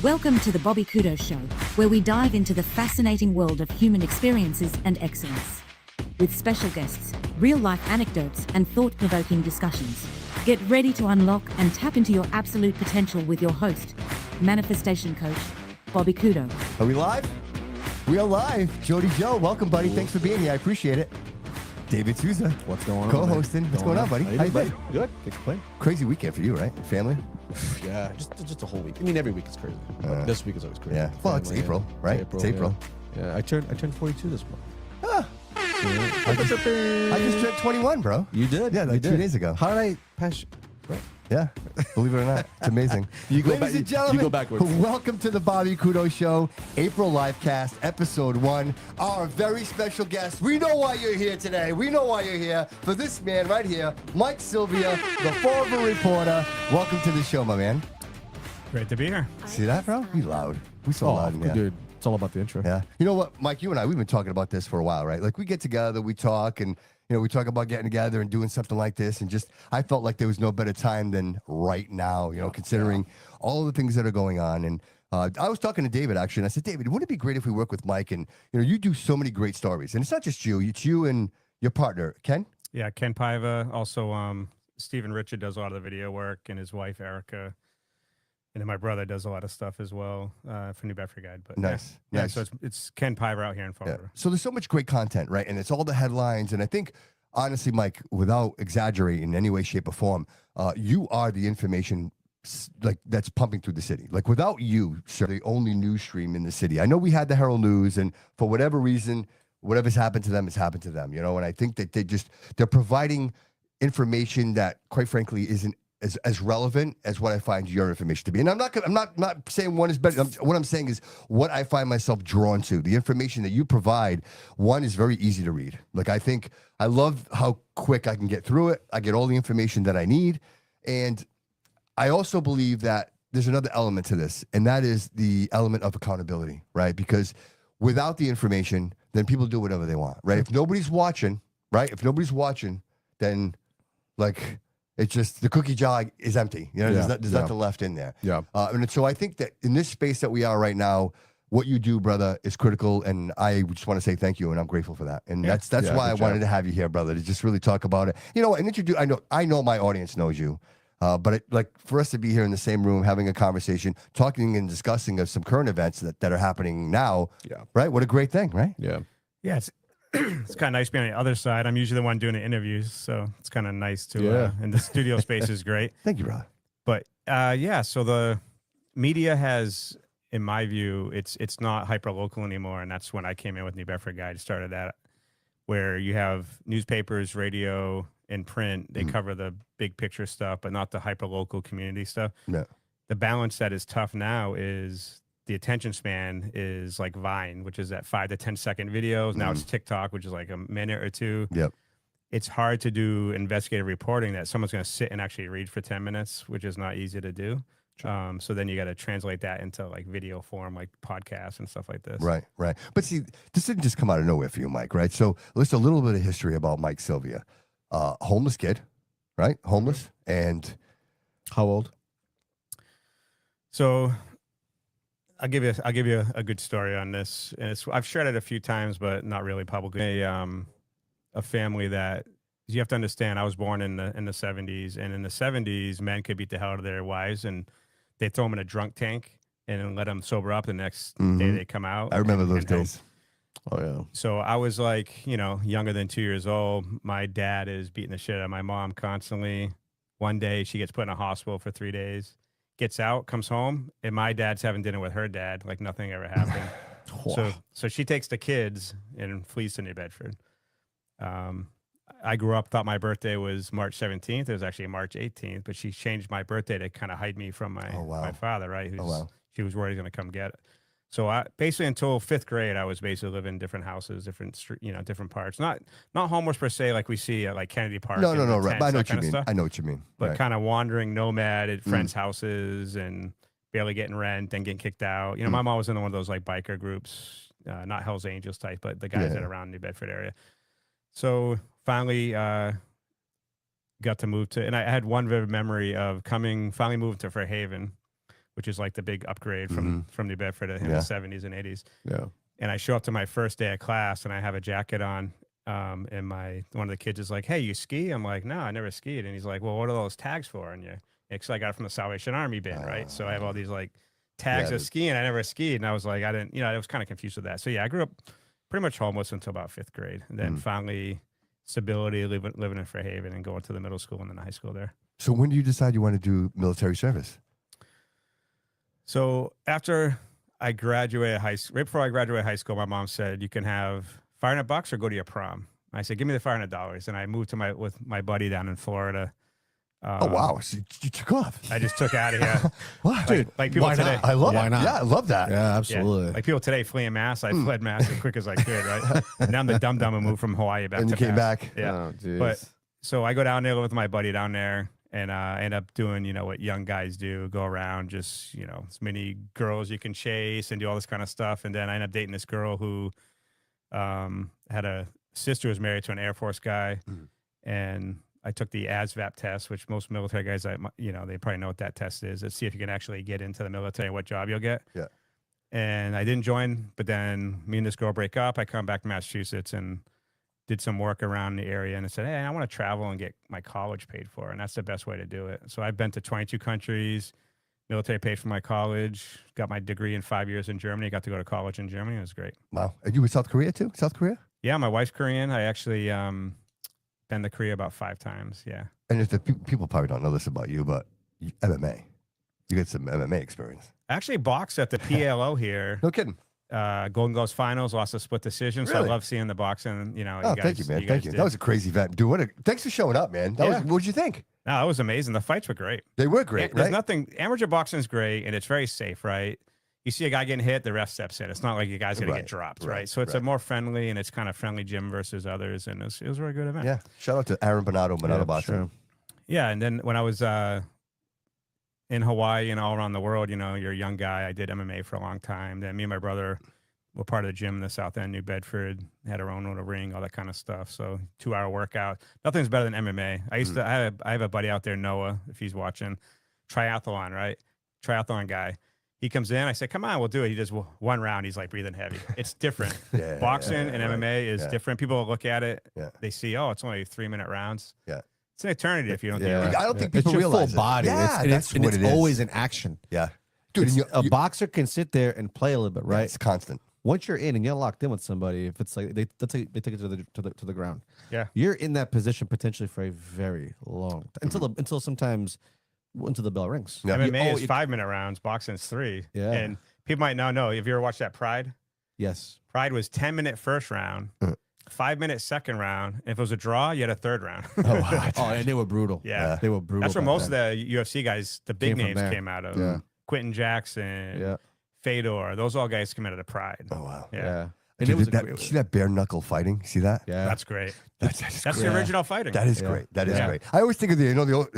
Welcome to the Bobby Couto Show, where we dive into the fascinating world of human experiences and excellence. With special guests, real-life anecdotes, and thought-provoking discussions. Get ready to unlock and tap into your absolute potential with your host, manifestation coach, Bobby Couto. Are we live? We are live. Jody Joe, welcome, buddy. Thanks for being here. I appreciate it. David Sousa. What's going on? Co-hosting. What's going on, buddy? How you been? Good. Can't complain. Crazy weekend for you, right? Family? Yeah, just a whole week. I mean, every week is crazy. But this week is always crazy. Yeah. Well, it's Family, April, right? It's April. Yeah. I turned 42 this month. Ah. I just turned 21, bro. You did? Yeah, like 2 days ago. How did I pass? Right. Yeah, believe it or not, it's amazing. Ladies and gentlemen, you go backwards. Welcome to the Bobby Couto Show, April Livecast, Episode 1. Our very special guest. We know why you're here today. We know why you're here. For this man right here, Mike Silvia, the former reporter. Welcome to the show, my man. Great to be here. See that, bro? We loud. We so loud in here. Dude, it's all about the intro. Yeah. You know what, Mike, you and I, we've been talking about this for a while, right? Like, we get together, we talk, and we talk about getting together and doing something like this, and just, I felt like there was no better time than right now, considering all the things that are going on. And I was talking to David, actually, and I said, David, wouldn't it be great if we work with Mike? And, you do so many great stories. And it's not just you, it's you and your partner, Ken? Yeah, Ken Paiva. Also, Stephen Richard does a lot of the video work, and his wife, Erica. And then my brother does a lot of stuff as well for New Bedford Guide. But nice. Yeah, so it's Ken Paiva out here in Fall River. Yeah. So there's so much great content, right? And it's all the headlines. And I think, honestly, Mike, without exaggerating in any way, shape, or form, you are the information that's pumping through the city. Like, without you, sir, the only news stream in the city. I know we had the Herald News, and for whatever reason, whatever's happened to them has happened to them. And I think that they're providing information that, quite frankly, isn't as relevant as what I find your information to be. And I'm not saying one is better. What I'm saying is what I find myself drawn to. The information that you provide, one, is very easy to read. Like, I love how quick I can get through it. I get all the information that I need. And I also believe that there's another element to this, and that is the element of accountability, right? Because without the information, then people do whatever they want, right? If nobody's watching, right? Then, like, it's just the cookie jar is empty. There's nothing left in there. Yeah. And so I think that in this space that we are right now, what you do, brother, is critical. And I just want to say thank you, and I'm grateful for that. And that's why I wanted to have you here, brother, to just really talk about it. And introduce. I know my audience knows you, but for us to be here in the same room, having a conversation, talking and discussing of some current events that are happening now. Yeah. Right. What a great thing, right? Yeah. Yeah, it's kind of nice being on the other side. I'm usually the one doing the interviews, so it's kind of nice to. And the studio space is great. Thank you, brother. But so the media has, in my view, it's not hyper local anymore, and that's when I came in with New Bedford Guide, started that, where you have newspapers, radio, and print. They cover the big picture stuff, but not the hyper local community stuff. Yeah. The balance that is tough now is the attention span is like Vine, which is at 5 to 10 second videos. Now it's TikTok, which is like a minute or two. Yep. It's hard to do investigative reporting that someone's going to sit and actually read for 10 minutes, which is not easy to do. Sure. So then you got to translate that into like video form, like podcasts and stuff like this. Right. But see, this didn't just come out of nowhere for you, Mike, right? So let's a little bit of history about Mike Silvia. Homeless kid, right? Homeless. And how old? So I'll give you a good story on this, and I've shared it a few times, but not really publicly. A family that you have to understand. I was born in the 70s, and in the 70s, men could beat the hell out of their wives, and they throw them in a drunk tank and then let them sober up. The next day they come out. I remember those days. Oh yeah. So I was like, younger than 2 years old. My dad is beating the shit out of my mom constantly. One day she gets put in a hospital for 3 days. Gets out, comes home, and my dad's having dinner with her dad, like nothing ever happened. So she takes the kids and flees to New Bedford. I grew up, thought my birthday was March 17th. It was actually March 18th, but she changed my birthday to kind of hide me from my father, right? She was worried he was going to come get it. So I basically until 5th grade, I was basically living in different houses, different street, different parts. Not homeless per se, like we see at like Kennedy Park. No, right. Tents, I know what you mean. But kind of wandering nomad at friends' houses and barely getting rent and getting kicked out. My mom was in one of those like biker groups, not Hell's Angels type, but the guys that are around New Bedford area. So finally got to move to, and I had one vivid memory of finally moving to Fairhaven which is like the big upgrade from New Bedford in the 70s and 80s. Yeah. And I show up to my first day of class, and I have a jacket on. And one of the kids is like, "Hey, you ski?" I'm like, "No, I never skied." And he's like, "Well, what are those tags for?" And because I got it from the Salvation Army bin, right? So I have all these like tags of skiing. I never skied, and I was like, I was kind of confused with that. So yeah, I grew up pretty much homeless until about 5th grade, and then finally stability, living in Fairhaven, and going to the middle school and then the high school there. So when do you decide you want to do military service? So after I graduated right before I graduated high school, my mom said, "You can have $500 or go to your prom." I said, "Give me the $500," and I moved with my buddy down in Florida. Oh wow! So you took off. I just took out of here. Wow, Dude, like people why today. not? I love Why it. not? Yeah, I love that. Yeah, absolutely. Yeah. Like people today fleeing Mass. I fled Mass as quick as I could, right? And now I'm the dumb and moved from Hawaii back And to you came Mass. back. Yeah. Oh, geez. But so I go down there with my buddy down there, and end up doing, what young guys do, go around just, as many girls you can chase and do all this kind of stuff. And then I end up dating this girl who had a sister who was married to an Air Force guy. And I took the ASVAB test, which most military guys, they probably know what that test is. Let's see if you can actually get into the military and what job you'll get. Yeah. And I didn't join, but then me and this girl break up. I come back to Massachusetts and did some work around the area, and I said, "Hey, I want to travel and get my college paid for," and that's the best way to do it. So I've been to 22 countries, military paid for my college, got my degree in 5 years in Germany, got to go to college in Germany. It was great. Wow. And you were South Korea too? South Korea? Yeah, my wife's Korean. I actually been to Korea about 5 times. Yeah. And if the people probably don't know this about you, but MMA, you get some MMA experience. I actually boxed at the PLO here. No kidding. Golden Gloves finals, lost a split decision. So Really? I love seeing the boxing. Oh, thank you, man. Thank you. That was a crazy event. Dude, thanks for showing up, man. What'd you think? No, that was amazing. The fights were great. They were great, There's right? nothing. Amateur boxing is great, and it's very safe, right? You see a guy getting hit, the ref steps in. It's not like you guys going to get dropped, right? So it's a more friendly, and it's kind of friendly gym versus others, and it was a very good event. Yeah. Shout out to Aaron Bernardo Boxing. Sure. Yeah, and then when I was in Hawaii and all around the world, you're a young guy. I did MMA for a long time. Then me and my brother were part of the gym in the South End, New Bedford, had our own little ring, all that kind of stuff. So 2-hour workout. Nothing's better than MMA. I have a buddy out there, Noah, if he's watching, triathlon, right? Triathlon guy. He comes in, I say, "Come on, we'll do it." He does one round. He's like breathing heavy. It's different. Boxing and MMA is different. People look at it. Yeah. They see, oh, it's only 3-minute rounds. Yeah. It's an eternity if you don't Yeah. think I don't think people It's your realize full it. body. Yeah, it's what it is. always in action. Yeah. Dude, and A boxer can sit there and play a little bit, right? It's constant. Once you're in and you're locked in with somebody, if it's like they take it to the ground, Yeah. you're in that position potentially for a very long time, until sometimes until the bell rings. Yeah. MMA is 5-minute rounds, boxing's 3. Yeah. And people might not know. Have you ever watched that Pride? Yes. Pride was 10-minute first round, 5-minute second round. And if it was a draw, you had a third round. Oh, wow. Oh, and they were brutal. Yeah. They were brutal. That's where back most then. of the UFC guys, the big Came from names, there. came out of. Yeah. Quentin Jackson, Yeah. Fedor, those all guys came out of the Pride. Oh, wow. Yeah. Yeah. And Dude, it was a that, great- see that bare knuckle fighting? See that? yeah. That's great. That's That's great. the original fighting. That is Yeah. great. That is Yeah. great. I always think of the old.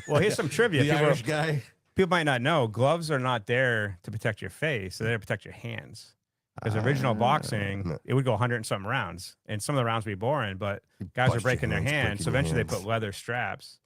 Well, here's some trivia. the Irish guy. People might not know, gloves are not there to protect your face. They're there to protect your hands. Because original boxing, it would go 100 and something rounds. And some of the rounds would be boring, but guys bust are your breaking their hands, hands. breaking So your eventually they hands. put leather straps,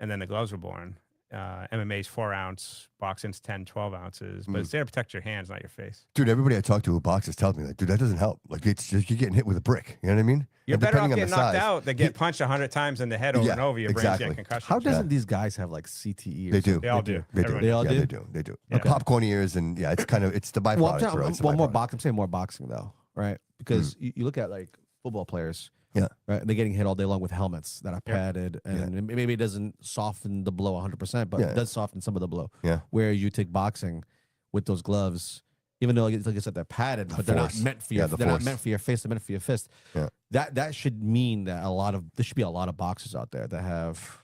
and then the gloves were born. MMA's 4 ounce, boxing's 10, 12 ounces. But it's there to protect your hands, not your face. Dude, everybody I talk to who boxes tells me that, dude, that doesn't help. Like, it's just, you're getting hit with a brick. You know what I mean? You're And better off depending on getting the knocked size- out than get punched 100 times in the head over Yeah, and over. Your brain's exactly. getting concussions. How doesn't these guys have like CTE? Or They do. something? They all do. They do. Everyone They all yeah, do? They do. They do. Okay. Popcorn ears, and yeah, it's kind of, it's the byproduct. Well, I'm, for us, talking, it's the well, more byproduct. boxing. I'm saying more boxing though, right? Because you look at like football players. Yeah. Right. They're getting hit all day long with helmets that are padded, and maybe it doesn't soften the blow 100%, but Yeah. it does soften some of the blow. Yeah. Where you take boxing with those gloves, even though like I said they're padded, but they're not force. meant for Yeah, your. the They're not force. meant for your face. They're meant for your fist. Yeah. That should mean that there should be a lot of boxers out there that have.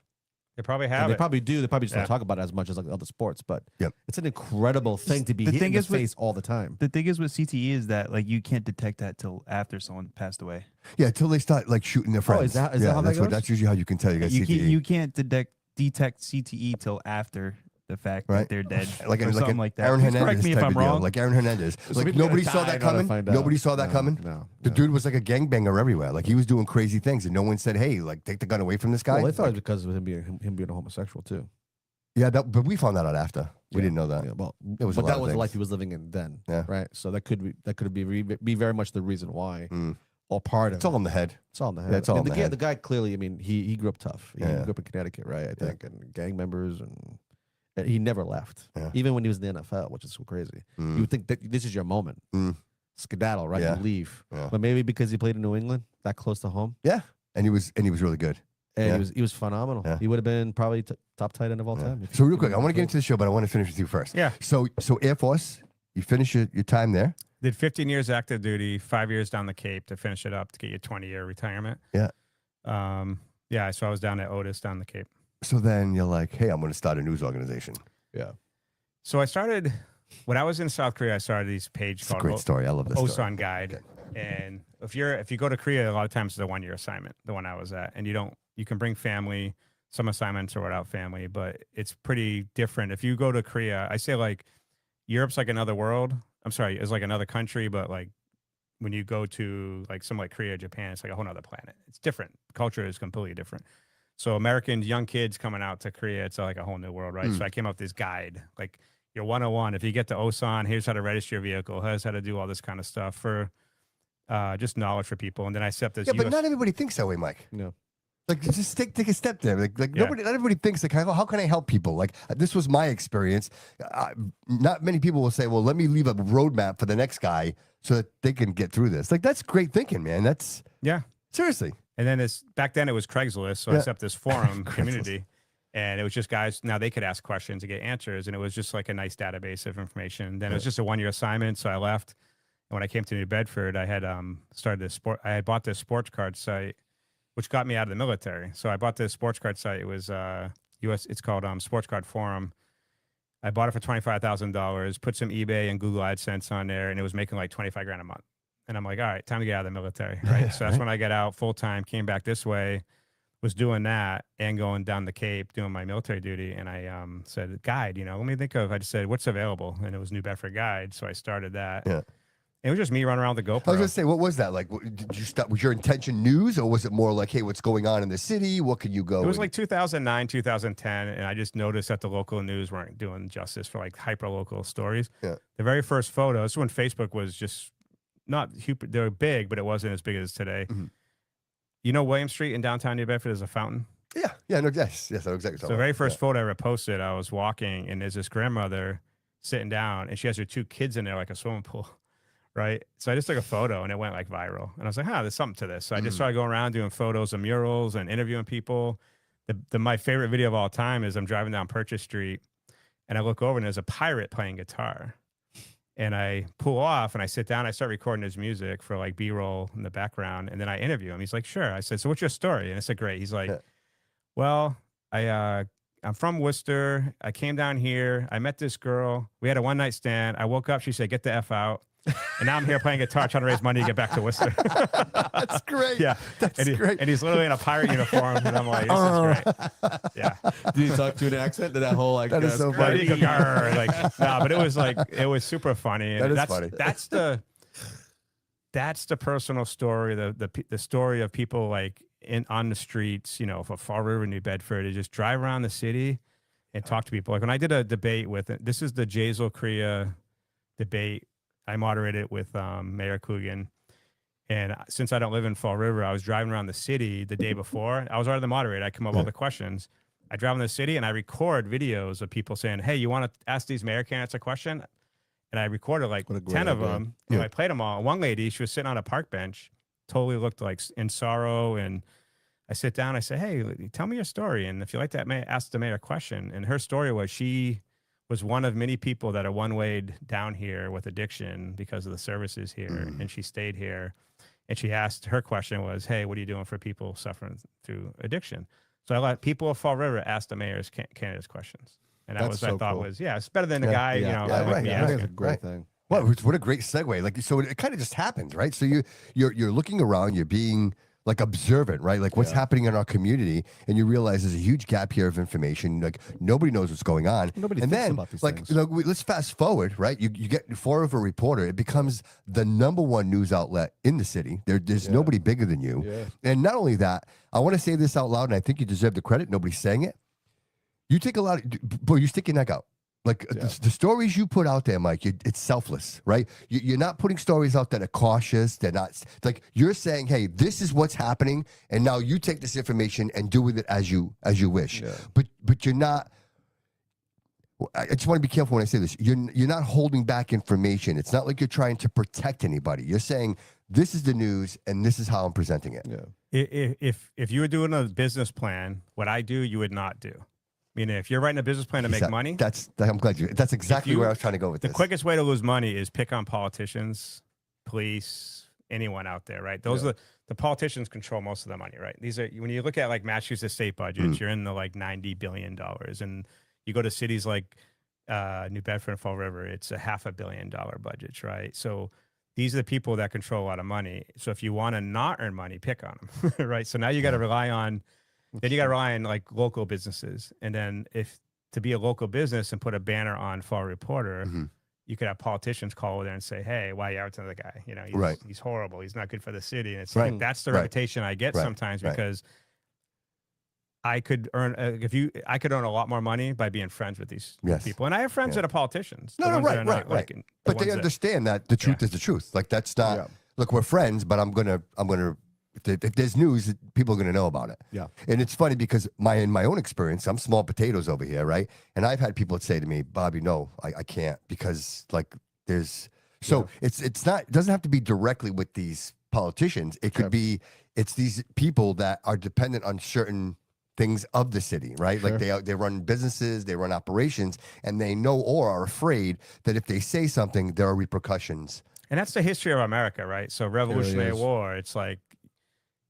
They probably And have they it. probably do. They probably just Yeah. don't talk about it as much as like other sports, but Yep. it's an incredible thing to be The hit in thing the is with- face all the time. The thing is with CTE is that like you can't detect that till after someone passed away. Yeah, until they start like shooting their friends. is that yeah, how that that's goes? That's usually how you can tell you got You CTE. can't detect CTE till after the fact Right. that they're dead, like or something like that. Aaron Please Hernandez correct me if type I'm of deal. wrong. Like Aaron Hernandez. So Like people nobody gonna saw die that and all coming. find out. Nobody saw that No, coming. No. The dude was like a gangbanger everywhere. Like he was doing crazy things, and no one said, "Hey, like take the gun away from this guy." Well, they thought it Like, was because of him being a homosexual too. Yeah, but we found that out after. We didn't know that. Yeah, well, There was a but lot that of was the things. life he was living in then. Yeah. Right. So that could be very much the reason why, or part It's of all it. in the head. It's all in the head. Yeah, it's all in the head. The guy clearly, I mean, he grew up tough. He Yeah. grew up in Connecticut, right? I think, and gang members, and he never left, Yeah. even when he was in the NFL, which is so crazy. You would think that this is your moment, skedaddle, right? Yeah. You leave, Yeah. but maybe because he played in New England, that close to home, Yeah, and he was really good. and Yeah. he was phenomenal. Yeah. He would have been probably top tight end of all Yeah. time. So real quick, I want to get into the show, but I want to finish with you first. Yeah. So Air Force, you finish your time there. Did 15 years active duty, 5 years down the Cape to finish it up to get your 20-year retirement. Yeah. Yeah. So I was down at Otis down the Cape. So then you're like, hey, I'm going to start a news organization. Yeah. So I started when I was in South Korea. I started these page It's a called great story. I love this story. Osan Guide. And if you go to Korea, a lot of times it's a 1-year assignment, the one I was at, and you can bring family. Some assignments are without family, but it's pretty different. If you go to Korea, I say like Europe's like another world. I'm sorry, it's like another country, but like when you go to like somewhere like Korea, Japan, it's like a whole nother planet. It's different. Culture is completely different. So Americans, young kids coming out to Korea, it's like a whole new world, right? So I came up with this guide, like your 101. If you get to Osan, here's how to register your vehicle. Here's how to do all this kind of stuff for just knowledge for people. And then I set up this. Yeah, but not everybody thinks that way, Mike. No. Like, just take a step there. Like Yeah. not everybody thinks like, how can I help people? Like, this was my experience. Not many people will say, well, let me leave a roadmap for the next guy so that they can get through this. Like, that's great thinking, man. That's Yeah. seriously. And then back then it was Craigslist. So I set up this forum community, and it was just guys. Now they could ask questions and get answers. And it was just like a nice database of information. Then it was just a 1-year assignment. So I left. And when I came to New Bedford, I had I had bought this sports card site, which got me out of the military. So I bought this sports card site. It was it's called Sports Card Forum. I bought it for $25,000, put some eBay and Google AdSense on there, and it was making like 25 grand a month. And I'm like, all right, time to get out of the military, right? So that's when I got out full time, came back this way, was doing that and going down the Cape, doing my military duty. And I said, guide, let me think of, I just said, what's available? And it was New Bedford Guide. So I started that. Yeah. It was just me running around the GoPro. I was gonna say, what was that like? Did you start? Was your intention news, or was it more like, hey, what's going on in the city? What could you go? It was like 2009, 2010, and I just noticed that the local news weren't doing justice for like hyper local stories. Yeah. The very first photo, this is when Facebook was just not super, they were big, but it wasn't as big as today. Mm-hmm. You know, William Street in downtown New Bedford is a fountain. yeah, no, yes, I know exactly. So the very first photo I ever posted, I was walking, and there's this grandmother sitting down, and she has her 2 kids in there like a swimming pool. Right. So I just took a photo and it went like viral. And I was like, there's something to this. So I just started going around doing photos of murals and interviewing people. My favorite video of all time is I'm driving down Purchase Street and I look over and there's a pirate playing guitar. And I pull off and I sit down. I start recording his music for like B-roll in the background. And then I interview him. He's like, sure. I said, so what's your story? And I said, great. He's like, well, I'm from Worcester. I came down here. I met this girl. We had a one-night stand. I woke up. She said, get the F out. And now I'm here playing guitar, trying to raise money to get back to Worcester. That's great. Yeah. That's great. And he's literally in a pirate uniform. And I'm like, this is great. Yeah. Did you talk to an accent? Did that whole like? That is so But funny. but it was like, it was super funny. And That is funny. That's the personal story, the story of people like on the streets, for Fall River, New Bedford, to just drive around the city and talk to people. Like when I did a debate this is the Jazel Korea debate. I moderated it with Mayor Coogan. And since I don't live in Fall River, I was driving around the city the day before. I was already the moderator. I come up with all the questions. I drive in the city and I record videos of people saying, hey, you want to ask these mayor candidates a question? And I recorded like 10 of them. And I played them all. One lady, she was sitting on a park bench, totally looked like in sorrow. And I sit down, I say, hey, tell me your story. And if you like that, ask the mayor a question. And her story was she was one of many people that are one-wayed down here with addiction because of the services here. And she stayed here. And she asked, her question was, hey, what are you doing for people suffering through addiction? So I let people of Fall River ask the mayor's candidates questions. And that That's was, so I thought cool. was, it's better than the guy, like right, me yeah, asking. That's a great Right. thing. Well, what a great segue. Like, so it kind of just happens, right? So you're looking around, you're being like observant, right? Like what's happening in our community, and you realize there's a huge gap here of information. Like nobody knows what's going on. Nobody and thinks then, about these like, things. let's fast forward, right? You get Fall River Reporter. It becomes the #1 news outlet in the city. There's nobody bigger than you. Yeah. And not only that, I want to say this out loud, and I think you deserve the credit. Nobody's saying it. You take a lot of, boy, you stick your neck out. Like the stories you put out there, Mike, it's selfless, right? You're not putting stories out that are cautious. They're not like you're saying, hey, this is what's happening, and now you take this information and do with it as you wish. Yeah. But you're not. I just want to be careful when I say this. You're not holding back information. It's not like you're trying to protect anybody. You're saying this is the news and this is how I'm presenting it. Yeah. If you were doing a business plan, what I do, you would not do. I mean, if you're writing a business plan to make money, I'm glad that's exactly where I was trying to go with the this. quickest way to lose money is pick on politicians, police, anyone out there, right? Those are the politicians control most of the money, right? These are when you look at like Massachusetts state budgets, you're in the like $90 billion, and you go to cities like New Bedford and Fall River, it's a $500 million budgets, right? So these are the people that control a lot of money. So if you want to not earn money, pick on them, right? So now you got to rely on. Then you got to rely on like local businesses. And then if to be a local business and put a banner on Fall Reporter, you could have politicians call over there and say, hey, why are you advertising the guy? You know, he's horrible. He's not good for the city. And it's like, that's the reputation I get sometimes because I could earn, I could earn a lot more money by being friends with these people. And I have friends that are politicians. Right. But they understand that the truth is the truth. Like that's not, look, we're friends, but I'm going to, if there's news, people are going to know about it. Yeah. And it's funny because in my own experience, I'm small potatoes over here, right? And I've had people say to me, Bobby, no, I can't because like there's, so it's not, it doesn't have to be directly with these politicians. It could be, it's these people that are dependent on certain things of the city, right? Like they run businesses, they run operations, and they know or are afraid that if they say something, there are repercussions. And that's the history of America, right? So Revolutionary War, it's like,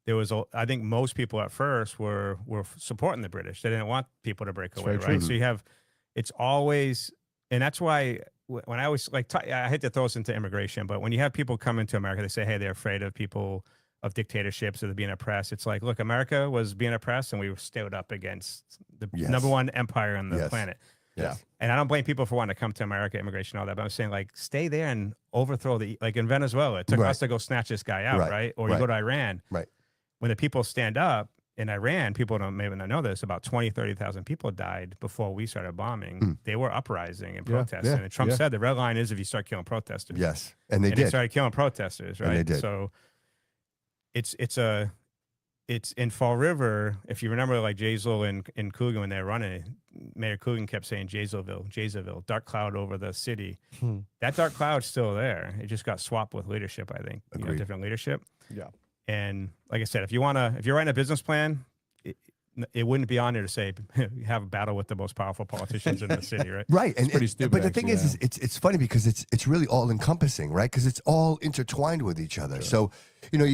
there was, I think most people at first were supporting the British. They didn't want people to break away, right? So you have, it's always, and that's why when I always like, I hate to throw us into immigration, but when you have people come into America, they say, hey, they're afraid of people, of dictatorships or they're being oppressed. It's like, look, America was being oppressed and we stood up against the number one empire on the planet. Yeah. And I don't blame people for wanting to come to America, immigration, all that, but I'm saying like, stay there and overthrow like in Venezuela, it took us to go snatch this guy out, right? Or you go to Iran. Right. When the people stand up in Iran, people maybe not know this, about 20, 30,000 people died before we started bombing. They were uprising and protesting. And Trump said the red line is if you start killing protesters. Yes. And they did. They started killing protesters, right? And they did. So it's in Fall River, if you remember like Jaysville and Coogan when they were running, Mayor Coogan kept saying Jaysville, dark cloud over the city. That dark cloud's still there. It just got swapped with leadership, I think. You know, different leadership. Yeah. And like I said, if you're writing a business plan, it wouldn't be on there to say have a battle with the most powerful politicians in the city, right? Right. It's pretty stupid. But the thing is it's funny because it's really all encompassing, right? Because it's all intertwined with each other. So, you know,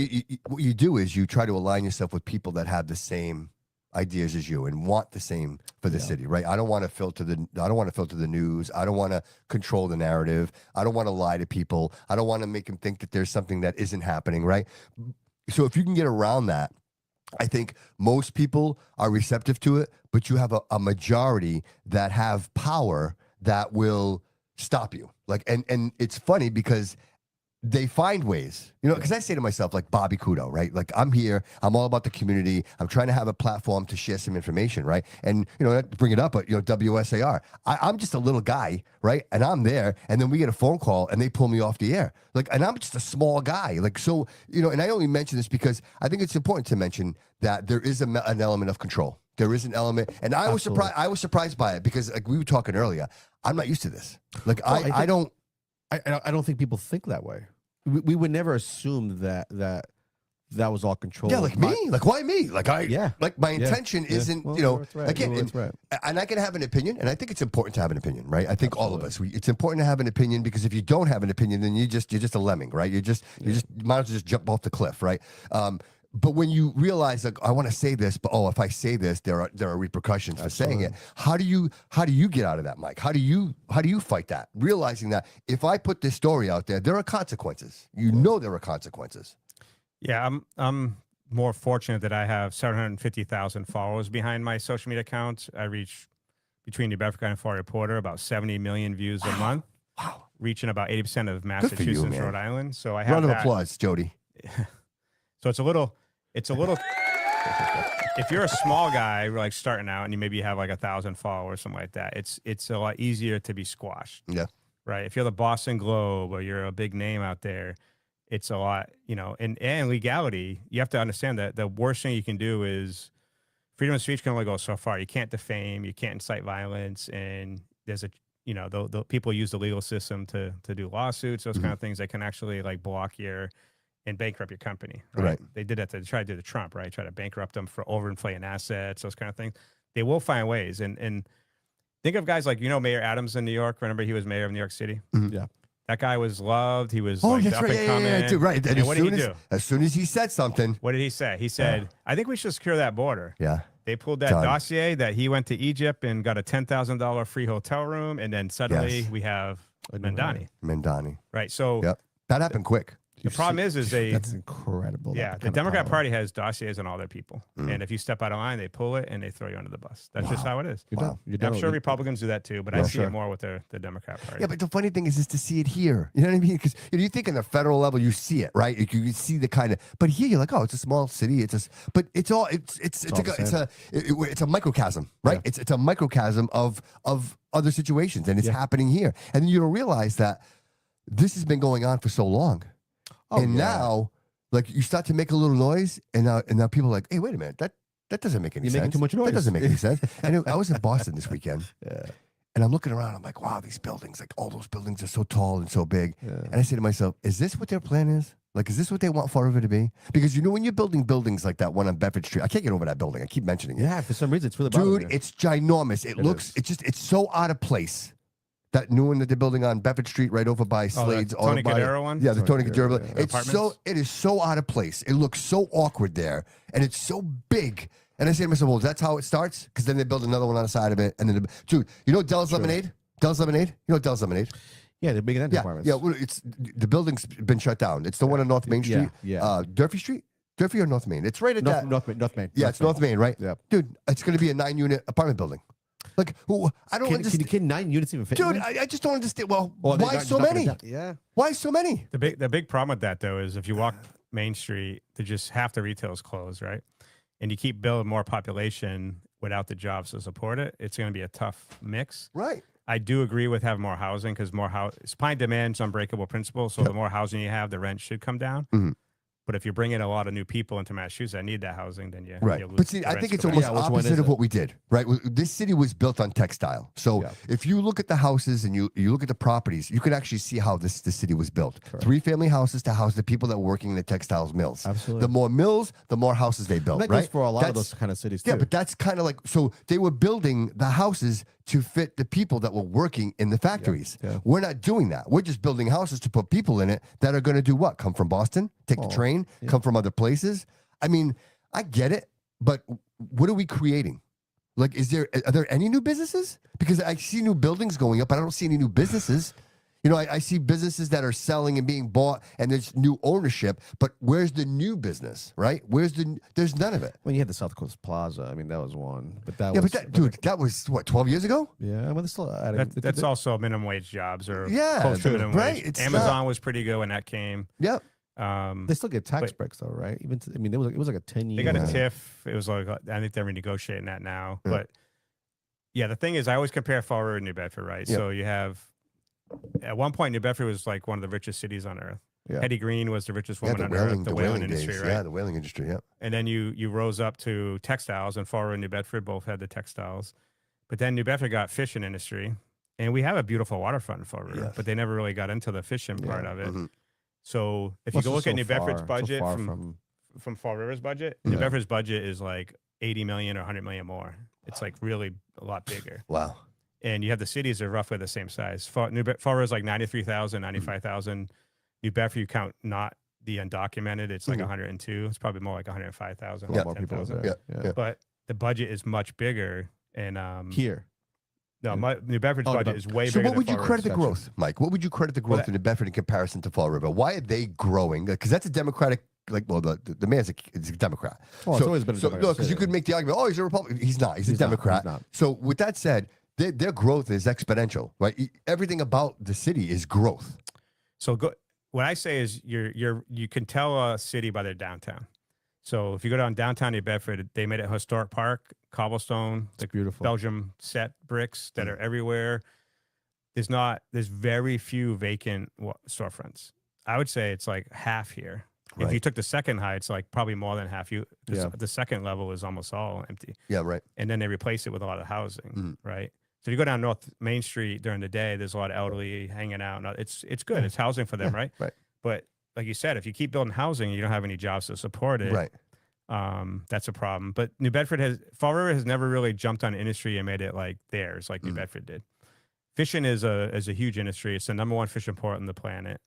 what you do is you try to align yourself with people that have the same ideas as you and want the same for the city, right? I don't want to filter the news. I don't want to control the narrative. I don't want to lie to people. I don't want to make them think that there's something that isn't happening, right? So if you can get around that, I think most people are receptive to it, but you have a majority that have power that will stop you. Like, and it's funny because they find ways, you know, because I say to myself, like Bobby Couto, right? Like I'm here, I'm all about the community. I'm trying to have a platform to share some information, right? And, you know, bring it up, but, you know, WSAR, I'm just a little guy, right? And I'm there, and then we get a phone call and they pull me off the air. Like, and I'm just a small guy. Like, so, you know, and I only mention this because I think it's important to mention that there is an element of control. There is an element, and I was surprised by it because, like we were talking earlier, I'm not used to this. Like, I don't think people think that way. We would never assume that was all controlled. Yeah, like me. Like why me? Like like my intention isn't, you know, again, and I can have an opinion, and I think it's important to have an opinion, right? I think all of us, it's important to have an opinion because if you don't have an opinion, then you're just a lemming, right? You might as well just jump off the cliff, right? But when you realize, like, I want to say this, but if I say this, there are repercussions for saying it. How do you get out of that, Mike? How do you fight that? Realizing that if I put this story out there, there are consequences. You know there are consequences. Yeah, I'm more fortunate that I have 750,000 followers behind my social media accounts. I reach between New Bedford and Fall Reporter about 70 million views a month. Wow, reaching about 80% of Massachusetts, and Rhode Island. So I have round of applause, Jody. So it's a little if you're a small guy like starting out and you maybe have like 1,000 followers, something like that, it's a lot easier to be squashed. Yeah. Right. If you're the Boston Globe or you're a big name out there, it's a lot, and legality. You have to understand that the worst thing you can do is freedom of speech can only go so far. You can't defame, you can't incite violence, and there's the people use the legal system to do lawsuits, those kind of things that can actually like block and bankrupt your company. Right. They did that to try to do to Trump, right? Try to bankrupt them for overinflating assets, those kind of things. They will find ways. And think of guys like, Mayor Adams in New York. Remember, he was mayor of New York City. Yeah. That guy was loved. He was That's up right. and coming. Yeah, dude, right. And what did he do? As soon as he said something. What did he say? He said, I think we should secure that border. Yeah. They pulled that dossier that he went to Egypt and got a $10,000 free hotel room. And then suddenly we have Mandani. Right. So that happened quick. The problem is that's incredible. Yeah, the Democrat Party has dossiers on all their people, and if you step out of line, they pull it and they throw you under the bus. That's just how it is. I'm sure Republicans do that too, but I see it more with the Democrat Party. Yeah, but the funny thing is to see it here. You know what I mean? Because you think in the federal level you see it, right? You see the kind of, but here you're like, oh, it's a small city. But it's a microcosm, right? Yeah. It's a microcosm of other situations, and it's happening here, and then you don't realize that this has been going on for so long. Now, like, you start to make a little noise, and now people are like, hey, wait a minute, that doesn't make any sense. You're making too much noise. That doesn't make any sense. And I was in Boston this weekend, and I'm looking around. I'm like, wow, these buildings, like all those buildings are so tall and so big. Yeah. And I say to myself, is this what their plan is? Like, is this what they want Fall River to be? Because when you're building buildings like that one on Bedford Street, I can't get over that building. I keep mentioning it. Yeah, for some reason, it's really dude, it's ginormous. It's so out of place. That new one that they're building on Bedford Street, right over by Slade's. Tony Cadero one? Yeah, the Tony Cadero. Yeah. It is so out of place. It looks so awkward there, and it's so big. And I say to myself, well, that's how it starts? Because then they build another one on the side of it. And then, dude, you know Dell's Lemonade? Dell's Lemonade? You know Dell's Lemonade? Yeah, they're big in that department. Yeah, well, the building's been shut down. It's the one on North Main Street. Yeah. Durfee Street? Durfee or North Main? It's right at that. North Main. Yeah, it's North Main, right? Yeah. Dude, it's going to be a 9-unit apartment building. Like, I don't understand. Can 9 units even fit? Dude, I just don't understand. Well, why so many? Yeah. Why so many? The big problem with that, though, is if you walk Main Street, just half the retail is closed, right? And you keep building more population without the jobs to support it, it's going to be a tough mix. Right. I do agree with having more housing because supply and demand is unbreakable principle. So the more housing you have, the rent should come down. Mm-hmm. But if you're bringing a lot of new people into Massachusetts that need that housing, then you lose. But see, I think it's almost opposite of what we did, right? This city was built on textile. So if you look at the houses and you look at the properties, you can actually see how this city was built. Correct. 3-family houses to house the people that were working in the textiles mills. Absolutely. The more mills, the more houses they built, that right? goes for a lot of those kind of cities, too. Yeah, but that's kind of like, so they were building the houses to fit the people that were working in the factories. Yeah. We're not doing that. We're just building houses to put people in it that are going to do what? Come from Boston, take the train, come from other places. I mean, I get it, but what are we creating? Like, are there any new businesses? Because I see new buildings going up, but I don't see any new businesses. I see businesses that are selling and being bought, and there's new ownership. But where's the new business, right? There's none of it. When you had the South Coast Plaza, I mean, that was one. But that that was what, 12 years ago? Yeah, well, still that's also minimum wage jobs or close to minimum right? wage. Amazon was pretty good when that came. Yep. They still get tax breaks though, right? It was like a 10-year. They got a TIF. It was like, I think they're renegotiating that now. Yeah. But yeah, the thing is, I always compare Fall River and New Bedford, right? Yep. So you have. At one point, New Bedford was like one of the richest cities on earth. Yeah. Hetty Green was the richest woman on earth. The whaling industry, days. right? Yeah, the whaling industry, yeah. And then you rose up to textiles, and Fall River and New Bedford both had the textiles. But then New Bedford got fishing industry, and we have a beautiful waterfront in Fall River, but they never really got into the fishing part of it. Mm-hmm. So if you go look at New Bedford's budget from Fall River's budget, New Bedford's budget is like 80 million or 100 million more. It's like really a lot bigger. Wow. And you have the cities that are roughly the same size. Fall River is like 93,000, 95,000. New Bedford, you count not the undocumented, it's like 102. It's probably more like 105,000. More people. Yeah. But the budget is much bigger. And here. No, New Bedford's budget is way bigger. So what would you credit the growth, Mike? What would you credit the growth in New Bedford in comparison to Fall River? Why are they growing? Because that's a Democratic, the man's a Democrat. Well, it's always been a Democrat. No, because you could make the argument, he's a Republican. He's not. He's a Democrat. He's not. So with that said, their growth is exponential, right? Everything about the city is growth. So what I say is you can tell a city by their downtown. So if you go down downtown New Bedford, they made it a historic park, cobblestone, It's beautiful. Belgium set bricks that are everywhere. There's very few vacant storefronts. I would say it's like half here. If Right. you took the second high, it's like probably more than half. Yeah. The second level is almost all empty. Yeah, right. And then they replace it with a lot of housing, Mhm. right? So if you go down North Main Street during the day, there's a lot of elderly hanging out. Now, it's good. It's housing for them, right? Right. But like you said, if you keep building housing, you don't have any jobs to support it. Right. That's a problem. But Fall River has never really jumped on industry and made it like theirs, like New Bedford did. Fishing is a huge industry. It's the number one fishing port on the planet.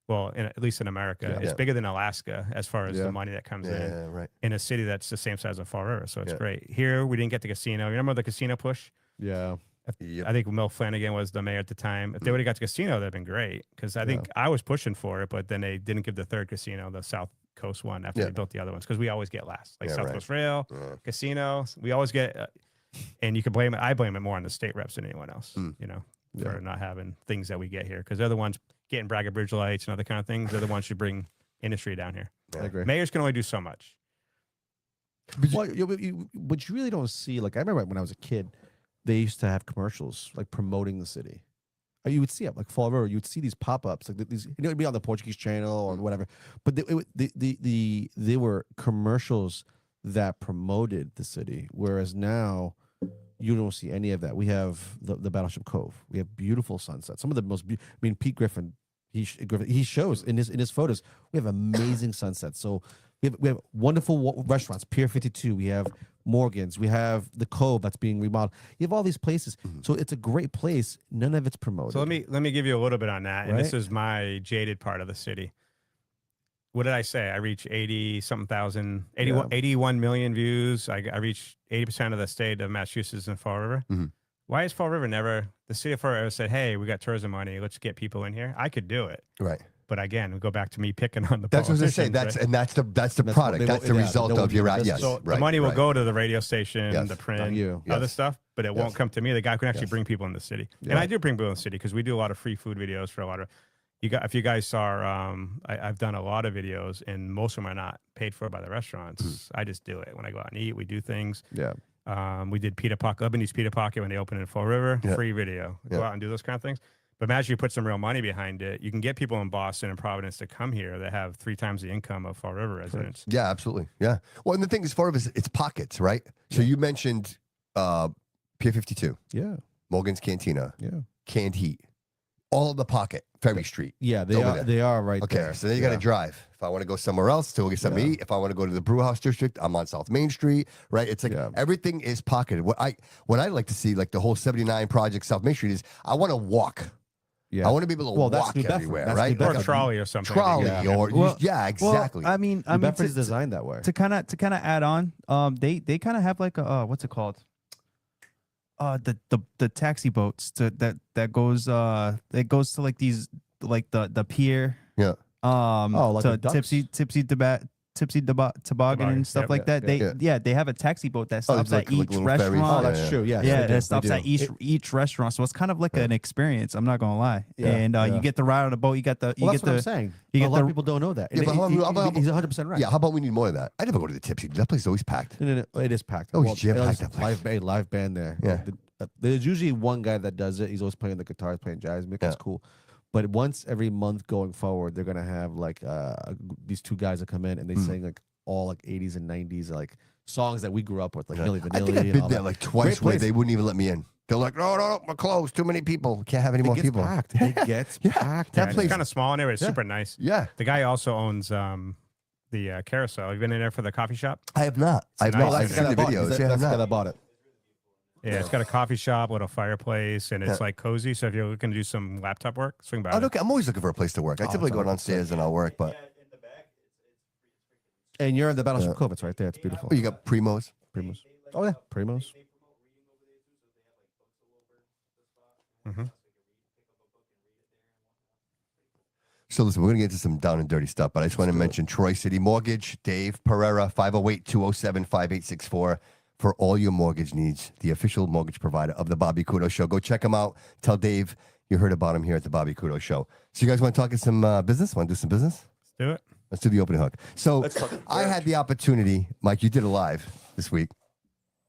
Well, at least in America, Yeah. it's Yeah. bigger than Alaska as far as Yeah. the money that comes in Yeah, right. in a city that's the same size as Fall River. So it's Yeah. great. Here, we didn't get the casino. You remember the casino push? Yeah. Yep. I think Mel Flanagan was the mayor at the time. If they would have got the casino, that'd been great. Because I think I was pushing for it, but then they didn't give the third casino, the South Coast one, after Yeah. they built the other ones. Because we always get last, like Yeah, South right. Coast Rail, Yeah. casino. We always get, and you can blame it. I blame it more on the state reps than anyone else. You know, Yeah. for not having things that we get here. Because they're the ones getting Braga Bridge lights and other kind of things. They're the ones who bring industry down here. I agree. Mayors can only do so much. Well, but you really don't see, like, I remember when I was a kid, they used to have commercials like promoting the city. You would see it like Fall River. You would see these pop-ups, like these. You know, it'd be on the Portuguese channel or whatever. But they were commercials that promoted the city. Whereas now, you don't see any of that. We have the Battleship Cove. We have beautiful sunsets. Some of the most. I mean, Pete Griffin. He shows in his photos. We have amazing sunsets. So we have wonderful restaurants. Pier 52. We have Morgan's. We have the Cove that's being remodeled. You have all these places. So it's a great place. None of it's promoted. So let me give you a little bit on that. And this Right. is my jaded part of the city. What did I say? I reach 80-something thousand, 81 million views. I reach 80% of the state of Massachusetts in Fall River. Why is Fall River the city of Fall River said, hey, we got tourism money. Let's get people in here. I could do it. Right. But again, we go back to me picking on the That's what I was saying. politicians, right? That's the That's product. what That's they the want- result no of one your does yes. this. So right, the money will right. go to the radio station, Yes. the Not print, you. other Yes. stuff, but it won't come to me. The guy who can actually bring people in the city. And I do bring people in the city because we do a lot of free food videos for a lot of if you guys saw, I've done a lot of videos and most of them are not paid for by the restaurants. I just do it when I go out and eat. We do things. Yeah. We did Lebanese Pita Pocket when they opened in Fall River. Yeah. Free video. Go Yeah. out and do those kind of things. But imagine you put some real money behind it. You can get people in Boston and Providence to come here that have 3 times the income of Fall River residents. Yeah, absolutely. Yeah. Well, and the thing is, far as it's pockets, right? So you mentioned Pier 52, Yeah. Morgan's Cantina, Yeah. Canned Heat, all of the pocket, Ferry Street. Yeah. They Over are. there. They are right Okay, there. so then you got to drive. If I want to go somewhere else to go get something to eat, if I want to go to the Brew House District, I'm on South Main Street, right? It's like everything is pocketed. What I like to see, like the whole 79 project South Main Street, is I want to walk. Yeah. I want to be able to that's walk New Bedford. everywhere, That's right? New Or Bedford. a trolley or something. Trolley Yeah. or Well- exactly. Well, I mean, New Bedford is to designed that way. kind of add on, they kind of have like a what's it called? The taxi boats that goes to like these like the pier. Yeah. Like to the ducks? tipsy toboggan and stuff Yep. like that. They have a taxi boat that stops like- at like each little ferries. restaurant. Oh, that's true. Yeah. Yeah, they do. that stops They at do. each restaurant, so it's kind of like an experience. I'm not gonna lie. Yeah, And yeah. you get the ride on the boat. You got the Well, that's what I'm saying. you A get lot of the- people don't know that. Yeah, but how about- He's 100% right. Yeah, how about we need more of that? I never go to the Tipsy. That place is always packed. No, it is packed. Oh, it's jam-packed, that place. Live band there. Yeah. There's usually one guy that does it. He's always playing the guitars, playing jazz music. That's Yeah. cool. But once every month going forward, they're gonna have like these 2 guys that come in and they sing like all like 80s and 90s like songs that we grew up with, like Milli Vanilli. I think I've and been all there that. like twice Great where place. they wouldn't even let me in. They're like, no, we're closed. Too many people. Can't have any more It gets people. packed. It gets packed. That It's place- kind of small in there, but it's Yeah. super nice. Yeah, The guy also owns the Carousel. You've been in there for the coffee shop? I have not. I've nice. not. Well, I've that's seen the videos. Yeah, That's I've the guy not. that bought it. Yeah, it's got a coffee shop, little fireplace, and it's like cozy. So if you're looking to do some laptop work, swing by. Oh, there. okay. I'm always looking for a place to work. I typically go 100%. downstairs and I'll work, but And you're in the Battleship Cove. It's right there. It's beautiful. oh, you got Primos. Primos. Oh yeah, Primos. So listen, we're going to get into some down and dirty stuff, but I just want to mention Troy City Mortgage, Dave Pereira, 508-207-5864 for all your mortgage needs, the official mortgage provider of the Bobby Couto Show. Go check him out. Tell Dave you heard about him here at the Bobby Couto Show. So you guys want to talk some business? Want to do some business? Let's do it. Let's do the opening hook. So I had the opportunity, Mike, you did a live this week.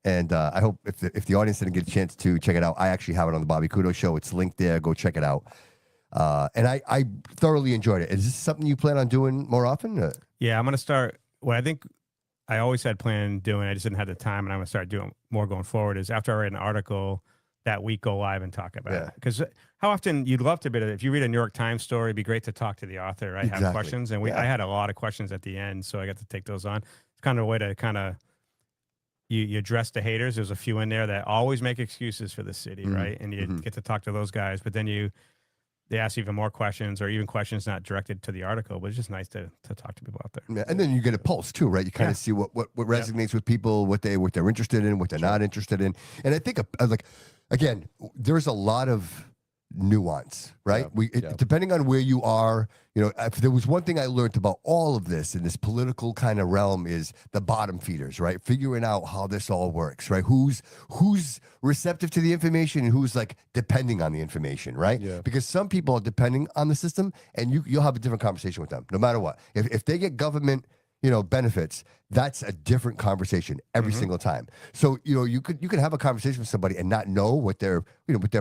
And I hope if the audience didn't get a chance to check it out, I actually have it on the Bobby Couto Show. It's linked there. Go check it out. And I thoroughly enjoyed it. Is this something you plan on doing more often? Yeah, I'm going to start. What I think I always had planned doing, I just didn't have the time, and I'm going to start doing more going forward, is after I read an article that week, go live and talk about it. Because how often you'd love to be, if you read a New York Times story, it'd be great to talk to the author, right? Exactly. Have questions. And I had a lot of questions at the end, so I got to take those on. It's kind of a way to kind of, you address the haters. There's a few in there that always make excuses for the city, right? And you get to talk to those guys, but then they ask even more questions, or even questions not directed to the article, but it's just nice to talk to people out there. Yeah, and then you get a pulse too, right? You kind of see what resonates with people, what they're interested in, what they're not interested in. And I think like, again, there's a lot of nuance, right? Depending on where you are, if there was one thing I learned about all of this in this political kind of realm, is the bottom feeders, right? Figuring out how this all works, right? Who's receptive to the information and who's like depending on the information, right? Yeah. Because some people are depending on the system, and you'll have a different conversation with them no matter what. If they get government benefits, that's a different conversation every single time. So, you could have a conversation with somebody and not know what their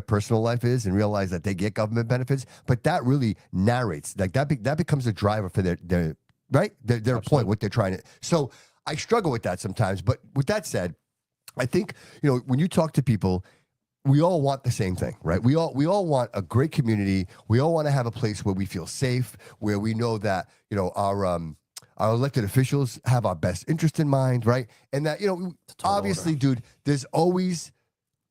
personal life is, and realize that they get government benefits, but that really narrates, like that becomes a driver for their point, what they're trying to. So I struggle with that sometimes. But with that said, I think, when you talk to people, we all want the same thing, right? We all want a great community. We all want to have a place where we feel safe, where we know that, our elected officials have our best interest in mind, right? And that, obviously, dude, there's always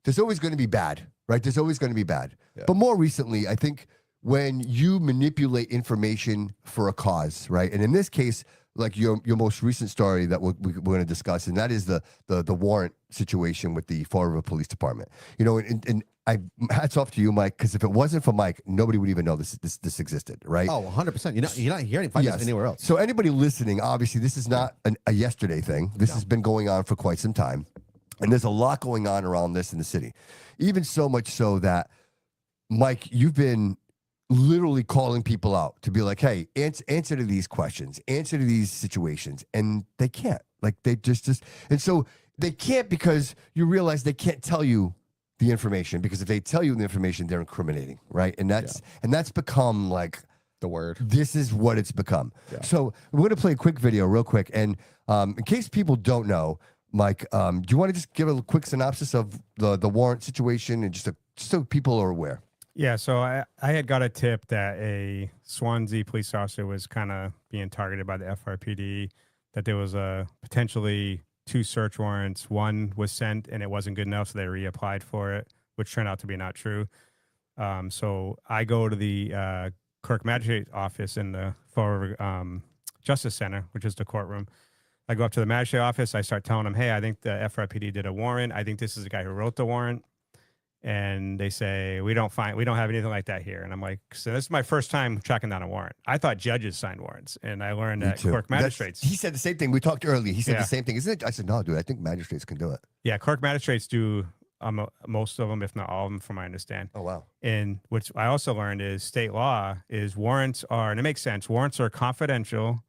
going to be bad, right? There's always going to be bad. Yeah. But more recently, I think when you manipulate information for a cause, right? And in this case, like your most recent story that we're going to discuss, and that is the warrant situation with the Fall River Police Department. And I hats off to you, Mike, because if it wasn't for Mike, nobody would even know this existed, right? Oh, 100%. You're not hearing this anywhere else. So anybody listening, obviously, this is not a yesterday thing. This has been going on for quite some time, and there's a lot going on around this in the city. Even so much so that, Mike, you've been literally calling people out to be like, hey, answer to these questions, answer to these situations, and they can't. Like they just and so they can't, because you realize they can't tell you the information, because if they tell you the information, they're incriminating, right? And that's become like the word. This is what it's become. Yeah. So we're going to play a quick video real quick. And in case people don't know, Mike, do you want to just give a quick synopsis of the warrant situation, and just so people are aware? Yeah, so I had got a tip that a Swansea police officer was kind of being targeted by the FRPD, that there was potentially 2 search warrants. One was sent and it wasn't good enough, so they reapplied for it, which turned out to be not true. So I go to the Clerk Magistrate office in the Fall River Justice Center, which is the courtroom. I go up to the magistrate office. I start telling them, hey, I think the FRPD did a warrant. I think this is the guy who wrote the warrant. And they say, we don't have anything like that here. And I'm like, so this is my first time tracking down a warrant. I thought judges signed warrants, and I learned that clerk magistrates. He said the same thing. We talked earlier. He said the same thing, isn't it? I said, no, dude, I think magistrates can do it. Yeah, clerk magistrates do most of them, if not all of them, from what I understand. Oh, wow. And what I also learned is state law is warrants are, and it makes sense, warrants are confidential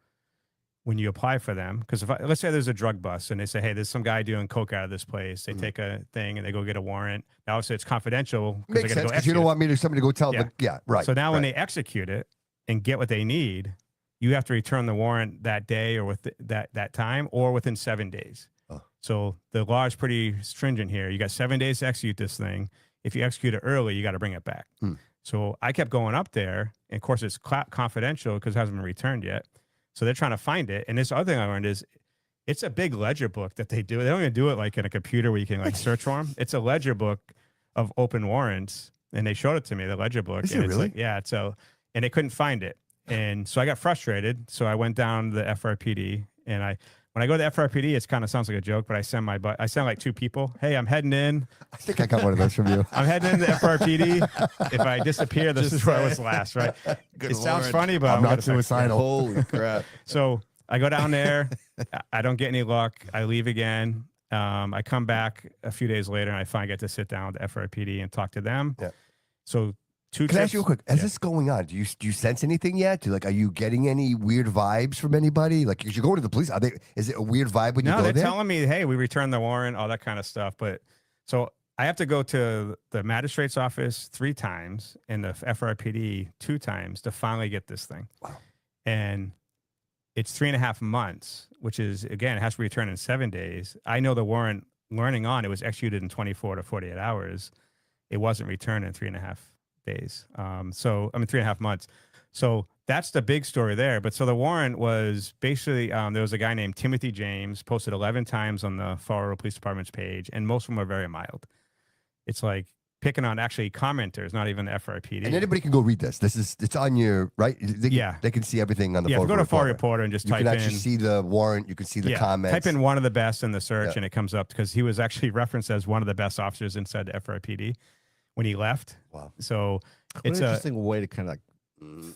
when you apply for them. Because let's say there's a drug bust and they say, hey, there's some guy doing coke out of this place. They take a thing and they go get a warrant. Now, obviously, it's confidential. Makes sense, because you don't want somebody to go tell them. Yeah, right. So now when they execute it and get what they need, you have to return the warrant that day, or with that time, or within 7 days. Oh. So the law is pretty stringent here. You got 7 days to execute this thing. If you execute it early, you got to bring it back. So I kept going up there, and of course it's confidential because it hasn't been returned yet. So they're trying to find it. And this other thing I learned is it's a big ledger book that they do. They don't even do it like in a computer where you can like search for them. It's a ledger book of open warrants. And they showed it to me, the ledger book. Is and it it's really? Like, yeah. So, and they couldn't find it. And so I got frustrated. So I went down to the FRPD, and when I go to the FRPD, it kind of sounds like a joke, but I send like 2 people. Hey, I'm heading in. I think I got one of those from you. I'm heading into the FRPD. If I disappear, this is where I was last, right? It sounds funny, but I'm not suicidal. Holy crap. So I go down there. I don't get any luck. I leave again. I come back a few days later, and I finally get to sit down with the FRPD and talk to them. Yeah. So two Can I trips. ask you real quick? As Yeah. this going on, do you sense anything yet? Like, are you getting any weird vibes from anybody? Like, as you go to the police, is it a weird vibe when you No, go they're there? telling me, hey, we returned the warrant, all that kind of stuff. But so I have to go to the magistrate's office 3 times and the FRPD 2 times to finally get this thing. Wow. And it's 3.5 months, which is, again, it has to be returned in 7 days. I know the warrant, learning on, it was executed in 24 to 48 hours. It wasn't returned in 3.5 days. 3.5 months. So that's the big story there. But so the warrant was basically, there was a guy named Timothy James, posted 11 times on the Fall River Police Department's page, and most of them are very mild. It's like picking on actually commenters, not even the FRPD. And anybody can go read this. It's on your, right? Yeah. They can see everything on the Yeah, if Fall you go to River Fall Reporter. Reporter and just You type can actually in, see the warrant. You can see the comments. type in one of the best in the search, Yeah. and it comes up because he was actually referenced as one of the best officers inside the FRPD when he left. Wow. So What it's an a, interesting way to kind of like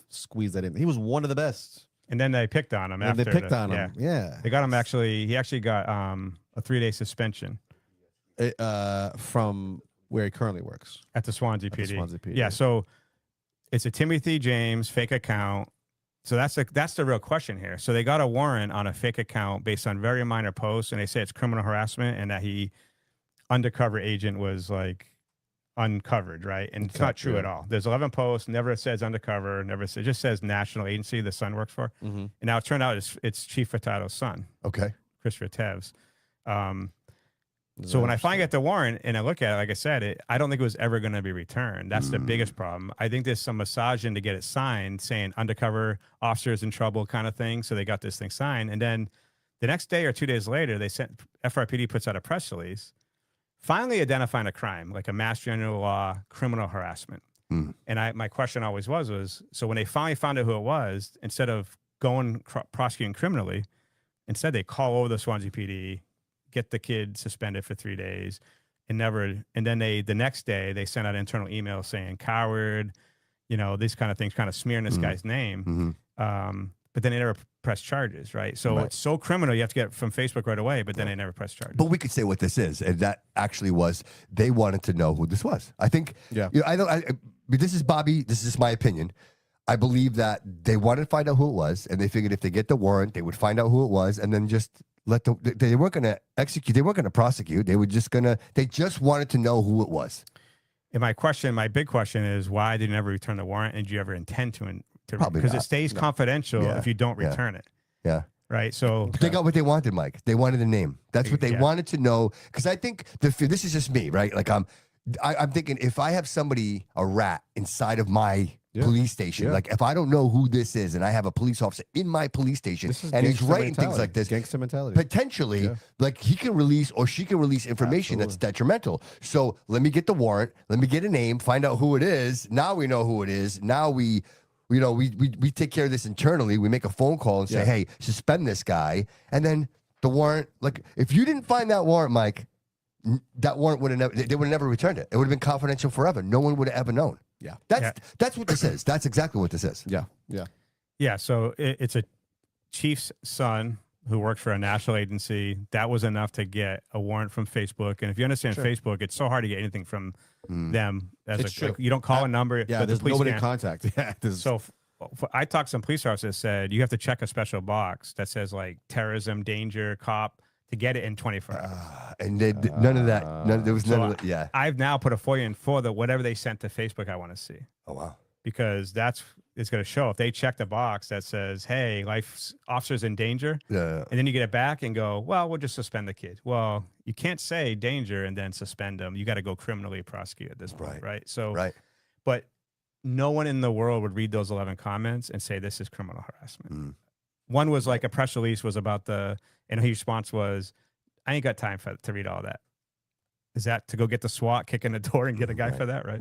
squeeze that in. He was one of the best. and then they picked on him And after. they picked on him. Yeah. They got him he actually got a 3-day suspension From where he currently works. at the Swansea At the PD. Swansea PD. Yeah, so it's a Timothy James fake account. So that's the real question here. So they got a warrant on a fake account based on very minor posts, and they say it's criminal harassment and that he undercover agent was like uncovered, right? And it's not true yeah. at all. There's 11 posts, never says undercover, it just says national agency the son works for. Mm-hmm. And now it turned out it's Chief Furtado's son, Okay. Christopher Tevz. So when I finally get the warrant and I look at it, like I said, I don't think it was ever going to be returned. That's the biggest problem. I think there's some massaging to get it signed, saying undercover officers in trouble kind of thing. So they got this thing signed. And then the next day or 2 days later, FRPD puts out a press release, finally identifying a crime, like a mass general law, criminal harassment. Mm. And my question always was, so when they finally found out who it was, instead of going prosecuting criminally, instead they call over the Swansea PD, get the kid suspended for 3 days, and then the next day they sent out internal emails saying coward, these kind of things, kind of smearing this guy's name. Mm-hmm. But then they never press charges, right? So it's so criminal, you have to get it from Facebook right away, but then they never press charges. But we could say what this is, and that actually was they wanted to know who this was. I think. Yeah. But this is Bobby. This is just my opinion. I believe that they wanted to find out who it was, and they figured if they get the warrant, they would find out who it was, and then just they weren't going to execute. They weren't going to prosecute. They just wanted to know who it was. And my big question is, why did you never return the warrant? And do you ever intend to Probably because not. it stays confidential Yeah. if you don't Yeah. return it, Yeah. right? So They got what they wanted, Mike. They wanted a name. That's what they Yeah. wanted to know. Because I think this is just me, right? Like I'm thinking if I have a rat inside of my police station, like if I don't know who this is, and I have a police officer in my police station, This is and he's gangster writing things mentality. like this, Gangster mentality. potentially, like he can release or she can release information that's detrimental. So let me get the warrant. Let me get a name. Find out who it is. Now we know who it is. Now we take care of this internally. We make a phone call and say, hey, suspend this guy. And then the warrant, like if you didn't find that warrant, Mike, that warrant would have they would have never returned it. It would have been confidential forever. No one would have ever known. Yeah. That's what this is. That's exactly what this is. Yeah, so it's a chief's son who worked for a national agency. That was enough to get a warrant from Facebook. And if you understand Facebook, it's so hard to get anything from them. It's true. You don't call a number. Yeah, but there's the police nobody in can't. contact. Yeah. So I talked to some police officers that said you have to check a special box that says like terrorism, danger, cop to get it in 24 hours. And none of that. There was none of that. Yeah. I've now put a FOIA in for whatever they sent to Facebook I want to see. Oh, wow. Because it's going to show if they check the box that says, hey, officer's in danger. Yeah. And then you get it back and go, well, we'll just suspend the kid. Well, you can't say danger and then suspend them. You got to go criminally prosecute at this point, right? So, but no one in the world would read those 11 comments and say this is criminal harassment. One was like a press release was about and his response was, I ain't got time to read all that. Is that to go get the SWAT, kick in the door and get a guy for that, right?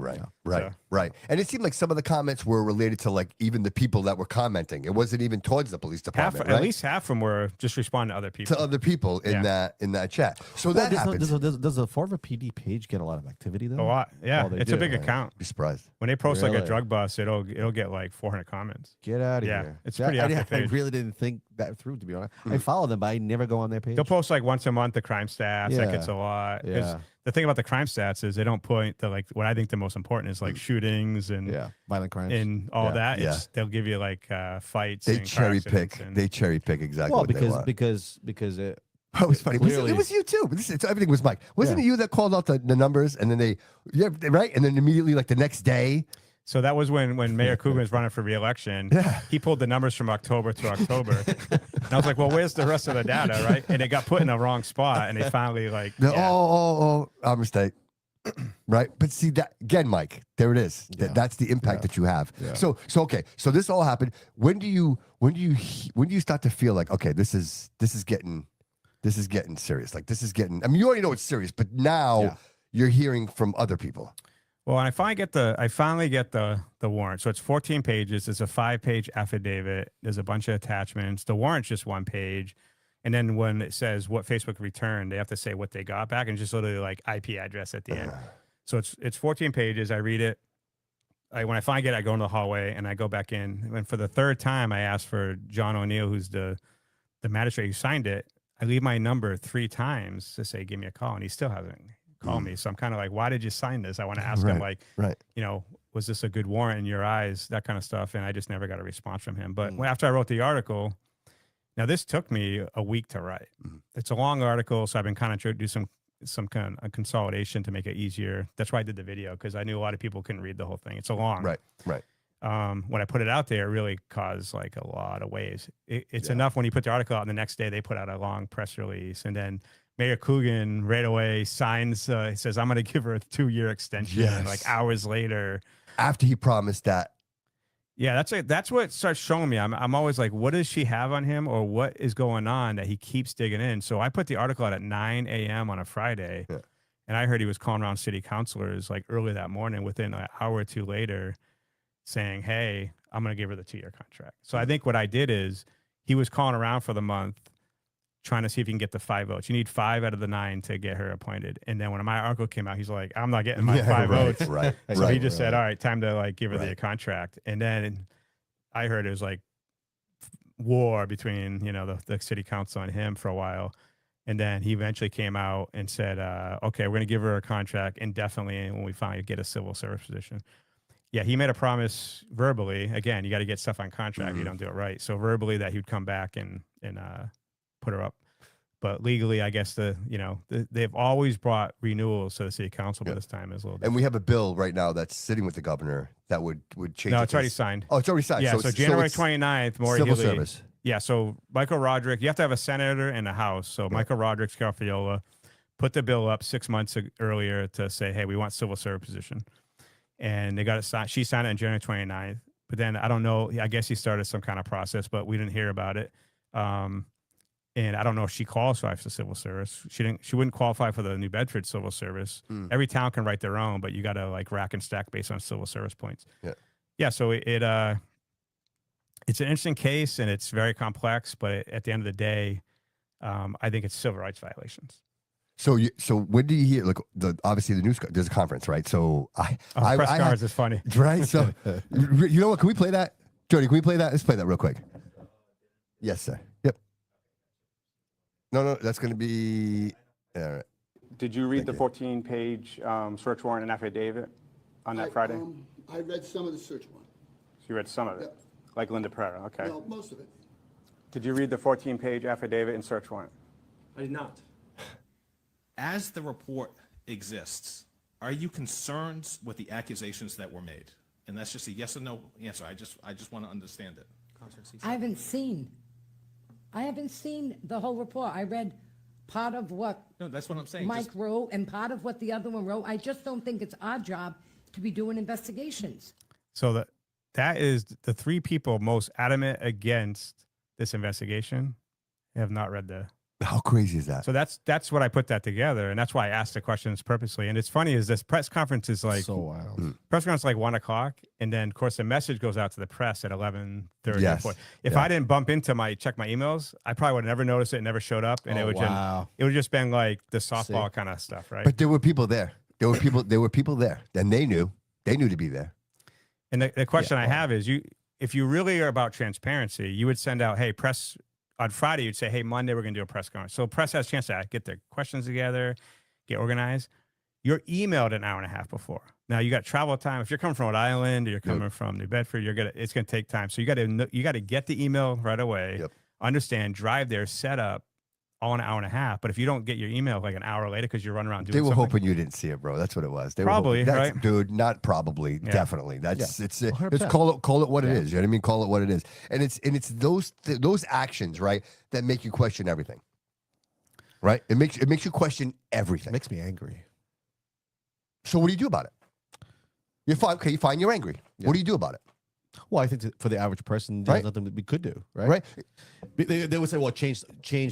Right. And it seemed like some of the comments were related to like even the people that were commenting. It wasn't even towards the police department. At least half of them were just responding to other people. To other people in that chat. So Well, that happens. Does the Fall River PD page get a lot of activity though? A lot. Yeah. Oh, they It's do, a big right? account. Be surprised. When they post like a Really? drug bust, it'll get like 400 comments. Get out of Yeah, here. it's pretty active I page. really didn't think that through, to be honest. I follow them, but I never go on their page. They'll post like once a month the crime stats. Yeah. That gets a lot. 'Cause Yeah. the thing about the crime stats is they don't point the like what I think the most important is like shootings and Violent crimes and all that. Yeah. It's, they'll give you like fights. They and car cherry accidents pick. and- They cherry pick exactly well, what they want. because it Oh, it was funny. Clearly- It was you too. But everything was Mike. Wasn't it you that called out the numbers and then right? And then immediately, like the next day, So that was when Mayor Coogan was running for re-election. Yeah. He pulled the numbers from October to October. And I was like, well, where's the rest of the data, right? And it got put in the wrong spot, and they finally like, our mistake. Right. But see that again, Mike, there it is. That's the impact that you have. Yeah. So okay. So this all happened. When do you start to feel like, okay, this is getting serious. Like this is getting, I mean, you already know it's serious, but now you're hearing from other people. well, and I finally get the warrant. So it's 14 pages. It's a 5-page affidavit. There's a bunch of attachments. The warrant's just 1 page. And then when it says what Facebook returned, they have to say what they got back and just literally like IP address at the end. So it's 14 pages. I read it. When I finally get it, I go into the hallway and I go back in. And for the third time, I asked for John O'Neill, who's the magistrate who signed it. I leave my number 3 times to say, give me a call. And he still hasn't called me. So I'm kind of like, why did you sign this? I want to ask him, like, you know, was this a good warrant in your eyes? That kind of stuff. And I just never got a response from him. But after I wrote the article, now this took me a week to write. It's a long article. So I've been kind of trying to do some kind of consolidation to make it easier. That's why I did the video, because I knew a lot of people couldn't read the whole thing. It's a long. Right. When I put it out there, it really caused like a lot of waves. It's enough when you put the article out and the next day they put out a long press release, and then Mayor Coogan right away signs, he says, I'm going to give her a 2-year extension. Yes. Like hours later. After he promised that. Yeah, that's what starts showing me. I'm always like, what does she have on him, or what is going on that he keeps digging in? So I put the article out at 9 a.m. on a Friday, and I heard he was calling around city councilors like early that morning, within an hour or two later, saying, hey, I'm going to give her the 2-year contract. So I think what I did is he was calling around for the month, trying to see if he can get the 5 votes. You need 5 out of the 9 to get her appointed. And then when my article came out, he's like, I'm not getting my 5 votes. Right. So he just said, all right, time to like give her the contract. And then I heard it was like war between, you know, the city council and him for a while. And then he eventually came out and said, okay, we're going to give her a contract indefinitely when we finally get a civil service position. Yeah, he made a promise verbally. Again, you got to get stuff on contract. You don't do it right. So verbally that he would come back and put her up. But legally, I guess they've always brought renewals to the city council, but this time is a little different. And we have a bill right now that's sitting with the governor that would change. No, it's already signed. Oh, it's already signed. Yeah, so January 29th, Maureen civil Healy. service. Yeah, so Michael Roderick, you have to have a senator and a House. So Michael Roderick, Scarfiola, put the bill up 6 months earlier to say, hey, we want civil service position. And they got it signed. She signed it on January 29th. But then I don't know, I guess he started some kind of process, but we didn't hear about it. And I don't know if she qualifies for civil service. She wouldn't qualify for the New Bedford civil service. Every town can write their own, but you got to like rack and stack based on civil service points. Yeah. So it's an interesting case and it's very complex, but at the end of the day, I think it's civil rights violations. So when do you hear? Look, obviously the news. There's a conference, right? So press cards is funny, right? So you know what? Can we play that, Jody? Can we play that? Let's play that real quick. Yes, sir. Yep. No, that's going to be. All right. Did you read the 14-page search warrant and affidavit on that Friday? I read some of the search warrant. So you read some of it, like Linda Pereira. Okay. Well, most of it. Did you read the 14-page affidavit and search warrant? I did not. As the report exists, are you concerned with the accusations that were made? And that's just a yes or no answer. I just want to understand it. I haven't seen the whole report. I read part of what No, that's what I'm saying. Mike wrote and part of what the other one wrote. I just don't think it's our job to be doing investigations. So that is the 3 people most adamant against this investigation have not read the. How crazy is that? So that's what I put that together, and that's why I asked the questions purposely. And it's funny is this press conference is like so wild. Press conference is like 1 o'clock, and then of course the message goes out to the press at 11:30. Yes. If I didn't bump into check my emails, I probably would have never noticed it, never showed up, and it would just been like the softball kind of stuff, right? But there were people there. There were people there, and they knew to be there. And the question I have is, if you really are about transparency, you would send out, hey, press on Friday, you'd say, hey, Monday, we're going to do a press conference. So press has a chance to get their questions together, get organized. You're emailed an hour and a half before. Now you got travel time. If you're coming from Rhode Island or you're coming from New Bedford, it's going to take time. So you got to get the email right away, understand, drive there, set up all in an hour and a half. But if you don't get your email like an hour later because you're running around doing They were something, hoping you didn't see it, bro. That's what it was. They probably, were hoping, right? Dude, not probably, definitely. That's it's call it what it is. You know what I mean? Call it what it is. And it's those actions, right, that make you question everything. Right? It makes you question everything. It makes me angry. So what do you do about it? You're fine. Okay, you're fine. You're angry. What do you do about it? Well, I think for the average person, there's nothing that we could do, right? Right. They would say, well, change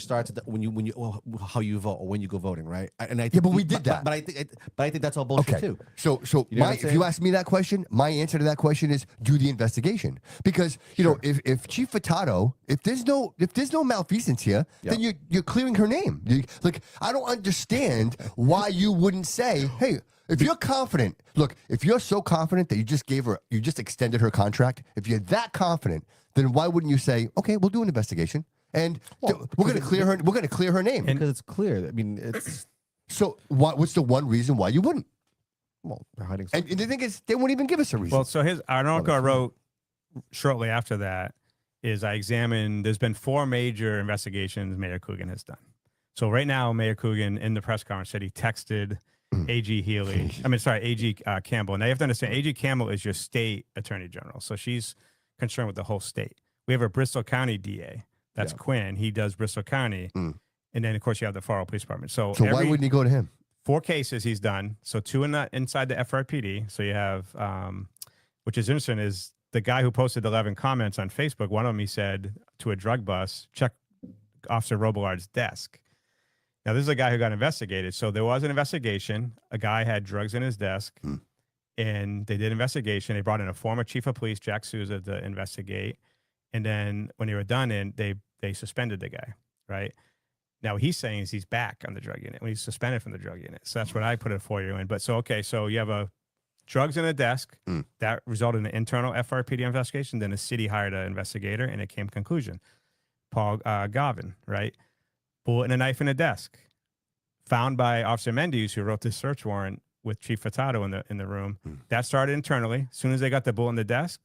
starts at when you how you vote or when you go voting, right? And I think, Yeah, but we did that. But I think that's all bullshit too. So You know what I'm if you saying? ask me that question, my answer to that question is do the investigation. Because you know, if Chief Furtado, if there's no malfeasance here, then you're clearing her name. Like I don't understand why you wouldn't say, hey. If you're confident, look, if you're so confident that you just extended her contract, if you're that confident, then why wouldn't you say, okay, we'll do an investigation and we're going to clear her. We're going to clear her name Because it's clear. I mean, it's so. What's the one reason why you wouldn't? well, they're hiding. And the thing is, they won't even give us a reason. well, so an article I wrote shortly after that is I examined, there's been 4 major investigations Mayor Coogan has done. So right now, Mayor Coogan in the press conference said he texted AG Campbell. Now you have to understand, AG Campbell is your state attorney general. So she's concerned with the whole state. We have a Bristol County DA. That's Quinn. He does Bristol County. And then, of course, you have the Farrell Police Department. So why wouldn't he go to him? 4 cases he's done. So 2 inside the FRPD. So you have, which is interesting, is the guy who posted 11 comments on Facebook, one of them he said to a drug bust, check Officer Robillard's desk. Now, this is a guy who got investigated. So there was an investigation. A guy had drugs in his desk, and they did an investigation. They brought in a former chief of police, Jack Sousa, to investigate. And then when they were done, they suspended the guy, right? Now, what he's saying is he's back on the drug unit when he's suspended from the drug unit. So that's what I put a 4-year in. But so you have drugs in a desk. That resulted in an internal FRPD investigation. Then the city hired an investigator, and it came to conclusion. Paul Gavin, right? Bullet and a knife in a desk, found by Officer Mendes, who wrote this search warrant with Chief Furtado in the room. That started internally. As soon as they got the bullet in the desk,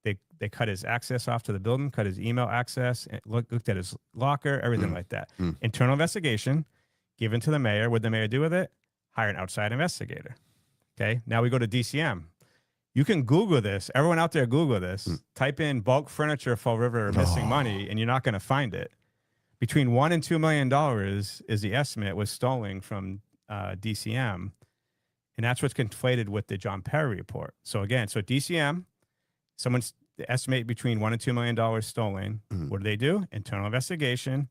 they cut his access off to the building, cut his email access, and looked at his locker, everything like that. Internal investigation given to the mayor. What did the mayor do with it? Hire an outside investigator. Okay. Now we go to DCM. You can Google this. Everyone out there, Google this. Type in bulk furniture Fall River missing money, and you're not going to find it. Between $1 and $2 million is the estimate was stolen from DCM, and that's what's conflated with the John Perry report. So again, DCM, someone's estimate between $1 and $2 million stolen. What do? Internal investigation.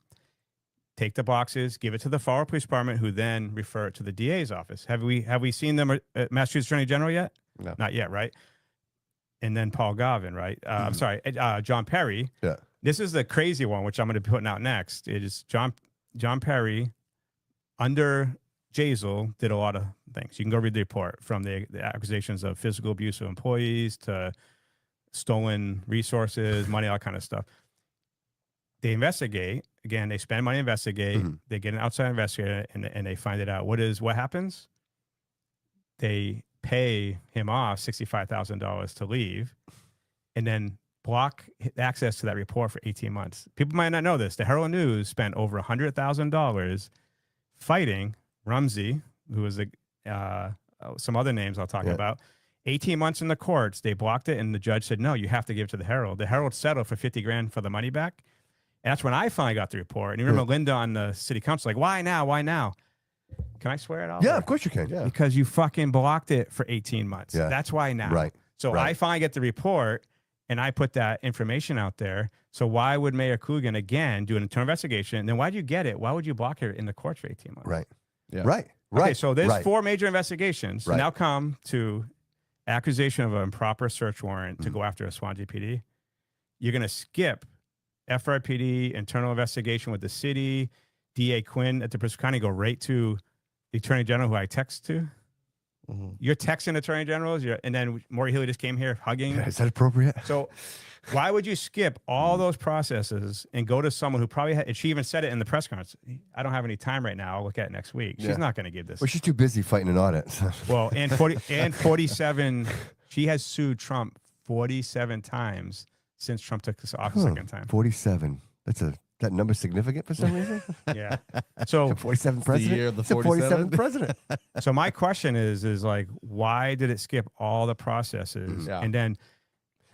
Take the boxes, give it to the Farrell Police Department, who then refer it to the DA's office. Have we seen them at Massachusetts Attorney General yet? No, not yet, right? And then Paul Gavin, right? I'm sorry, John Perry. Yeah. This is the crazy one, which I'm going to be putting out next. It is John Perry under Jazel did a lot of things. You can go read the report, from the accusations of physical abuse of employees to stolen resources, money, all that kind of stuff. They investigate. Again, they spend money, investigate. They get an outside investigator, and they find it out. What happens? They pay him off $65,000 to leave, and then block access to that report for 18 months. People might not know this. The Herald News spent over $100,000 fighting Rumsey, who was some other names I'll talk about. 18 months in the courts, they blocked it, and the judge said, no, you have to give it to the Herald. The Herald settled for $50,000 for the money back. And that's when I finally got the report. And you remember Linda on the city council, like, why now? Why now? Can I swear it out? Yeah, of course you can. Yeah. Because you fucking blocked it for 18 months. Yeah. That's why now. Right. So I finally get the report, and I put that information out there. So why would Mayor Coogan, again, do an internal investigation? And then why'd you get it? Why would you block it in the courts for 18 months? Right. Yeah. Right. Okay, so there's 4 major investigations. Right. Now come to accusation of an improper search warrant to go after a Swansea PD. You're going to skip FRPD, internal investigation with the city, DA Quinn at the Bristol County, go right to the Attorney General, who I text to. You're texting attorney generals, and then Maureen Healy just came here hugging. Is that appropriate? So why would you skip all those processes and go to someone who probably had, and she even said it in the press conference, I don't have any time right now. I'll look at it next week. She's not going to give this. Well, she's too busy fighting an audit. Well, and 47, she has sued Trump 47 times since Trump took this office second time. 47. That number significant for some reason? Yeah. So 47 president. The year of the It's a 47 47th president. so my question is like, why did it skip all the processes? Yeah. And then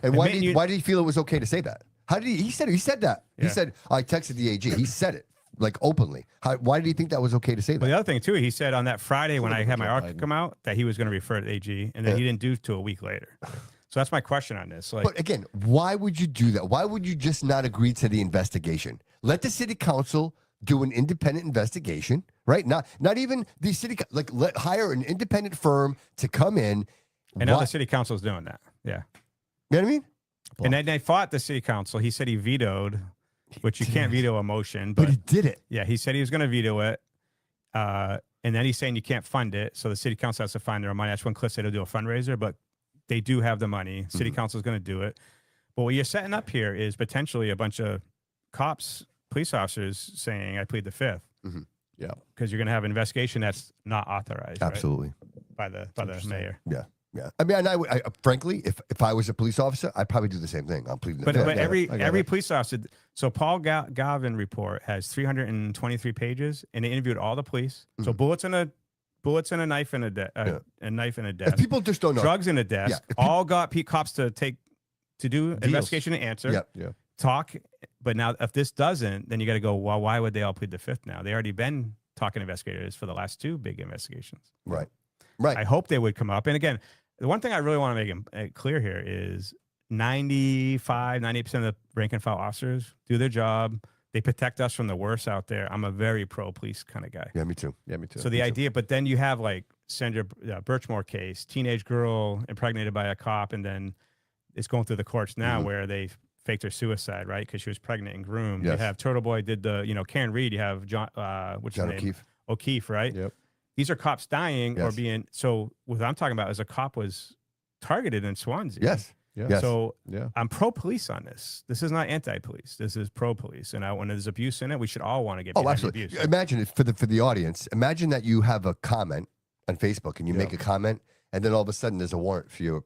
And why did he feel it was okay to say that? How did he said that. He Yeah. said, I texted the AG. He said it like openly. Why did he think that was okay to say that? But the other thing too, he said on that Friday when I had my Joe article Biden. come out that he was going to refer to AG, and then he didn't do it till a week later. So that's my question on this. Like, But again, why would you do that? Why would you just not agree to the investigation? Let the city council do an independent investigation, right? Not even the city, hire an independent firm to come in. and now the city council is doing that. Yeah. You know what I mean? And then they fought the city council. He said he vetoed, which you can't veto a motion, But but he did it. yeah, he said he was going to veto it. And then he's saying you can't fund it. So the city council has to find their money. That's when Cliff said he'll do a fundraiser, but they do have the money. City council is going to do it. But what you're setting up here is potentially a bunch of cops, police officers saying, I plead the fifth. Yeah. Because you're going to have an investigation that's not authorized right, Absolutely. by the mayor. Yeah. Yeah. I mean, and I frankly, if I was a police officer, I'd probably do the same thing. I'm pleading the But, fifth. but I every get it. police officer, so Paul Galvin report has 323 pages, and they interviewed all the police. So bullets and a knife and a knife and a If desk, people just don't know. drugs in a desk, Yeah. all got cops to do investigation and answer, Yep. Yeah. talk. But now, if this doesn't, then you got to go. Well, why would they all plead the fifth now? They already been talking to investigators for the last two big investigations. Right. Right. I hope they would come up. And again, the one thing I really want to make clear here is 98% of the rank and file officers do their job. They protect us from the worst out there. I'm a very pro police kind of guy. Yeah, me too. Yeah, me too. So the idea, but then you have like Sandra Birchmore case, teenage girl impregnated by a cop, and then it's going through the courts now where they faked her suicide, right? Because she was pregnant and groomed. Yes. You have Turtle Boy did Karen Reed. You have John, what's John his name? O'Keefe. O'Keefe, right? Yep. These are cops dying or Yes. being. So what I'm talking about is a cop was targeted in Swansea. Yes. Yeah. Yes. So Yeah. I'm pro police on this. This is not anti police. This is pro police. And when there's abuse in it, we should all want to get behind absolutely. abuse. Imagine it for the audience. Imagine that you have a comment on Facebook and you make a comment, and then all of a sudden there's a warrant for you,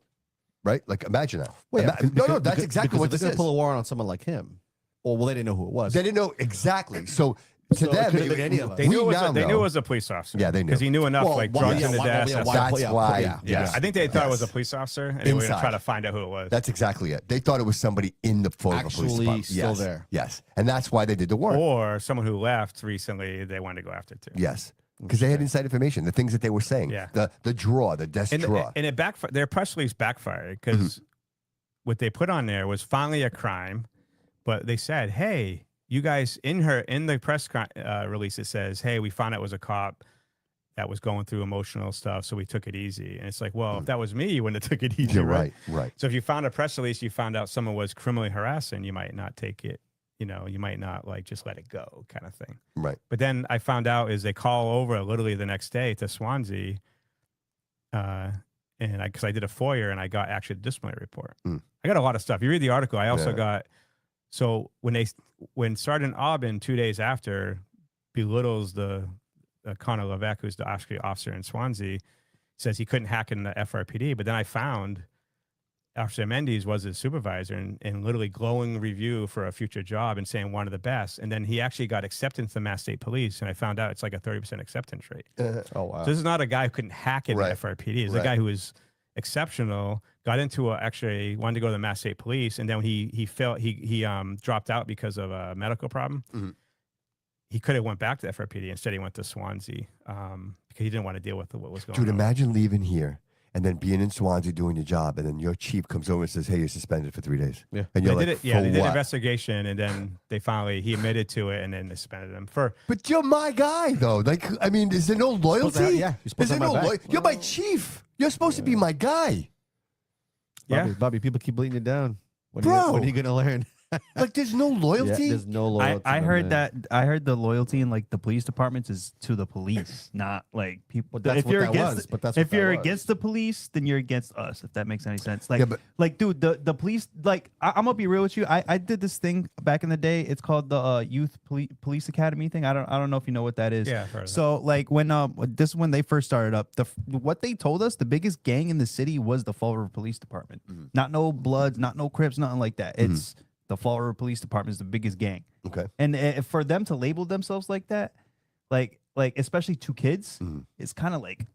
right? Like imagine that. Well, yeah, No, that's exactly what they're this going is. to pull a warrant on someone like him. Well, they didn't know who it was. They didn't know exactly. So to So it them, could have been any of us. They knew it was now they knew know. it was a police officer. Yeah, they knew. Because he knew enough, Well, like why- drugs yeah, in the why- desk. yeah, that's why- all. That's yeah, why. yeah, Yeah, yes. I think they thought it was a Yes. police officer, and they were going to Inside. try to find out who it was. That's exactly it. They thought it was somebody in the Florida Police Actually Department. still Yes. there. Yes, and that's why they did the warrant. Or someone who left recently, they wanted to go after too. Yes, because they had inside information. The things that they were saying. Yeah. The drawer, the desk And, drawer. and it backfired. Their press release backfired because what they put on there was finally a crime, but they said, "Hey, you guys," in the press release, it says, "Hey, we found out it was a cop that was going through emotional stuff, so we took it easy." And it's like, well, if that was me, you wouldn't have took it easy, You're right? right. So if you found a press release, you found out someone was criminally harassing, you might not take it. You might not like just let it go, kind of thing. Right. But then I found out is they call over literally the next day to Swansea, and because I did a FOIA and I got actually a disciplinary report. I got a lot of stuff. You read the article. I also got when Sergeant Aubin 2 days after belittles the Connor Levesque, who's the officer in Swansea, says he couldn't hack in the FRPD. But then I found Officer Mendes was his supervisor and literally glowing review for a future job and saying one of the best. And then he actually got acceptance to Mass State Police. And I found out it's like a 30% acceptance rate. Oh, wow. So this is not a guy who couldn't hack in Right. the FRPD. It's Right. a guy who was exceptional, got into actually wanted to go to the Mass State Police. And then he felt he dropped out because of a medical problem. He could have went back to FRPD. Instead, he went to Swansea because he didn't want to deal with what was going Dude, on. imagine leaving here and then being in Swansea doing your job, and then your chief comes over and says, "Hey, you're suspended for 3 days." Yeah. And They you're did like, it. Yeah, "For they did an what?" investigation, and then he admitted to it, and then they suspended him for. But you're my guy, though. Like, I mean, is there no loyalty? Supposed to have- yeah, you're supposed Is to there have my no back. You're my chief. You're supposed to be my guy. Yeah. Bobby, people keep bleeding you down. When Bro. when are you going to learn? Like, there's no Yeah, loyalty. there's no loyalty. I no, heard man. that. I heard the loyalty in like the police departments is to the police, not like people. But that's if what you're that against, was, but that's if what that you're was. against the police, then you're against us. If that makes any sense. Like, Yeah, but- dude, the police. Like, I'm gonna be real with you. I did this thing back in the day. It's called the Youth Police Academy thing. I don't know if you know what that is. Yeah, I've heard of So like when this is when they first started up. What they told us, the biggest gang in the city was the Fall River Police Department. Not no Bloods, not no Crips, nothing like that. It's the Fall River Police Department is the biggest gang. Okay. And for them to label themselves like that, like especially two kids, it's kind of like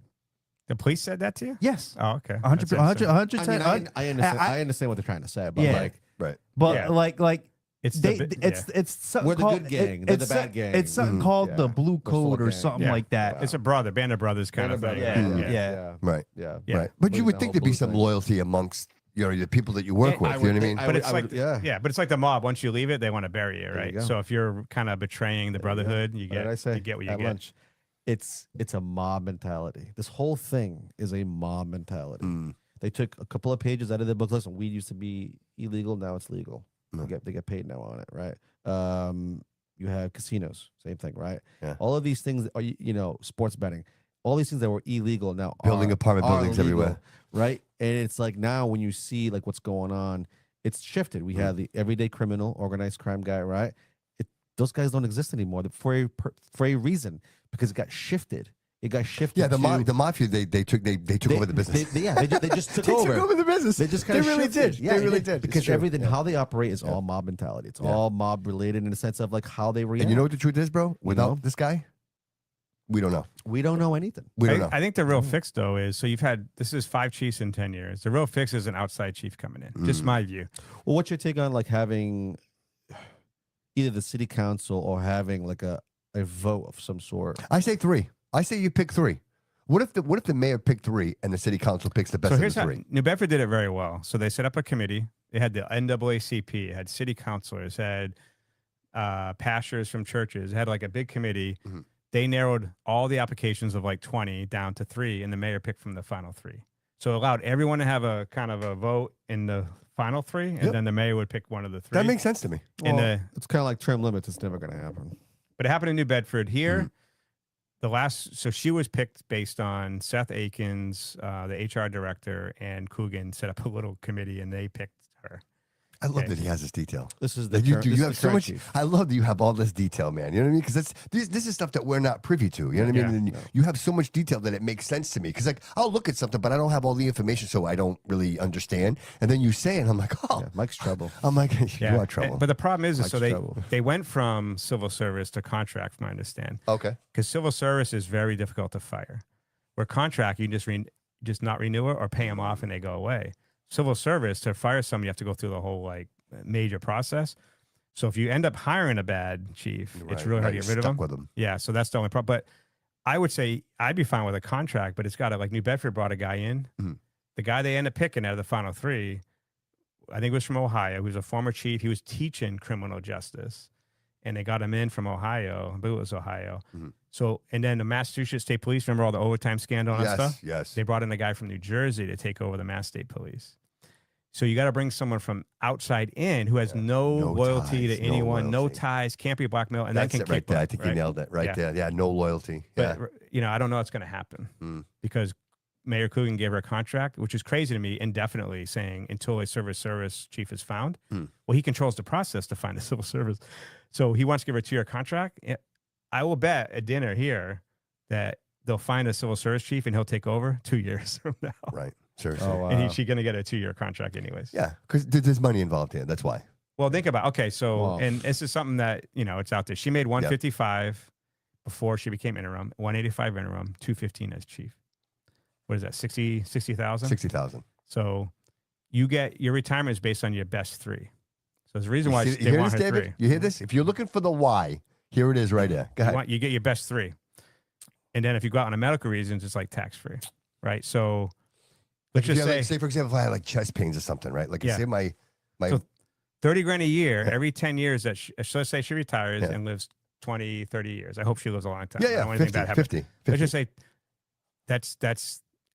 The police said that to you? yes, Oh, okay. 100, That's interesting. 100, I mean, I understand. I understand what they're trying to say, but Yeah. like, Right. but Yeah. like It's they, the, it's something We're the called, good gang, they're the it's bad gang. It's something called the Yeah. Blue We're full Code of or gang. something Yeah. like that. it's a brother, band of brothers kind of thing. Yeah. Right. Yeah. Yeah. Right. But you What would is think that there'd be whole some blue thing? loyalty amongst the people that you work Yeah, with. I You know what I would mean? think- But it's I like, would- yeah. yeah, but it's like the mob. Once you leave it, they want to bury you, you right? go. So if you're kind of betraying the brotherhood, you What did I get say you get what you at get. lunch? It's a mob mentality. This whole thing is a mob mentality. Mm. They took a couple of pages out of the book. Listen, weed used to be illegal, now it's legal. They get paid now on it, right? You have casinos, same thing, right? Yeah. All of these things are sports betting. All these things that were illegal now Building are, apartment are buildings legal, everywhere. right? And it's like now when you see like what's going on, it's shifted. We have the everyday criminal, organized crime guy, right? Those guys don't exist anymore for a reason because it got shifted. It got shifted. Yeah, to, the mafia they took over the business. They just took They over. took over the business. They just kind of really shifted. did. Yeah, They really did. It's because true. everything how they operate is all mob mentality. It's all mob related in the sense of like how they react. And you know what the truth is, bro? Without know? this guy, we don't know. we don't know anything. We don't know. I think the real fix though is so you've had this is 5 chiefs in 10 years. The real fix is an outside chief coming in. Just my view. Well, what's your take on like having either the city council or having like a vote of some sort? I say 3. I say you pick 3. What if the mayor picked 3 and the city council picks the best So of here's the how 3? New Bedford did it very well. So they set up a committee. They had the NAACP, it had city councilors, had pastors from churches, it had like a big committee. They narrowed all the applications of like 20 down to 3, and the mayor picked from the final 3. So it allowed everyone to have a kind of a vote in the final 3, and then the mayor would pick one of the 3. That makes sense to me. And It's kind of like term limits. It's never going to happen. but it happened in New Bedford. Here, so she was picked based on Seth Akins, the HR director, and Coogan set up a little committee, and they picked her. I love Okay. that he has this detail. This is the That you term- do. this You is have the so current much. chief. I love that you have all this detail, man. You know what I mean? Because this is stuff that we're not privy to. You know what I mean? Yeah. And you have so much detail that it makes sense to me. Because like I'll look at something, but I don't have all the information, so I don't really understand. And then you say it, and I'm like, oh, Yeah, Mike's trouble. I'm like, you are And- trouble. But the problem is Mike's so trouble. they went from civil service to contract, from what I understand. Okay. Because civil service is very difficult to fire. Where contract, you can just not renew it or pay them off and they go away. Civil service, to fire someone, you have to go through the whole like major process. So if you end up hiring a bad chief, it's really hard to get rid of stuck them. with them. Yeah, so that's the only problem. But I would say I'd be fine with a contract, but it's got to, like New Bedford brought a guy in. The guy they ended up picking out of the final 3, I think was from Ohio. He was a former chief. He was teaching criminal justice. And they got him in from Ohio. I believe it was Ohio. So, and then the Massachusetts State Police, remember all the overtime scandal and that Yes, stuff? yes. They brought in a guy from New Jersey to take over the Mass State Police. So you got to bring someone from outside in who has no No loyalty ties, to no anyone, no loyalty. ties, can't be blackmailed, and That's that it can right keep there. them, I think you right? nailed it right Yeah. there. Yeah, no loyalty. Yeah. But I don't know what's going to happen because Mayor Coogan gave her a contract, which is crazy to me, indefinitely saying until a service chief is found. Well, he controls the process to find a civil service. So he wants to give her a 2-year contract. I will bet at dinner here that they'll find a civil service chief and he'll take over 2 years from now. Right. Seriously. Oh, wow. And she's going to get a 2-year contract anyways. Yeah, because there's money involved here. That's why. Well, think about, okay, so, Wow. and this is something that, it's out there. She made 155 before she became interim, 185 interim, 215 as chief. What is that, 60,000? 60,000. So you get, your retirement is based on your best 3. So there's a reason why You they hear want this, her David? 3. You hear this? If you're looking for the why, here it is right there. Go ahead. You get your best 3. And then if you go out on a medical reasons, it's like tax-free, right? So let's If you just have, say, like, say, for example, if I had like chest pains or something, right? Like, Yeah. say my So 30 grand a year, every 10 years that so let's say she retires and lives 20, 30 years. I hope she lives a long time. I don't want anything 50, bad happen. 50, Let's just say that's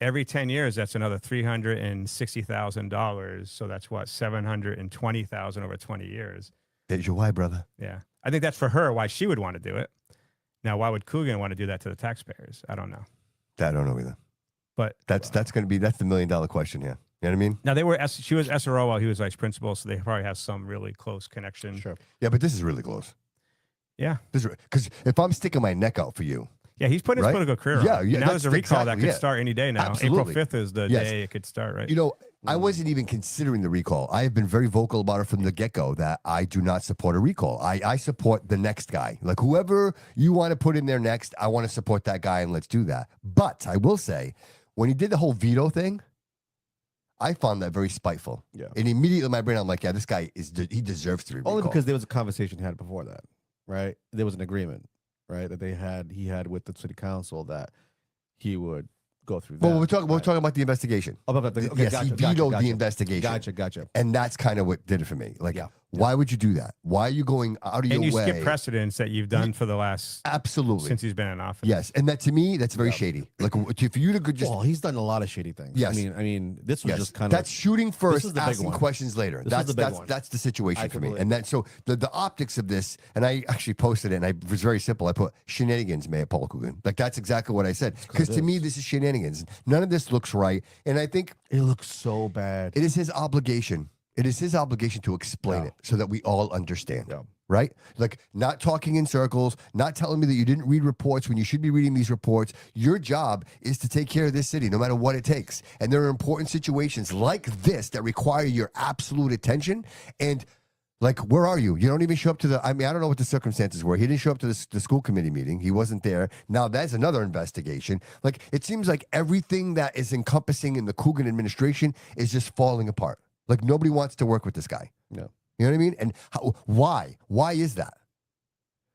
every 10 years, that's another $360,000. So that's what, 720,000 over 20 years. There's your why, brother. Yeah. I think that's for her, why she would want to do it. Now, why would Coogan want to do that to the taxpayers? I don't know. I don't know either. But That's the $1 million question here. You know what I mean? now she was SRO while he was vice principal, so they probably have some really close connection. Sure. Yeah, but this is really close. Yeah. Because if I'm sticking my neck out for you, Yeah, he's putting his Right? political career Yeah, on. yeah, Now there's a that's recall that exactly could it. start any day now. Absolutely. April 5th is the Yes. day it could start, right? you know, I wasn't even considering the recall. I have been very vocal about it from the get-go that I do not support a recall. I support the next guy. Like whoever you want to put in there next, I want to support that guy and let's do that. But I will say, when he did the whole veto thing, I found that very spiteful. Yeah. And immediately in my brain, I'm like, yeah, this guy he deserves to be recalled. Only because there was a conversation he had before that, right? There was an agreement, right, that he had with the city council that he would go through that. Well, we're talking right? about the investigation. Oh, okay, Yes, gotcha, he vetoed the investigation. Gotcha. And that's kind of what did it for me. Like, Yeah. why would you do that? Why are you going out of And your you way? skip precedents that you've done for the last, Absolutely. since he's been in office. Yes. And that to me, that's very Yeah. shady. Like for you to go just Well, he's done a lot of shady things. Yes. I mean, this was yes, just kind that's of shooting first, is the big asking one. questions later. This is the big one. That's the situation I for me. completely- And that so the optics of this, and I actually posted it, and it was very simple. I put shenanigans, Mayor Paul Coogan. Like that's exactly what I said. Because to me, this is shenanigans. None of this looks right. And I think it looks so bad. it is his obligation. It is his obligation to explain Yeah. it so that we all understand. Yeah. Right? Like not talking in circles, not telling me that you didn't read reports when you should be reading these reports. Your job is to take care of this city no matter what it takes. And there are important situations like this that require your absolute attention. And like, where are you? You don't even show up to the, I don't know what the circumstances were. He didn't show up to the school committee meeting. He wasn't there. Now that's another investigation. Like, it seems like everything that is encompassing in the Coogan administration is just falling apart. Like, nobody wants to work with this guy. Yeah. You know what I mean? And why? Why is that?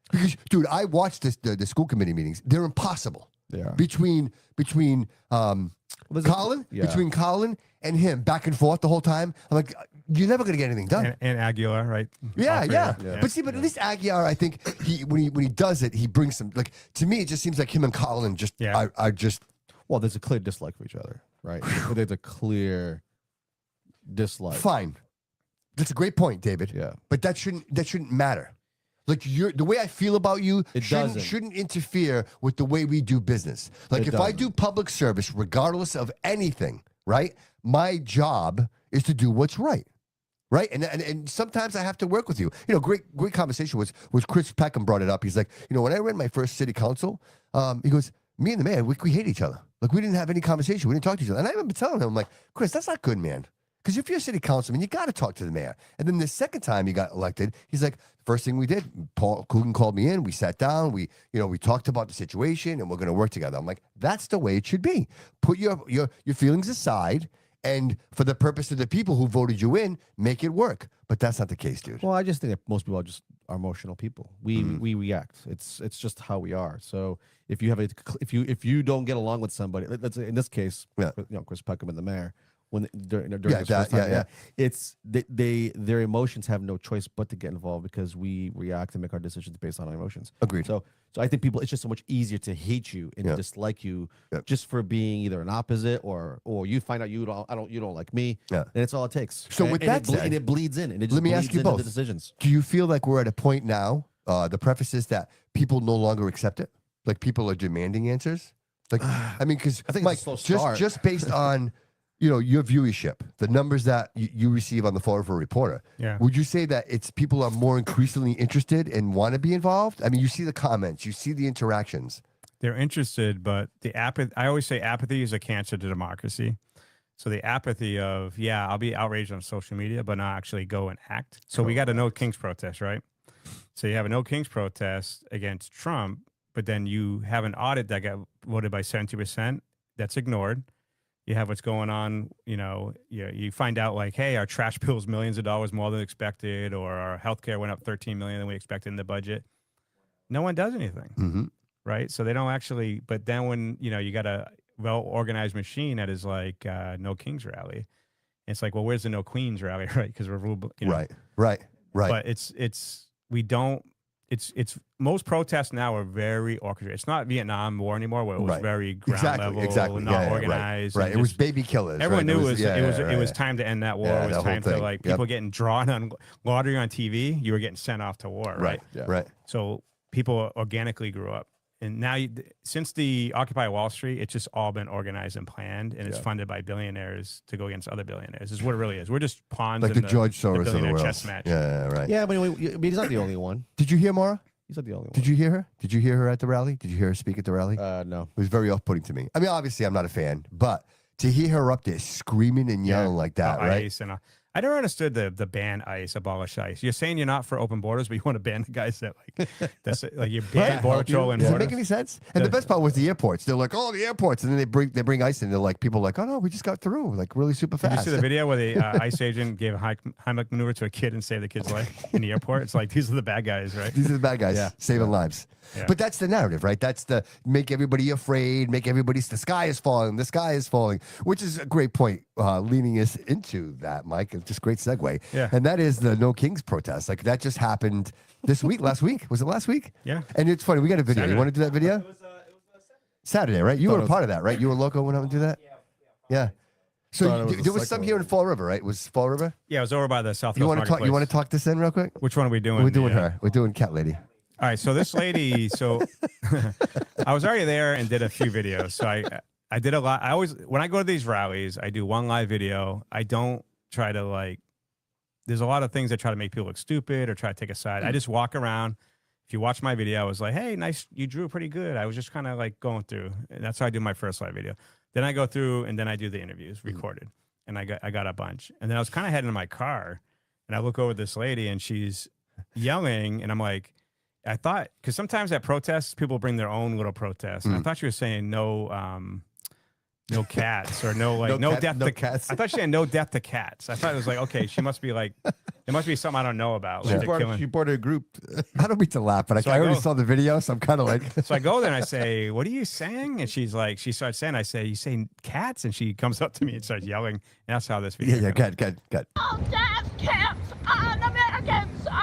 Because, dude, I watched the school committee meetings. They're impossible. Yeah. Between Colin, between Colin and him, back and forth the whole time. I'm like, you're never gonna get anything done. And Aguilar, right? Yeah, All three yeah. of them. But see, but at least Aguiar, I think when he does it, he brings some. Like to me, it just seems like him and Colin just are just. Well, there's a clear dislike for each other, right? There's a clear dislike. Fine. That's a great point, David. Yeah. But that shouldn't matter. Like the way I feel about you It doesn't. shouldn't interfere with the way we do business. Like It if I doesn't. do public service, regardless of anything, right? My job is to do what's right. Right. And sometimes I have to work with you. You know, great conversation was Chris Peckham brought it up. He's like, you know, when I ran my first city council, he goes, me and the mayor, we hate each other. Like we didn't have any conversation. We didn't talk to each other. And I remember telling him, I'm like, Chris, that's not good, man. Because if you're a city councilman, you got to talk to the mayor. And then the second time he got elected, he's like, first thing we did, Paul Coogan called me in. We sat down. We talked about the situation, and we're going to work together. I'm like, that's the way it should be. Put your feelings aside, and for the purpose of the people who voted you in, make it work. But that's not the case, dude. Well, I just think that most people are emotional people. We react. It's just how we are. So if you don't get along with somebody, let's say in this case, Yeah. Chris Peckham and the mayor, during Yeah, this first time, yeah. it's their emotions have no choice but to get involved because we react and make our decisions based on our emotions. Agreed. So I think people, it's just so much easier to hate you and Yeah. dislike you Yeah. just for being either an opposite or you find out you don't like me. Yeah. And it's all it takes. So with that said, and it bleeds in. And it just let me ask bleeds you into both. the decisions. Do you feel like we're at a point now, the preface is that people no longer accept it? Like people are demanding answers? Like, I mean, because I think Mike, it's a slow start. just based on, your viewership, the numbers that you receive on the Fall River Reporter, Yeah. would you say that it's people are more increasingly interested and want to be involved? I mean, you see the comments, you see the interactions. They're interested, but the apathy, I always say apathy is a cancer to democracy. So the apathy of, I'll be outraged on social media, but not actually go and act. So we got a No Kings protest, right? So you have a No Kings protest against Trump, but then you have an audit that got voted by 70%. That's ignored. You have what's going on, you find out like, hey, our trash bill is millions of dollars more than expected, or our healthcare went up 13 million than we expected in the budget. No one does anything. Mm-hmm. Right. So they don't actually, but then when, you got a well-organized machine that is like No Kings rally, it's like, well, where's the No Queens rally? Right. Because we're ruled, Right. But we don't it's most protests now are very orchestrated. It's not Vietnam War anymore, where it was Right. very ground level, not right. organized. Right. and It was just- baby killers. Everyone right? knew it was right. time to end that war. Yeah, it was that whole time to thing. like Yep. people getting drawn on lottery on TV. You were getting sent off to war, right? Right. So people organically grew up. And now, since the Occupy Wall Street, it's just all been organized and planned, and it's funded by billionaires to go against other billionaires. Is what it really is. We're just pawns Like in the George Soros of the billionaire world. chess match. Yeah, right. Yeah, but anyway, I mean, he's not the only one. Did you hear Maura? He's not the only one. Did you hear her? Did you hear her at the rally? Did you hear her speak at the rally? No. It was very off-putting to me. I mean, obviously, I'm not a fan, but to hear her up there screaming and yelling like that, right? ICE and I never understood the ban ICE, abolish ICE. You're saying you're not for open borders, but you want to ban the guys that that's like you ban border patrol and Does it borders. make any sense? And the best part was the airports. They're like, oh, the airports, and then they bring ICE in. They're like, people are like, oh no, we just got through, like really super Did you fast. see the video where the ICE agent gave a Heimlich maneuver to a kid and saved the kid's life in the airport? It's like, these are the bad guys, right? These are the bad guys Yeah. saving lives. Yeah. But that's the narrative, right? That's the make everybody afraid, make everybody, the sky is falling, which is a great point, leading us into that, Mike. It's just a great segue. Yeah. And that is the No Kings protest. Like that just happened this week, last week. Was it last week? Yeah. And it's funny. We got a video. Saturday. You want to do that video? It was Saturday, right? You were a part of that, right? You were local when I would do that? Yeah. So Thought it was the there was second some one. here in Fall River, right? Was Fall River? Yeah, it was over by the South. You want to talk? You want to talk this in real quick? Which one are we doing? We're doing The, her. We're doing Cat Lady. All right, so this lady, I was already there and did a few videos. So I did a lot. I always, when I go to these rallies, I do one live video. I don't try to there's a lot of things that try to make people look stupid or try to take a side. I just walk around. If you watch my video, I was like, hey, nice, you drew pretty good. I was just kind of like going through, and that's how I do my first live video. Then I go through and then I do the interviews recorded, and I got a bunch. And then I was kind of heading to my car, and I look over at this lady, and she's yelling, and I'm like, I thought, because sometimes at protests, people bring their own little protests. And I thought she was saying no cats or no death to cats. I thought she said no death to cats. I thought it was like, okay, she must be like, it must be something I don't know about. Like they're killing. She brought a group. I don't mean to laugh, but So I I already go- saw the video, so I'm kind of like. So I go there and I say, what are you saying? And she's like, she starts saying, I say, you say cats? And she comes up to me and starts yelling. And that's how this video Yeah, goes. good. No death camps on American soil.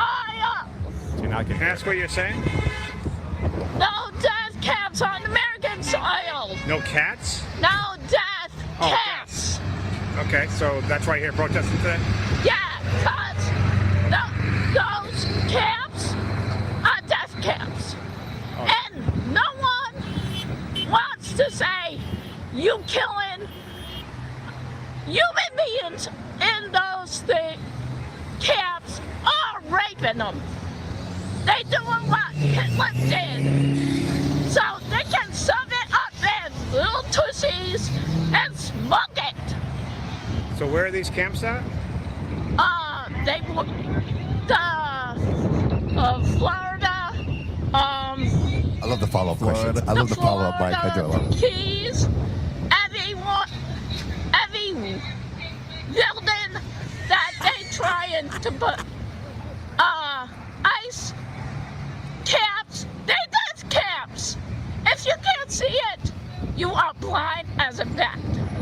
So you're not getting ask what you're saying? No death camps on American soil. No cats? No death Oh, camps. Okay, so that's why you're here protesting today? Yeah, because those camps are death camps. And no one wants to say you killing human beings in those camps or raping them. They doing what Hitler did. So they can shove it up their little tussies and smoke it. So where are these camps at? They Florida, I love the follow-up questions. I love the follow-up, Mike. I do. I love it. Keys, every building that they trying to put ice caps, they death camps. If you can't see it, you are blind as a bat.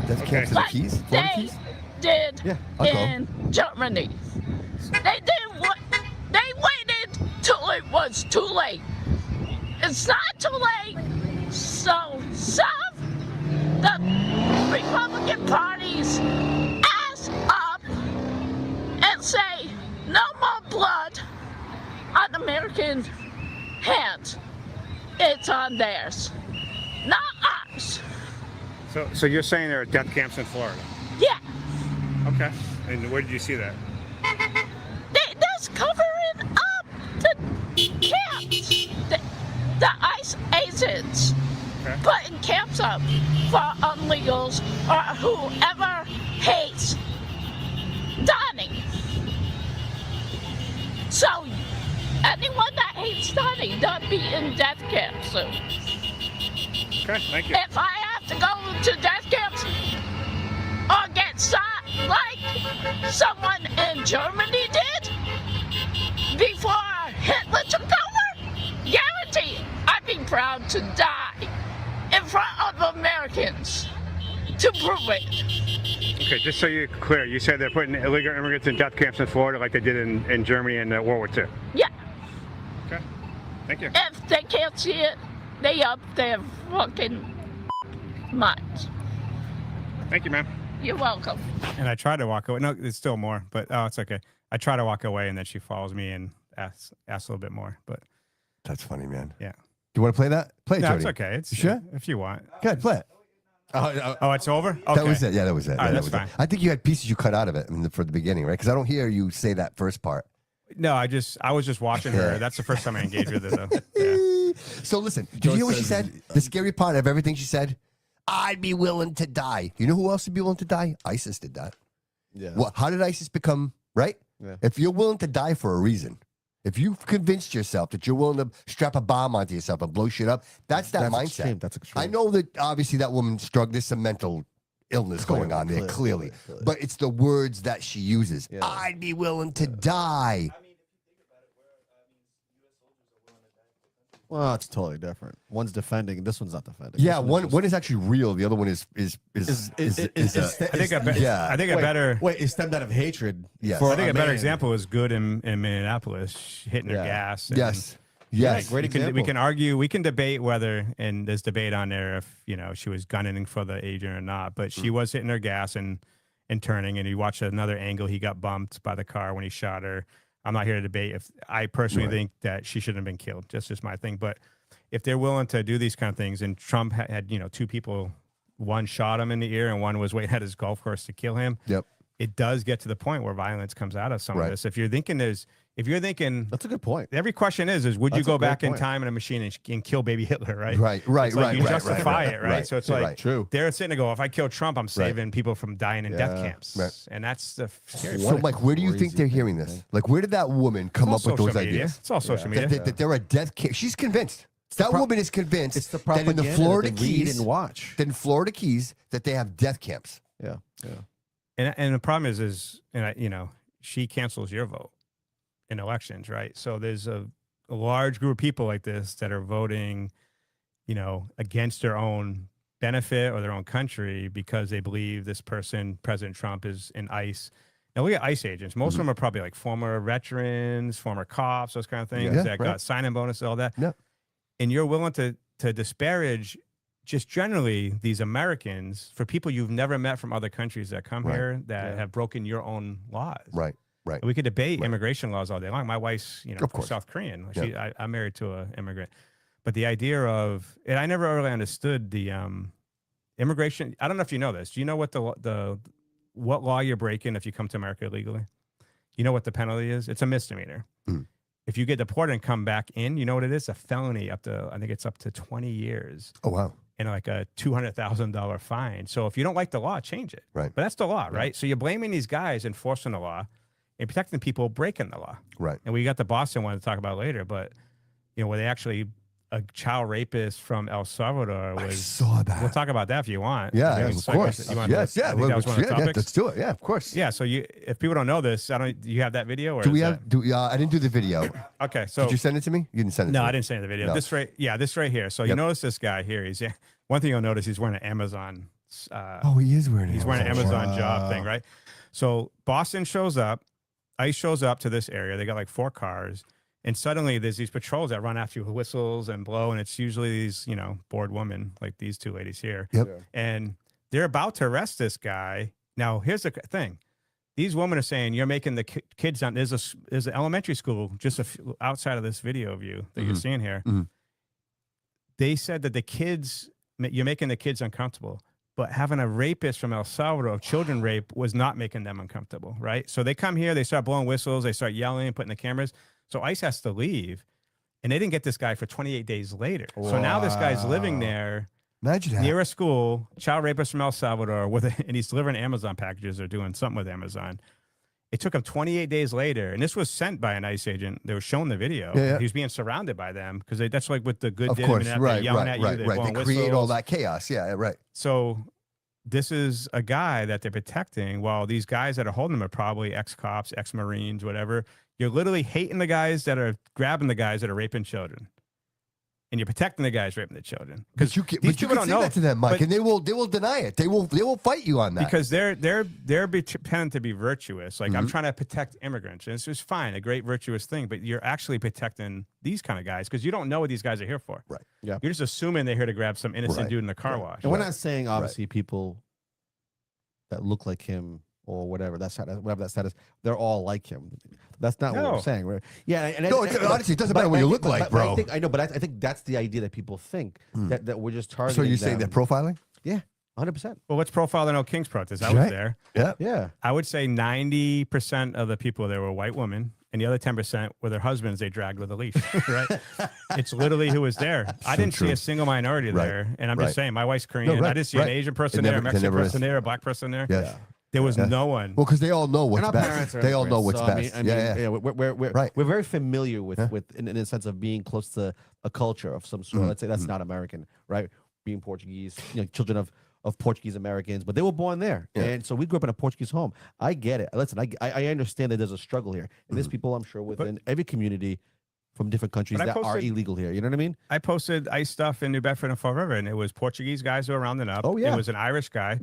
That's camps in the Like Keys? Florida they Keys? did Yeah, I'll go. in Germany. They did what? They waited till it was too late. It's not too late. So shove the Republican Party's ass up and say no more blood on American hands. It's on theirs, not ours. So you're saying there are death camps in Florida? Yeah. Okay. And where did you see that? That's covering up the camps. The ICE agents Okay. putting camps up for illegals or whoever hates Donnie. So anyone that hates Donnie don't be in death camps soon. Okay, thank you. If I have to go to death camps or get shot like someone in Germany did before Hitler took over, guaranteed I'd be proud to die in front of Americans to prove it. Okay, just so you're clear, you said they're putting illegal immigrants in death camps in Florida like they did in Germany in World War II. Yeah. Okay. Thank you. If they can't see it, they up their fucking minds. Thank you, ma'am. You're welcome. And I try to walk away. No, it's still more, but it's okay. I try to walk away, and then she follows me and asks a little bit more. But That's funny, man. yeah, Do you want to play that? Play it, no, Jody. it's okay. It's You sure? if you want. Good, play it. Oh, it's over. Okay. That was it. Yeah, that was it. All right, Yeah, that that's was fine. it. I think you had pieces you cut out of it for the beginning, right? Because I don't hear you say that first part. No, I was just watching her. That's the first time I engaged with her, though. Yeah. So listen, did you hear what she said? The scary part of everything she said? I'd be willing to die. You know who else would be willing to die? ISIS did that. Yeah. What? How did ISIS become, right? Yeah. If you're willing to die for a reason, if you've convinced yourself that you're willing to strap a bomb onto yourself and blow shit up, that's that mindset. Extreme. That's extreme. I know that obviously that woman struggled. There's some mental illness going on there, clearly. But it's the words that she uses. Yeah. I'd be willing to die. Well, it's totally different. One's defending. This one's not defending. Yeah, This one's one is actually real. The other one is just- I think I think a better. Wait, it stemmed out of hatred. Yes. for I think a better man. example is good in Minneapolis, hitting her Yeah. gas. and- Yes. Yeah, Yes. great we example. can argue, we can debate whether, and there's debate on there if she was gunning for the agent or not. But she was hitting her gas and turning, and you watch another angle. He got bumped by the car when he shot her. I'm not here to debate if I personally think that she shouldn't have been killed. That's just my thing. But if they're willing to do these kind of things, and Trump had two people, one shot him in the ear and one was waiting at his golf course to kill him. Yep. It does get to the point where violence comes out of some Right. of this. If you're thinking That's a good point. every question is would you That's a go great back in point. time in a machine and kill baby Hitler, right? Right. It's like you justify it, right? So it's like right. True. they're sitting to go, if I kill Trump, I'm saving people from dying in death Yeah. camps. Right. And that's the scary So, part. Mike, where do you think crazy they're thing, hearing this? Like, where did that woman come up It's all with those social media. ideas? It's all social media. That they're a death camp. She's convinced. That woman is convinced It's the that propaganda in the Florida that they read Keys, and watch. that in Florida Keys, that they have death camps. Yeah. Yeah. And the problem is she cancels your vote in elections, right? So there's a large group of people like this that are voting, against their own benefit or their own country because they believe this person, President Trump, is in ICE. Now look at ICE agents. Most of them are probably like former veterans, former cops, those kind of things Yeah, that got sign-in bonuses, all that. Yeah. And you're willing to disparage just generally these Americans for people you've never met from other countries that come Right. here that have broken your own laws. Right. Right. And we could debate immigration laws all day long. My wife's, Of course. South Korean. Yeah. I'm married to an immigrant. But the idea of, and I never really understood the immigration. I don't know if you know this. Do you know what what law you're breaking if you come to America illegally? You know what the penalty is? It's a misdemeanor. Mm. If you get deported and come back in, you know what it is? A felony I think it's up to 20 years. Oh, wow. And like a $200,000 fine. So if you don't like the law, change it. Right. But that's the law, right? So you're blaming these guys enforcing the law and protecting people breaking the law. Right. And we got the Boston one to talk about later, but where they actually a child rapist from El Salvador was. I saw that. We'll talk about that if you want. Yeah, I mean, of it's like- course. you want Yes, to- yeah. I think that was one of the topics. Let's do it. Yeah, of course. Yeah. So if people don't know this, do you have that video? Or Do we is have? I didn't do the video. that- okay. So Did you send it to me? You didn't send it. no, to me. I didn't send the video. No. This right here. So you Yep. notice this guy here. One thing you'll notice, he's wearing an Amazon. Oh, he is wearing it. He's wearing an Amazon job thing, right? So Boston shows up, ICE shows up to this area. They got like 4 cars, and suddenly there's these patrols that run after you with whistles and blow, and it's usually these, bored women like these 2 ladies here. Yep. And they're about to arrest this guy. Now, here's the thing. These women are saying, you're making the kids on, there's an elementary school just outside of this video view that you're seeing here. Mhm. They said that you're making the kids uncomfortable. But having a rapist from El Salvador, children rape, was not making them uncomfortable, right? So they come here, they start blowing whistles, they start yelling, putting the cameras. So ICE has to leave, and they didn't get this guy for 28 days later. So now this guy's living there Imagine that. near a school, child rapist from El Salvador, and he's delivering Amazon packages or doing something with Amazon. It took him 28 days later, and this was sent by an ICE agent. They were showing the video. Yeah. He was being surrounded by them because that's like with the good Of did, course. they're Right. yelling Right. at you, Right. they're Right. blowing They create all whistles. that chaos. Yeah. Right. So this is a guy that they're protecting while these guys that are holding him are probably ex-cops, ex-Marines, whatever. You're literally hating the guys that are grabbing the guys that are raping children. and you're protecting the guys raping the children. But Because you can, but you can say that to them, Mike, but- and they will deny it. They will fight you on that. because they're pretending to be virtuous. Like Mm-hmm. I'm trying to protect immigrants, and it's just fine, a great virtuous thing. But you're actually protecting these kind of guys because you don't know what these guys are here for. Right. Yeah. You're just assuming they're here to grab some innocent Right. dude in the car wash. And we're not saying obviously people that look like him or whatever whatever that status, they're all like him. That's not what No. we're saying. Yeah, and No, honestly, it doesn't matter what you look like, bro. I think that's the idea that people think that we're just targeting. So you're saying them. that profiling? Yeah, 100%. Well, what's profiling No Kings protest? I was Right. there. Yeah. Yeah. I would say 90% of the people there were white women, and the other 10% were their husbands they dragged with a leash. Right? It's literally who was there. I didn't see true. a single minority Right. there, and I'm Right. just saying, my wife's Korean. right, I didn't see right. an Asian person It there, never- a it Mexican never is. person there, a black person there. Yes. There was Yeah. no one. Well, because they all know what's And our best. parents are They all know immigrants, what's so, best. I mean, yeah. we're Right. we're very familiar with Yeah. in a sense of being close to a culture of some sort. Let's say that's not American, right? Being Portuguese, children of Portuguese Americans, but they were born there, Yeah. and so we grew up in a Portuguese home. I get it. Listen, I understand that there's a struggle here, and there's people I'm sure within every community from different countries But I that are posted- illegal here. You know what I mean? I posted ICE stuff in New Bedford and Fall River, and it was Portuguese guys who were rounding up. Oh, yeah. It was an Irish guy.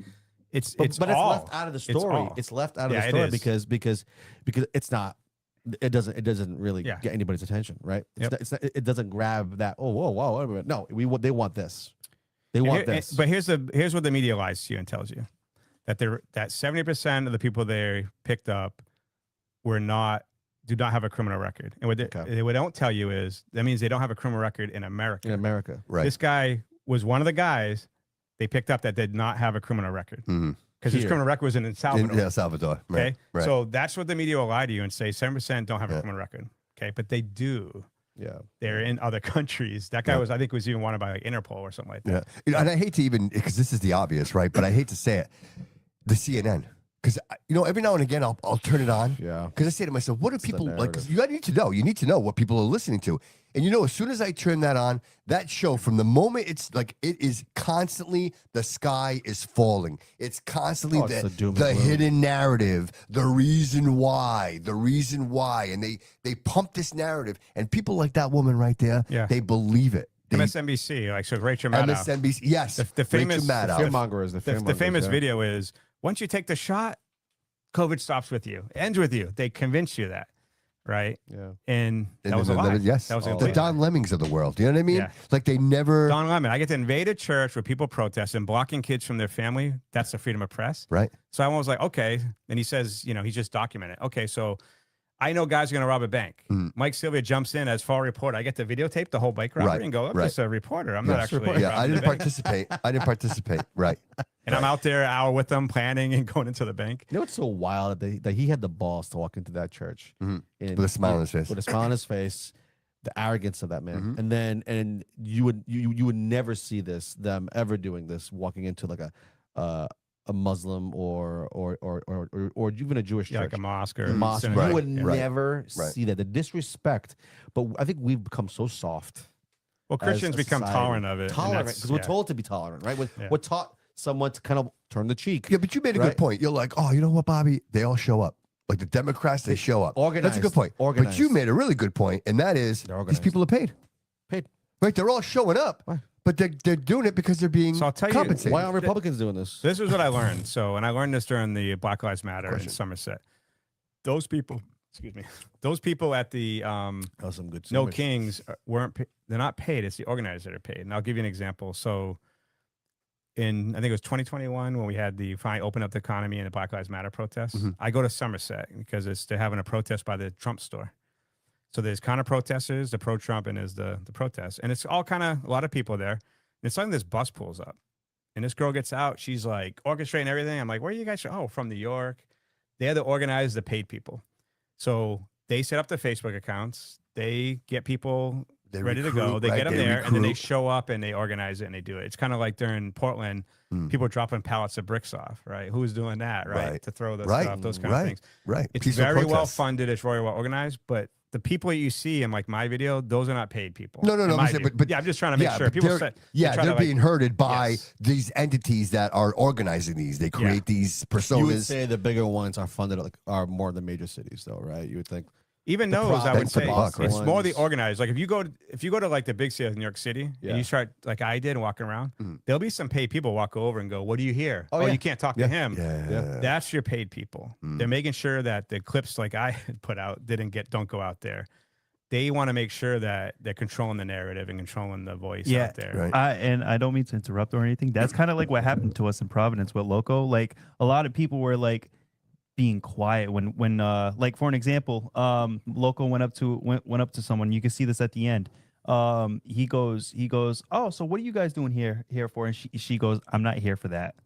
It's But it's it's all. left out of the story. all. It's left out of Yeah, the it story is. because it's not. It doesn't really Yeah. get anybody's attention, right? Yep. It doesn't grab that. Oh, whoa, wait a minute. No, they want this. They And want here- this. But here's what the media lies to you and tells you that 70% of the people they picked up do not have a criminal record. And what they don't tell you is that means they don't have a criminal record in America. in America, Right. This guy was one of the guys they picked up that did not have a criminal record Mhm. because his Here. criminal record was in Salvador. Yeah, Salvador. Right. Okay, Right. so that's what the media will lie to you and say 7% don't have a Yeah. criminal record. Okay, but they do. yeah. They're in other countries. That guy I think was even wanted by like Interpol or something like that. Yeah. And I hate to even, because this is the obvious, right? But I hate to say it. The CNN. Because, every now and again, I'll turn it on. Yeah. Because I say to myself, what do people like? 'Cause narrative. you need to know. You need to know what people are listening to. And as soon as I turn that on, that show, from the moment it's like, it is constantly, the sky is falling. It's constantly Oh, it's the doom and the gloom. hidden narrative, the reason why. And they pump this narrative. And people like that woman right there, Yeah. they believe it. They, MSNBC, like so Rachel Maddow. MSNBC, yes. The famous- Rachel Maddow. Fearmonger is the The fearmongers, famous yeah. video is once you take the shot, COVID stops with you, ends with you. They convince you that, right? Yeah. And that And was a then lie. yes, That was a the complete lie. Don Lemmings of the world. You know what I mean? Yeah. Like they never. Don Lemon. I get to invade a church where people protest and blocking kids from their family. That's the freedom of press. Right. So I was like, okay. And he says, he's just documented. Okay, so I know guys are going to rob a bank. Mike Silvia jumps in as fall reporter. I get to videotape the whole bike robbery Right, and go, I'm right. just a reporter. I'm not Yeah. actually. Yeah, I robbing the didn't bank." participate. Right. And I'm out there an hour with them planning and going into the bank. You know what's so wild that he had the balls to walk into that church and- With a smile on his face. With a smile on his face, the arrogance of that man, Mm-hmm. and you would never see them ever doing this, walking into like a Muslim or even a Jewish Yeah, church. like a mosque or A mosque. synagogue. You would Yeah. never Right. see that. The disrespect, but I think we've become so soft. Well, Christians as a become society. tolerant of it. and Tolerant that's- because we're yeah. told to be tolerant, right? Yeah. We're taught someone to kind of turn the cheek. Yeah, but you made a Right. good point. You're like, oh, you know what, Bobby? They all show up. Like the Democrats, they show up. That's a Organized. good point. But Organized. you made a really good point, and that is They're these organized. people are paid. Paid. Right? They're all showing up, Why? but they're doing it because they're being So I'll tell you- compensated. Why aren't Republicans doing this? This is what I learned. And I learned this during the Black Lives Matter in Question. Somerset. Those people, those people at the Oh, some good. No some- Kings they're not paid. It's the organizers that are paid. And I'll give you an example. So I think it was 2021 when we had the finally open up the economy and the Black Lives Matter protests. I go to Somerset because they're having a protest by the Trump store. So there's counter protesters, the pro-Trump, and there's the protest. And it's all kind of a lot of people there. And it's suddenly this bus pulls up. And this girl gets out. She's like orchestrating everything. I'm like, where are you guys? Oh, from New York. They're the organizers, the paid people. So they set up the Facebook accounts. They get people They ready to go. recruit, They right? get them They there, and then they recruit. show up and they organize it and they do it. It's kind of like during Portland, people dropping pallets of bricks off, right? Who's doing that, right? Right. To throw the Right. stuff, those kind Right. of things. Right. It's Peaceful very well protests. funded. It's very well organized, but the people you see in like my video, those are not paid people. No, in I'm my saying, view. but yeah, I'm just trying to make yeah, sure but people they're- say, yeah, try they're to, like, being herded by Yes. these entities that are organizing these. They create these You would personas. say the bigger ones are funded are more the major cities, though, right? You would think. even those, I would Thanks for say, the buck, right? it's more the organized. Like if you go to like the big cities in New York City Yeah. and you start like I did and walking around, there'll be some paid people walk over and go, "What do you hear? Oh, yeah. You can't talk to him." Yeah. That's your paid people. They're making sure that the clips like I had put out don't go out there. They want to make sure that they're controlling the narrative and controlling the voice out there. Right. And I don't mean to interrupt or anything. That's kind of like what happened to us in Providence with Loco. Like a lot of people were like being quiet when like for an example, Loco went up to someone. You can see this at the end. He goes, "Oh, so what are you guys doing here for?" And she goes, "I'm not here for that."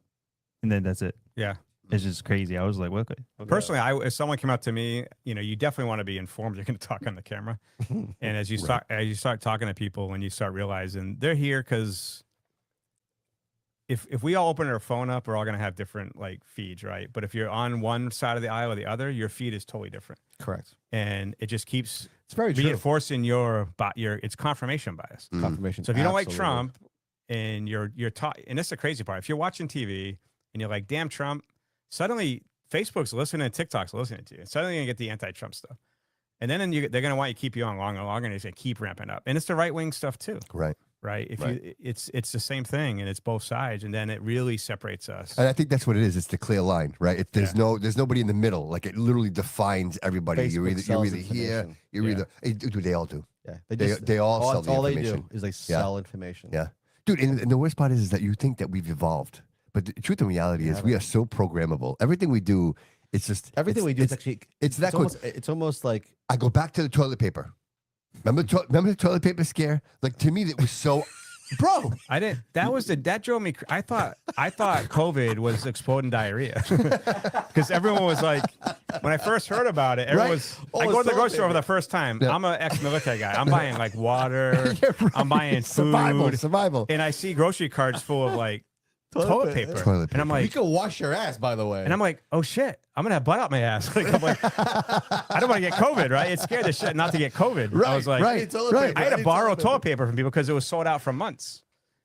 And then that's it. Yeah. It's just crazy. I was like, well, okay. Personally, if someone came up to me, you definitely want to be informed. You're going to talk on the camera, and as you start talking to people, and you start realizing they're here because if we all open our phone up, we're all going to have different like feeds, right? But if you're on one side of the aisle or the other, your feed is totally different, Correct. and it just keeps It's very true. reinforcing your it's confirmation bias. Confirmation. So if you don't like Absolutely. Trump, and you're taught, and that's the crazy part. If you're watching TV and you're like, "Damn Trump," suddenly Facebook's listening, TikTok's listening to you. Suddenly you're gonna get the anti-Trump stuff, and then they're gonna want you to keep you on longer and longer, and it's gonna keep ramping up. And it's the right-wing stuff too, Right. right? It's the same thing, and it's both sides, and then it really separates us. And I think that's what it is. It's the clear line, right? There's nobody in the middle. Like it literally defines everybody. You're Facebook either sells here. information. You're either. Dude, they all do. Yeah. They all sell That's the all they information. do is they sell information. Yeah, dude. And the worst part is that you think that we've evolved, but the truth and reality is we are so programmable. Everything we do, it's just Everything we do is actually. It's that almost, it's almost like. I go back to the toilet paper. Remember the toilet paper scare? Like to me, that was so, bro. I didn't. That drove me. I thought COVID was exploding diarrhea because everyone was like, when I first heard about it, everyone was. I go to the grocery store for the first time. Yeah. I'm an ex-military guy. I'm buying like water. I'm buying food. Survival. And I see grocery carts full of like toilet paper. And I'm You like, can wash your ass, by the way. and I'm like, oh shit, I'm gonna have blood out my ass. Like, I'm like, I don't want to get COVID, right? It scared the shit not to get COVID. I was like, right. I had to borrow toilet paper from people because it was sold out for months.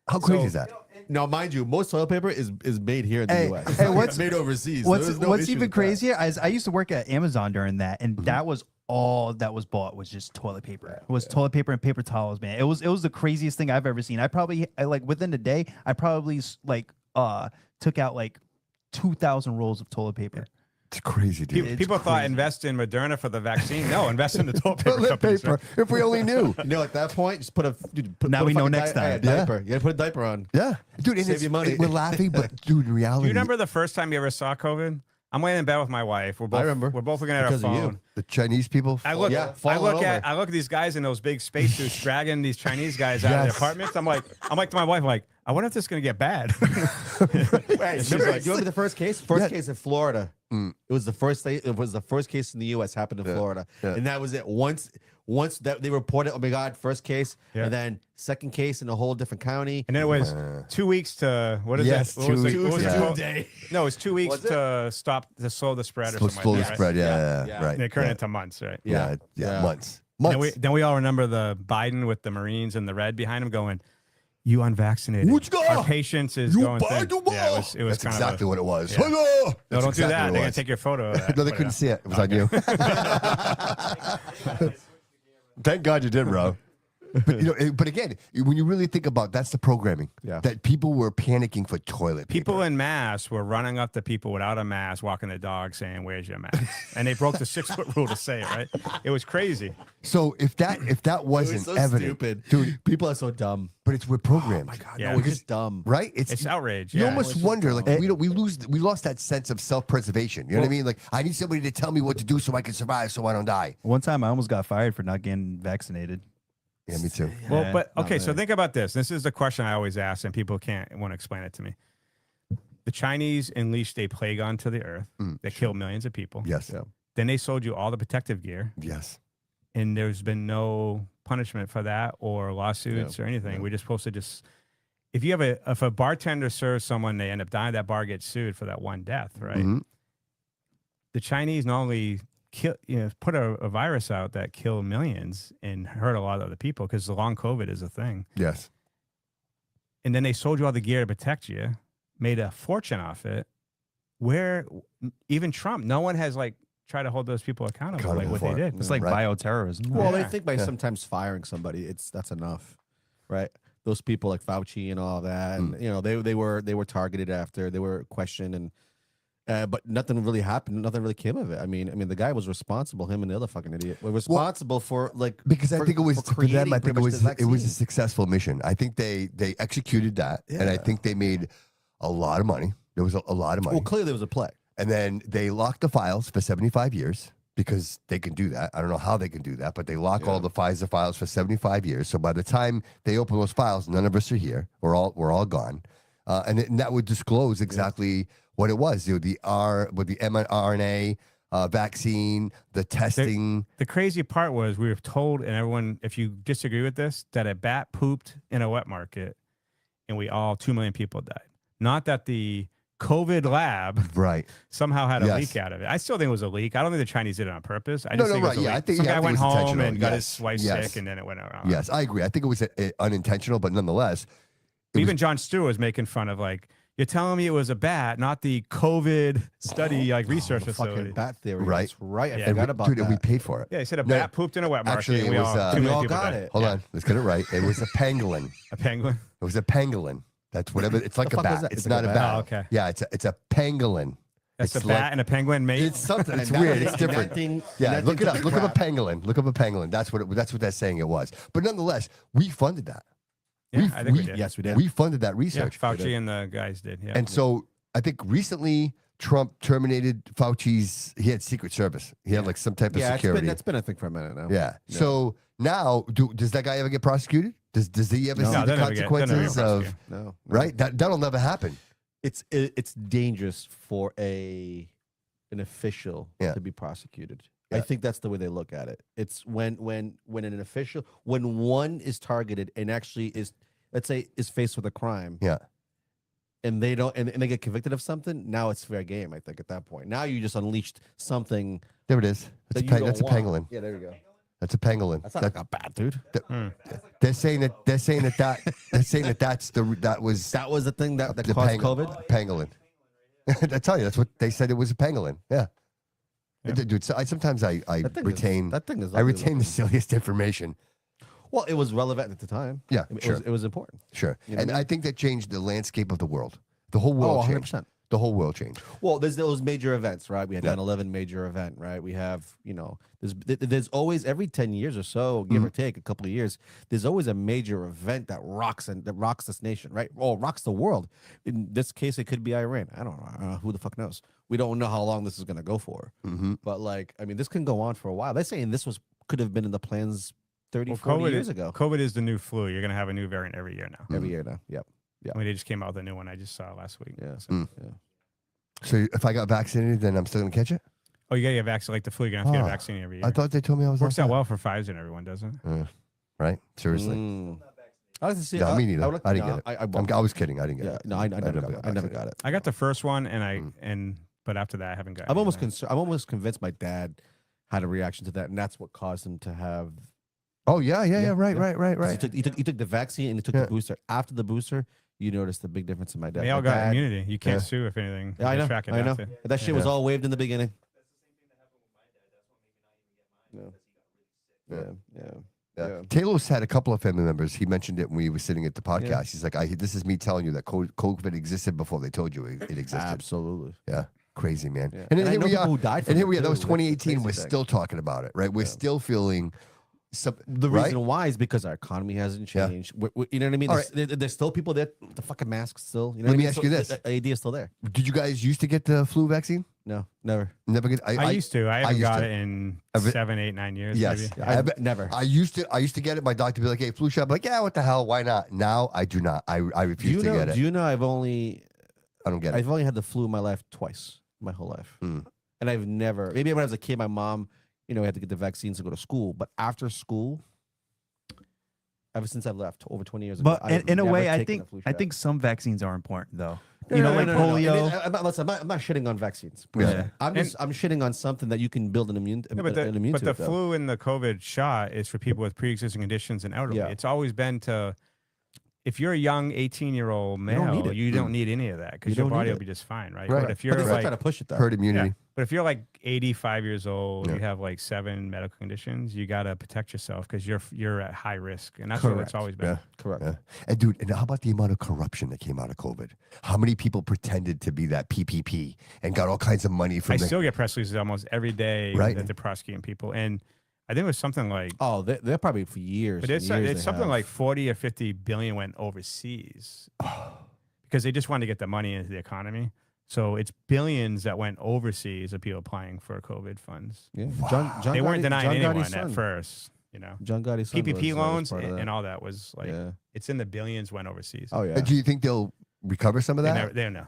How crazy is that? Now, mind you, most toilet paper is made here in the U.S. Hey, what's made overseas. What's There's no issue even with that. crazier is I used to work at Amazon during that, and that was all that was bought was just toilet paper. It was toilet paper and paper towels, man. It was the craziest thing I've ever seen. I like within the day, I probably like took out like 2,000 rolls of toilet paper. It's crazy, dude. People thought invest in Moderna for the vaccine. No, invest in the toilet paper. Toilet companies, paper. right? If we only knew. You know, at that point, just put a. Now we know next time. Diaper. You gotta put a diaper on. Yeah, dude. And Save you money. We're laughing, but dude, in reality, Do you remember the first time you ever saw COVID? I'm laying in bed with my wife. We're both. I remember. We're both looking at our Because of you. phone. the Chinese people? I look. Yeah, I falling look at. over. I look at these guys in those big spacesuits dragging these Chinese guys out of Yes. the apartments. I'm like to my wife, like, I wonder if this is gonna get bad. Wait, She's remember, like- you remember the first case? First case in Florida. It was the first. It was the first case in the U.S. happened in Florida, and that was it. Once that they reported, oh my God, first case, Yeah. and then second case in a whole different county. And then it was 2 weeks to what is Yes, that? What was 2 it- weeks, what was it yeah. called? Day. No, it was 2 weeks Was it? to slow the spread or something Slow like the that. spread. Right? Yeah, Yeah. right. And it turned yeah. into months, right? Yeah, Yeah. months. Then we all remember the Biden with the Marines and the red behind him going, "You unvaccinated. What's going Our on? patience is You going buy thin." the Yeah, it wall. was That's kind exactly of what it was. Yeah. No, No, don't do that. They're gonna take your photo. Of that. No, they Put it couldn't on. see it. It was on you. Thank God you did, bro. But again, when you really think about that's the programming. Yeah. That people were panicking for toilet paper. People in mass were running up to people without a mask, walking the dog, saying, "Where's your mask?" And they broke the 6-foot rule to say it. Right? It was crazy. So if that wasn't so evident, stupid, dude, People are so dumb. but we're programmed. Oh my God, Yeah. no, we're just dumb. Right? It's outrage. You Yeah. almost wonder, like we lost that sense of self-preservation. You know what I mean? Like I need somebody to tell me what to do so I can survive, so I don't die. One time I almost got fired for not getting vaccinated. Yeah, me too. Well, Yeah, but not okay, so really. think about this. This is the question I always ask, and people want to explain it to me. The Chinese unleashed a plague onto the earth that killed millions of people. Yes. Yeah. Then they sold you all the protective gear, Yes. and there's been no punishment for that or lawsuits or anything. We're just supposed to if a bartender serves someone, they end up dying, that bar gets sued for that one death, right? Mhm. The Chinese not only put a virus out that killed millions and hurt a lot of other people because the long COVID is a thing. Yes. And then they sold you all the gear to protect you, made a fortune off it. Where even Trump, no one has like try to hold those people accountable, like Accountable what for they it. did. It's like Right. bioterrorism. Well, Yeah. they think by sometimes firing somebody, that's enough, right? Those people like Fauci and all that, and they were targeted after, they were questioned, and but nothing really happened. Nothing really came of it. I mean, the guy was responsible. Him and the other fucking idiot were responsible for like because I think it was for them. I think it was a vaccine. successful mission. I think they executed that, and I think they made a lot of money. There was a lot of money. Well, clearly there was a play. And then they locked the files for 75 years because they can do that. I don't know how they can do that, but they lock all the Pfizer files for 75 years. So by the time they open those files, none of us are here. We're all gone. And that would disclose exactly what it was. The mRNA vaccine, the testing. The crazy part was we were told, and everyone, if you disagree with this, that a bat pooped in a wet market, and 2 million people died. Not that the COVID lab Right. somehow had a Yes. leak out of it. I still think it was a leak. I don't think the Chinese did it on purpose. I No, just no, think it right. was a Yeah, leak. I think- Some yeah, I guy think went it was home intentional. and got Yes. his wife Yes. sick, and then it went around. Yes, I agree. I think it was unintentional, but nonetheless. Even Jon Stewart was making fun of, like, you're telling me it was a bat, not the COVID study research facility. Fucking bat theory. Right. That's right. I Yeah. forgot about Dude, that. and we paid for it. Yeah, he said a No, bat pooped in a wet market. actually, and it we was, all, 2 we million all people got died. it. Hold on. Let's get it right. It was a pangolin. A penguin. It was a pangolin. That's whatever. It's like a fuck is bat. that? It's It's like not a a bat. bat. Oh, okay. Yeah, it's a pangolin. That's It's a bat and a penguin mate. It's something. It's And that- weird. It's and different. that thing- Yeah, and that look thing it up. took a Look up a crap. pangolin. Look up a pangolin. That's what they're saying it was. But nonetheless, we funded that. Yeah, I think we did. Yes, we did. We funded that Yeah, research. Fauci and the guys did. Yeah. And so I think recently Trump terminated Fauci's. He had Secret Service. He had like some type of Yeah, security. that's been a thing for a minute now. Yeah. So now, does that guy ever get prosecuted? Does he ever No. see No, the they'll never get consequences of prosecuted. No. right? That'll never happen. It's dangerous for an official Yeah. to be prosecuted. Yeah. I think that's the way they look at it. It's when an official, when one is targeted and actually is, let's say, is faced with a crime. Yeah. And they don't, and they get convicted of something. Now it's fair game. I think at that point, now you just unleashed something. There it is. That you That's don't a want. pangolin. Yeah, there you go. That's a pangolin. That's not like a bat, dude. They're saying that that was That was the thing that the caused COVID. Pangolin. I tell you, that's what they said. It was a pangolin. Yeah. Dude, so sometimes I That thing retain is I ugly retain the looking. silliest information. Well, it was relevant at the time. Yeah, It sure. was important. Sure. You know And what I I think that changed the landscape of the world. The whole world Oh, changed. 100%. The whole world changed. Well, there's those major events, right? We had Yeah. 9/11 major event, right? We have, there's always every 10 years or so, give or take a couple of years, there's always a major event that rocks this nation, right? Or rocks the world. In this case, it could be Iran. I don't know. Who the fuck knows? We don't know how long this is going to go for. Mm-hmm. But this can go on for a while. They're saying this could have been in the plans 30, 40 years ago. COVID is the new flu. You're going to have a new variant every year now. Every year now. Yep. I mean, they just came out with a new one I just saw last week. Yeah. So- Yeah. So if I got vaccinated, then I'm still gonna catch it? Oh, you got to get vaccinated. Like the flu, you're going to have to get Oh, a vaccine every year. I thought they told me I was Works all out set. well for Pfizer and everyone, doesn't it? Right? Seriously. I like to see. No, me neither. would like- I didn't no, get it. I I was kidding. I didn't get Yeah, it. no, I never got it. I got the first one, and but after that, I haven't got. I'm almost anything. concerned. I'm almost convinced my dad had a reaction to that, and that's what caused him to have. Oh yeah. Right. 'Cause He took the vaccine and he took Yeah. the booster. After the booster, you noticed the big difference in my dad. They all My got dad- immunity. You can't Yeah. sue if anything. Yeah, I They know. track it I know. after. That shit was all waived in the beginning. Yeah. Yeah. Taylor's had a couple of family members. He mentioned it when we were sitting at the podcast. Yeah. He's like, "This is me telling you that COVID existed before they told you it existed." Absolutely. Yeah, crazy man. Yeah. And And then I here know we people are. who died from And here it we are. That too. was That's the 2018. We're crazy thing. still talking about it, right? We're still feeling The right? reason why is because our economy hasn't Yeah. changed. You know what I mean? All There's still people there. The fucking masks still. You know Let what me I mean? ask you this. The idea is still there. Did you guys used to get the flu vaccine? No, never. Never get. I used to. I haven't used got to. it in Every- 7, 8, 9 years. Yes, Maybe. Never. I used to get it. My doctor would be like, "Hey, flu shot." I'm like, "Yeah, what the hell? Why not?" Now I do not. I refuse to get it. Do you know I don't get it. I've only had the flu in my life twice, my whole life. Mm. And I've never, maybe when I was a kid, my mom, had to get the vaccines to go to school. But after school, ever since I've left over 20 years ago, But I've in a never way, I taken think a flu I shot. think some vaccines are important though. No, You no, know, no, like no, no, no. polio. I'm not shitting on vaccines. per Yeah. se. I'm shitting on something that you can build an immune. Yeah, but an immune the to it, though. flu and the COVID shot is for people with pre-existing conditions and elderly. Yeah. It's always been if you're a young 18-year-old don't need male, it. you don't need any of that because You your don't need body will it. be just fine, right? Right. But if But you're they're still like, trying to push it though. Herd immunity. yeah, but if you're like 85 years old, Yeah. you have like 7 medical conditions, you got to protect yourself because you're at high risk, and that's what it's Correct. always been. Yeah. Correct. Yeah. And dude, and how about the amount of corruption that came out of COVID? How many people pretended to be that PPP and got all kinds of money from I the still get press releases almost every day Right. that they're prosecuting people, and I think it was something like, Oh, they're probably for years. but and it's years it's they something have. like 40 or 50 billion went overseas because they just wanted to get the money into the economy. So it's billions that went overseas of people applying for COVID funds. Yeah. John They weren't Gotti- denying John anyone Gotti's at son. first, you know. John Gotti's son PPP was loans part of that. and all that was like, Yeah. it's in the billions went overseas. Oh yeah. Do you think they'll recover some of They that? never, they don't know.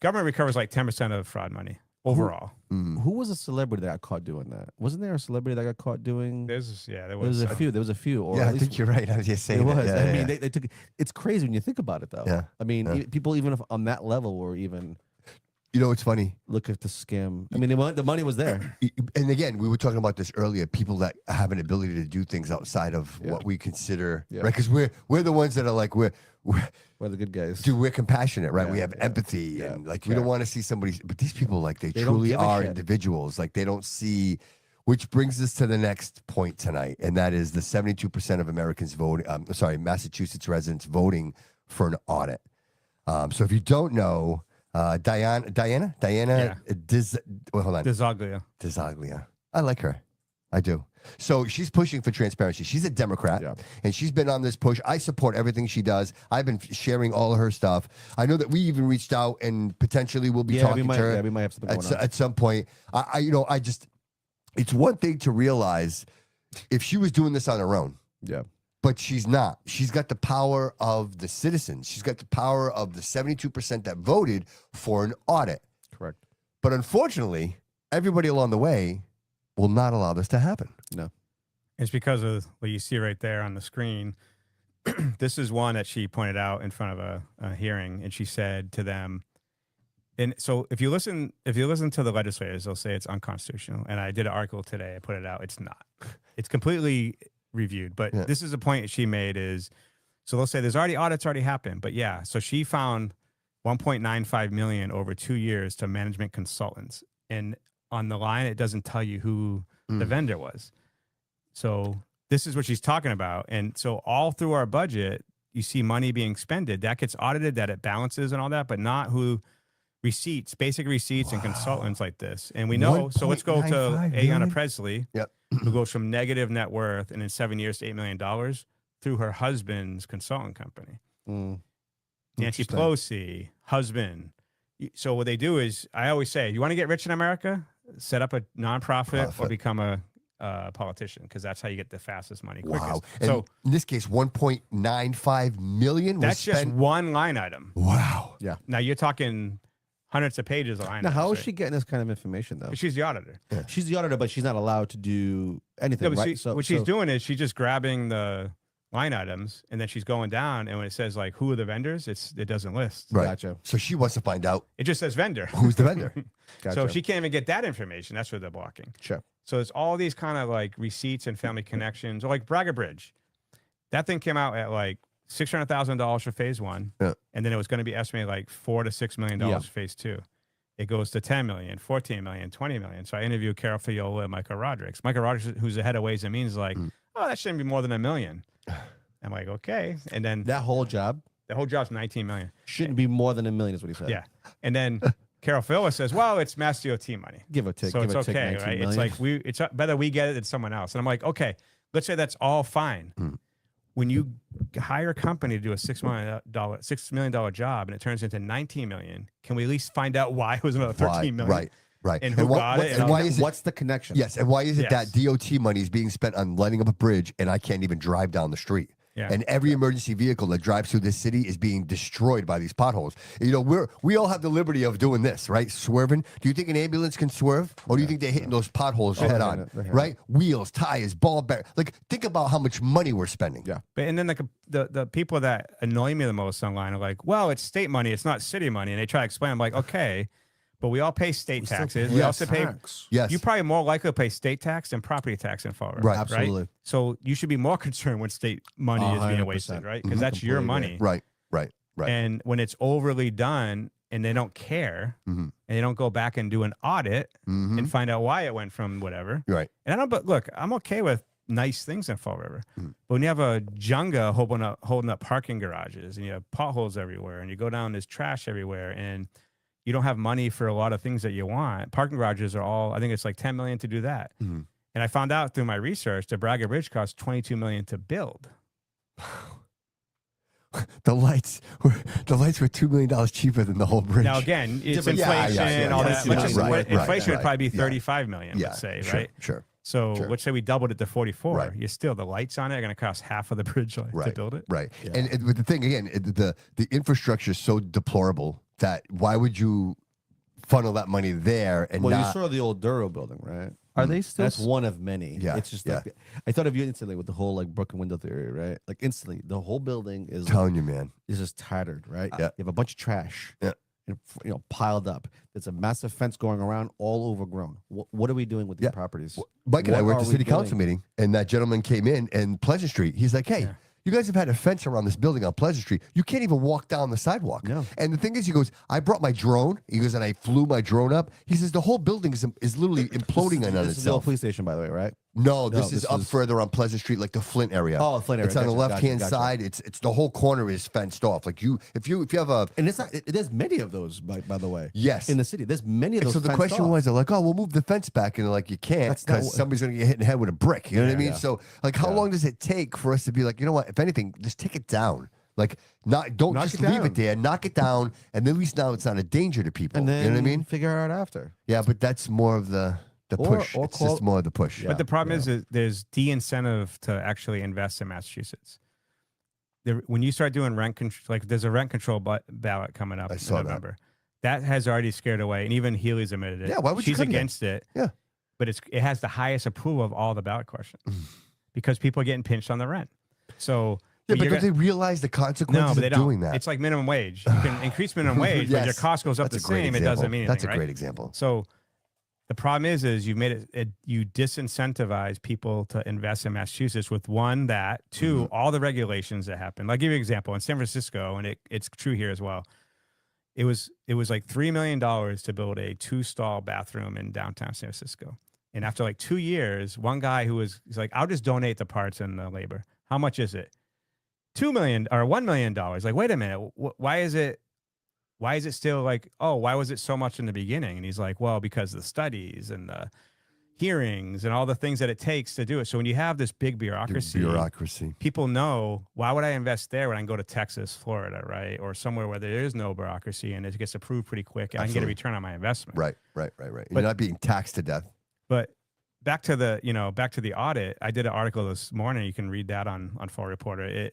Government recovers like 10% of fraud money overall. Who was a celebrity that got caught doing that? Wasn't there a celebrity that got caught doing? There There was was a few. There was a few. Or Yeah, at I least think you're right. I was just saying. it was. that. Yeah, I yeah, mean, yeah. they took. It's crazy when you think about it, though. Yeah. I mean, Yeah. people even if on that level were even You know, it's funny. look at the scam. I mean, the money was there. And again, we were talking about this earlier. People that have an ability to do things outside of Yeah. what we consider, Yeah. right? Because we're the ones that are like we're We're the good guys. dude, we're compassionate, right? We Yeah, have yeah, empathy, yeah. and like we don't Yeah. want to see somebody. But these people, like they They don't truly give a are shit. individuals. Like they don't see. Which brings us to the next point tonight, and that is the 72% of Americans vote. Massachusetts residents voting for an audit. So if you don't know, Diana, hold on, Desaglia. Desaglia. I like her. I do. So she's pushing for transparency. She's a Democrat, Yeah. and she's been on this push. I support everything she does. I've been sharing all of her stuff. I know that we even reached out and potentially will be Yeah, talking we might. to her Yeah, we might have something going on. at some point. I just, it's one thing to realize if she was doing this on her own, Yeah. but she's not. She's got the power of the citizens. She's got the power of the 72% that voted for an audit. Correct. But unfortunately, everybody along the way will not allow this to happen. No. It's because of what you see right there on the screen. This is one that she pointed out in front of a hearing, and she said to them, and so if you listen to the legislators, they'll say it's unconstitutional. And I did an article today, I put it out. It's not. It's completely reviewed. But Yeah. this is a point that she made is, so they'll say there's audits already happened. But yeah, so she found 1.95 million over 2 years to management consultants. And on the line, it doesn't tell you who the vendor was. So this is what she's talking about. And so all through our budget, you see money being expended. That gets audited, that it balances and all that, but not who receipts, basic receipts and consultants like this. And we know, so let's go to 1.95 Ayanna million? Presley, Yep. who goes from negative net worth and in 7 years to $8 million through her husband's consultant company. Mm. Nancy Interesting. Pelosi, husband. So what they do is, I always say, you want to get rich in America, set up a nonprofit or Profit. become a politician, because that's how you get the fastest money quickest. Wow. And So in this case, 1.95 million was that's just spent. one line item. Wow. Now you're talking hundreds of pages of line Now, items. how is right? she getting this kind of information though? She's the auditor. She's the auditor, but she's not allowed to do anything, No, but right? what she's doing is she's just grabbing the line items and then she's going down, and when it says like who are the vendors, it doesn't list. Right. Gotcha. So she wants to find out It just says vendor. who's the vendor. Gotcha. So if she can't even get that information, that's what they're blocking. Sure. So it's all these kind of like receipts and family connections, or like Braga Bridge. That thing came out at like $600,000 for phase one, Yeah. and then it was going to be estimated like $4 to $6 million Yeah. for phase two. It goes to 10 million, 14 million, 20 million. So I interviewed Carol Fiola and Michael Rodriguez. Michael Rodriguez, who's the head of Ways and Means, is like, oh, that shouldn't be more than $1 million. I'm like, okay. And then That whole job the whole job's 19 million. shouldn't be more than $1 million, is what he said. Yeah. And then Carol Fiola says, well, it's Mass DOT money. Give or take. So give it's or take okay, 19 right? million. It's like it's better we get it than someone else. And I'm like, okay, let's say that's all fine. When you hire a company to do a $6 million job and it turns into 19 million, can we at least find out why it was another 13 million? Right. Right. And who got it? And why is it? What's the connection? Yes. And why is it Yes. that DOT money is being spent on lighting up a bridge and I can't even drive down the street? Yeah. And every emergency vehicle that drives through this city is being destroyed by these potholes. You know, we all have the liberty of doing this, right? Swerving. Do you think an ambulance can swerve, or do you think they're hitting those potholes head on? they're hitting it. Right? Wheels, tires, ball bearing. Like, think about how much money we're spending. Yeah. But and then the people that annoy me the most online are like, well, it's state money, it's not city money. And they try to explain. I'm like, okay, but we all pay state We still taxes. pay We also pay. tax. Yes. You probably more likely to pay state tax than property tax in Fall River. Right. Absolutely. So you should be more concerned when state money is being 100%. wasted, right? Because that's your Completely money. Right. Right. Right. And when it's overly done and they don't care Mhm. and they don't go back and do an audit Mhm. and find out why it went from whatever. Right. And I don't, but look, I'm okay with nice things in Fall River. Mhm. But when you have a Jenga holding up parking garages and you have potholes everywhere and you go down, there's trash everywhere and you don't have money for a lot of things that you want. Parking garages are all, I think it's like 10 million to do that. Mhm. And I found out through my research that Braga Bridge costs 22 million to build. The lights were $2 million cheaper than the whole bridge. Now again, it's Different- inflation, all that. yeah, Which is, right, inflation would right, probably be yeah. 35 million, yeah, let's say, sure, right? Sure. So sure. let's say we doubled it to 44. Right. You still, the lights on it are going to cost half of the bridge to Right. build it. Right. Yeah. And but the thing again, the infrastructure is so deplorable that why would you funnel that money there and Well, you not? saw the old Duro building, right? Are they still? That's one of many. Yeah, It's just yeah. like I thought of you instantly with the whole like broken window theory, right? Like instantly, the whole building is telling you, man. is just tattered, right? Yeah. You have a bunch of trash. Yeah. Piled up. There's a massive fence going around, all overgrown. What are we doing with these Yeah. properties? Mike and I What were at are the we city council doing? meeting, and that gentleman came in Pleasant Street. He's like, "Hey, Yeah. you guys have had a fence around this building on Pleasant Street. You can't even walk down the sidewalk." No. And the thing is, he goes, "I brought my drone." He goes, "And I flew my drone up." He says, "The whole building is literally imploding on This is the old itself." police station, by the way, right? No, No, this is this up is- further on Pleasant Street, like the Flint area. Oh, Flint area. It's on the Gotcha, left hand gotcha. side. It's the whole corner is fenced off. Like if you have a And it's not. There's many of those, by the way. yes. In the city, there's many of And those. so the fenced question off. was, they're like, "Oh, we'll move the fence back," and they're like, "You can't That's not because what- somebody's going to get hit in the head with a brick." You know what I mean? Yeah. So, like, how Yeah. long does it take for us to be like, you know what? If anything, just take it down. Like, don't Knock just it leave down. it there. Knock it down, and at least now it's not a danger to people. and then you know what I mean? figure it out after. Yeah, but that's more of the Or- push. or It's call- just more of the push. Yeah. But the problem is that there's de-incentive to actually invest in Massachusetts. When you start doing rent control, like there's a rent control ballot coming up I in saw that. November. That has already scared away, and even Healy's admitted it. Yeah, why would you She's come here? against it. Yeah. But it has the highest approval of all the ballot questions because people are getting pinched on the rent. So Yeah, but you're don't they realize the consequences no, but they of don't. doing that? It's like minimum wage. You can increase minimum wage, but your Yes. cost goes up That's the a great same. It example. doesn't mean anything. That's a right? great example. So the problem is you've made it you disincentivize people to invest in Massachusetts with one, that, two, Mm-hmm. all the regulations that happen. I'll give you an example. In San Francisco, and it's true here as well. It was like $3 million to build a 2-stall bathroom in downtown San Francisco. And after like 2 years, one guy he's like, "I'll just donate the parts and the labor. How much is it? $2 million or $1 million. Like, wait a minute. Why is it still like, oh, why was it so much in the beginning? And he's like, well, because of the studies and the hearings and all the things that it takes to do it. So when you have this big bureaucracy, Bureaucracy. people know, why would I invest there when I can go to Texas, Florida, right? Or somewhere where there is no bureaucracy and it gets approved pretty quick and I can get a Absolutely. return on my investment. Right. And But- you're not being taxed to death. But back to the audit, I did an article this morning. You can read that on Fall Reporter.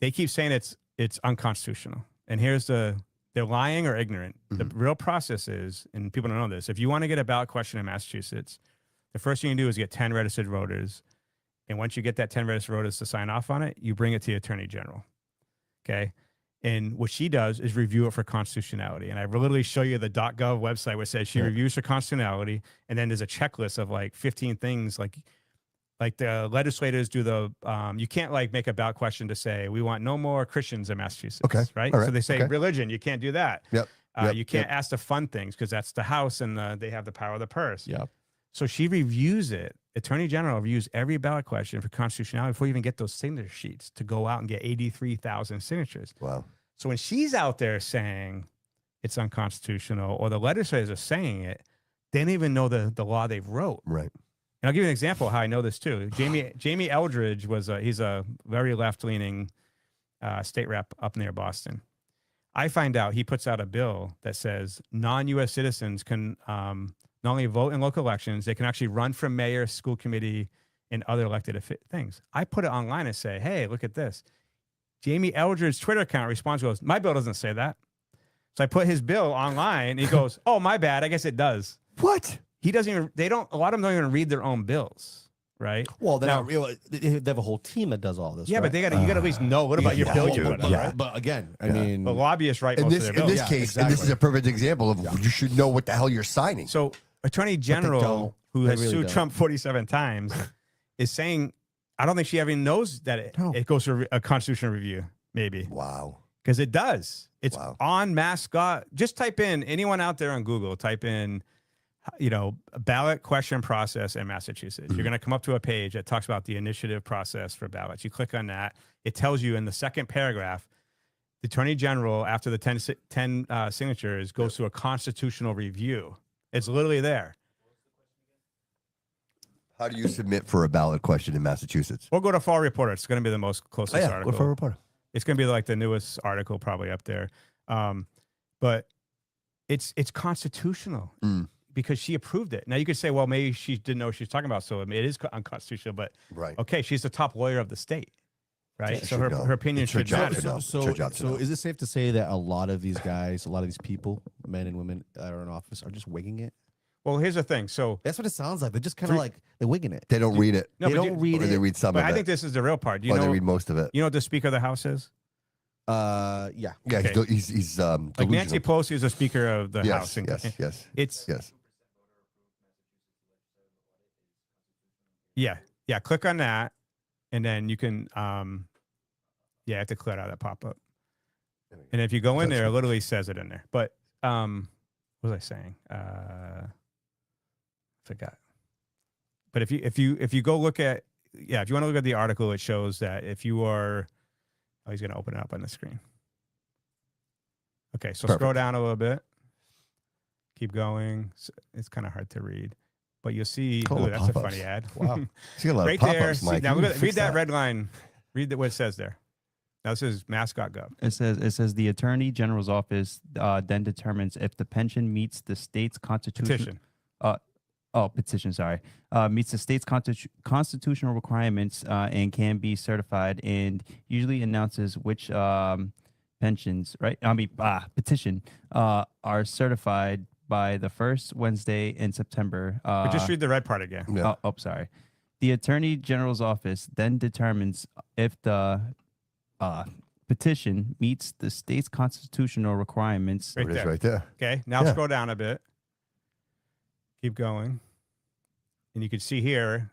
They keep saying it's unconstitutional. And they're lying or ignorant. The real process is, and people don't know this, if you want to get a ballot question in Massachusetts, the first thing you do is get 10 registered voters. And once you get that 10 registered voters to sign off on it, you bring it to the Attorney General. Okay. And what she does is review it for constitutionality. And I literally show you the .gov website where it says she reviews for constitutionality. And then there's a checklist of like 15 things like the legislators do you can't like make a ballot question to say, we want no more Christians in Massachusetts. Okay. Right. All right. So they say Okay. religion, you can't do that. Yep. You can't ask to fund things because that's the House and they have the power of the purse. Yeah. So she reviews it. Attorney General reviews every ballot question for constitutionality before you even get those signature sheets to go out and get 83,000 signatures. Wow. So when she's out there saying it's unconstitutional or the legislators are saying it, they don't even know the law they've wrote. Right. And I'll give you an example of how I know this too. Jamie Eldridge he's a very left-leaning state rep up near Boston. I find out he puts out a bill that says non-U.S. citizens can not only vote in local elections, they can actually run for mayor, school committee, and other elected things. I put it online and say, hey, look at this. Jamie Eldridge's Twitter account responds, goes, my bill doesn't say that. So I put his bill online and he goes, oh, my bad. I guess it does. What? He doesn't even, a lot of them don't even read their own bills. right? Well, they're Now- not real. They have a whole team that does all this. Yeah, right? but you got to at least know what about your yeah, building, yeah, whatever, yeah. right? But again, I mean, The lobbyists write In most this of their in this bills. case, and this is a perfect example of you should know what the hell you're signing. So Attorney General, don't. who They has really sued don't. Trump 47 times, is saying, I don't think she even knows that it goes through a constitutional review, maybe. Wow. Because it does. It's Wow. on mascot. Just type in, anyone out there on Google, type in, ballot question process in Massachusetts. You're going to come up to a page that talks about the initiative process for ballots. You click on that. It tells you in the second paragraph, the Attorney General, after the 10 signatures, goes through a constitutional review. It's literally there. How do you submit for a ballot question in Massachusetts? Or go to Fall Reporter. It's going to be the most closest article. go for a reporter. It's going to be like the newest article probably up there. But it's constitutional because she approved it. Now you could say, well, maybe she didn't know what she was talking about. So it is unconstitutional, but Right. okay, she's the top lawyer of the state, right? Yeah, so should know. her opinion It's her should job matter. to know. So, It's her job to know. is it safe to say that a lot of these guys, a lot of these people, men and women that are in office, are just winging it? Well, here's the thing. So That's what it sounds like. They're just kind of like they're winging it. They don't read it. no, They but don't read Or they it. read some but of I it. think this is the real part. Do you Or they know? read most of it. You know what the Speaker of the House is? Yeah. Yeah, Okay. he's Like Nancy delusional. Pelosi is the Speaker of the House. Yes, and- yes, It's yes. yeah. Click on that, and then you can you have to clear out that pop up. And if you go in there, it literally says it in there. But what was I saying? Forgot. But if you go look at if you want to look at the article, it shows that if you are he's going to open it up on the screen. Okay, so scroll Perfect. down a little bit. Keep going. It's kind of hard to read, but you'll see. Cool, Ooh, that's a pop-ups. funny ad. Wow. She's got a lot Right of there. pop-ups, See, Mike. now You read fix that red line. Read what it says there. Now this is mass.gov. It says the Attorney General's office then determines if the pension meets the state's constitution. Petition. Sorry. Meets the state's constitutional requirements and can be certified, and usually announces which pensions, right? Petition are certified by the first Wednesday in September. But just read the red part again. Yeah. Sorry. The Attorney General's office then determines if the petition meets the state's constitutional requirements. Right It is there. right there. Okay. Now Yeah. scroll down a bit. Keep going. And you can see here,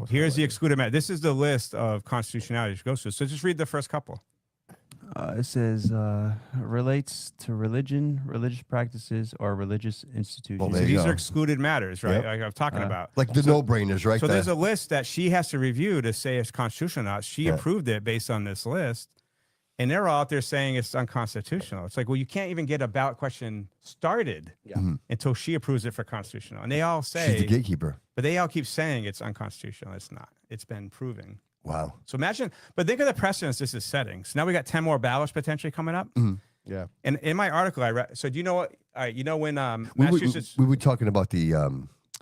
here's the excluded matter. This is the list of constitutionalities it goes through. So just read the first couple. It says relates to religion, religious practices, or religious institutions. Well, So there you these go. are excluded matters, right? Yep. Like I'm talking about. Like the no-brainers, right So there. there's a list that she has to review to say it's constitutional or not. She Yeah. approved it based on this list. And they're all out there saying it's unconstitutional. It's like, well, you can't even get a ballot question started until she approves it for constitutional. And they all She's say, the gatekeeper. but they all keep saying it's unconstitutional. It's not. It's been proven. Wow. So imagine, but think of the precedence this is setting. So now we got 10 more ballots potentially coming up. Yeah. And in my article, I read, so do you know what, all right, you know when We Massachusetts, were talking about the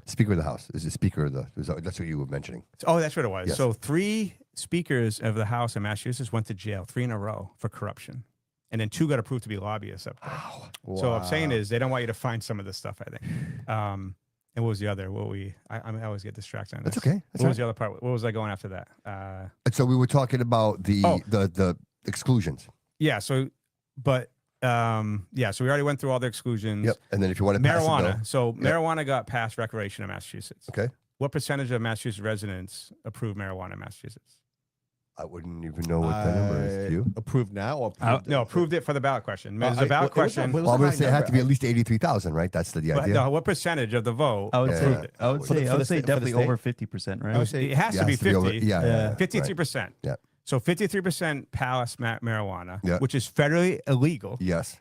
Speaker of the House. Is the Speaker of the? That's what you were mentioning. oh, that's what it was. Yes. So 3 speakers of the House in Massachusetts went to jail, 3 in a row for corruption. And then 2 got approved to be lobbyists up there. So what I'm saying is they don't want you to find some of this stuff, I think. And what was the other? I always get distracted on this. That's okay. That's what was all the other part? What was I going after that? And so we were talking about the exclusions. Yeah. So, but so we already went through all the exclusions. Yep. And then if you want to pass Marijuana. it, So marijuana got passed recreation in Massachusetts. okay. What percentage of Massachusetts residents approve marijuana in Massachusetts? I wouldn't even know what that number is. Do you? Approved now or approved No, approved it for the ballot question. There's a ballot question. Well, I'm going to say it had to be at least 83,000, right? That's the But idea. no, what percentage of the vote I would approved say, it? I would For the- say, for I the would say state- for the definitely state? over 50%, right? I would say it has Yeah, to be has to be over- 50. yeah. 53%. Yeah. So 53% passed marijuana, Yeah. which is federally illegal. Yes.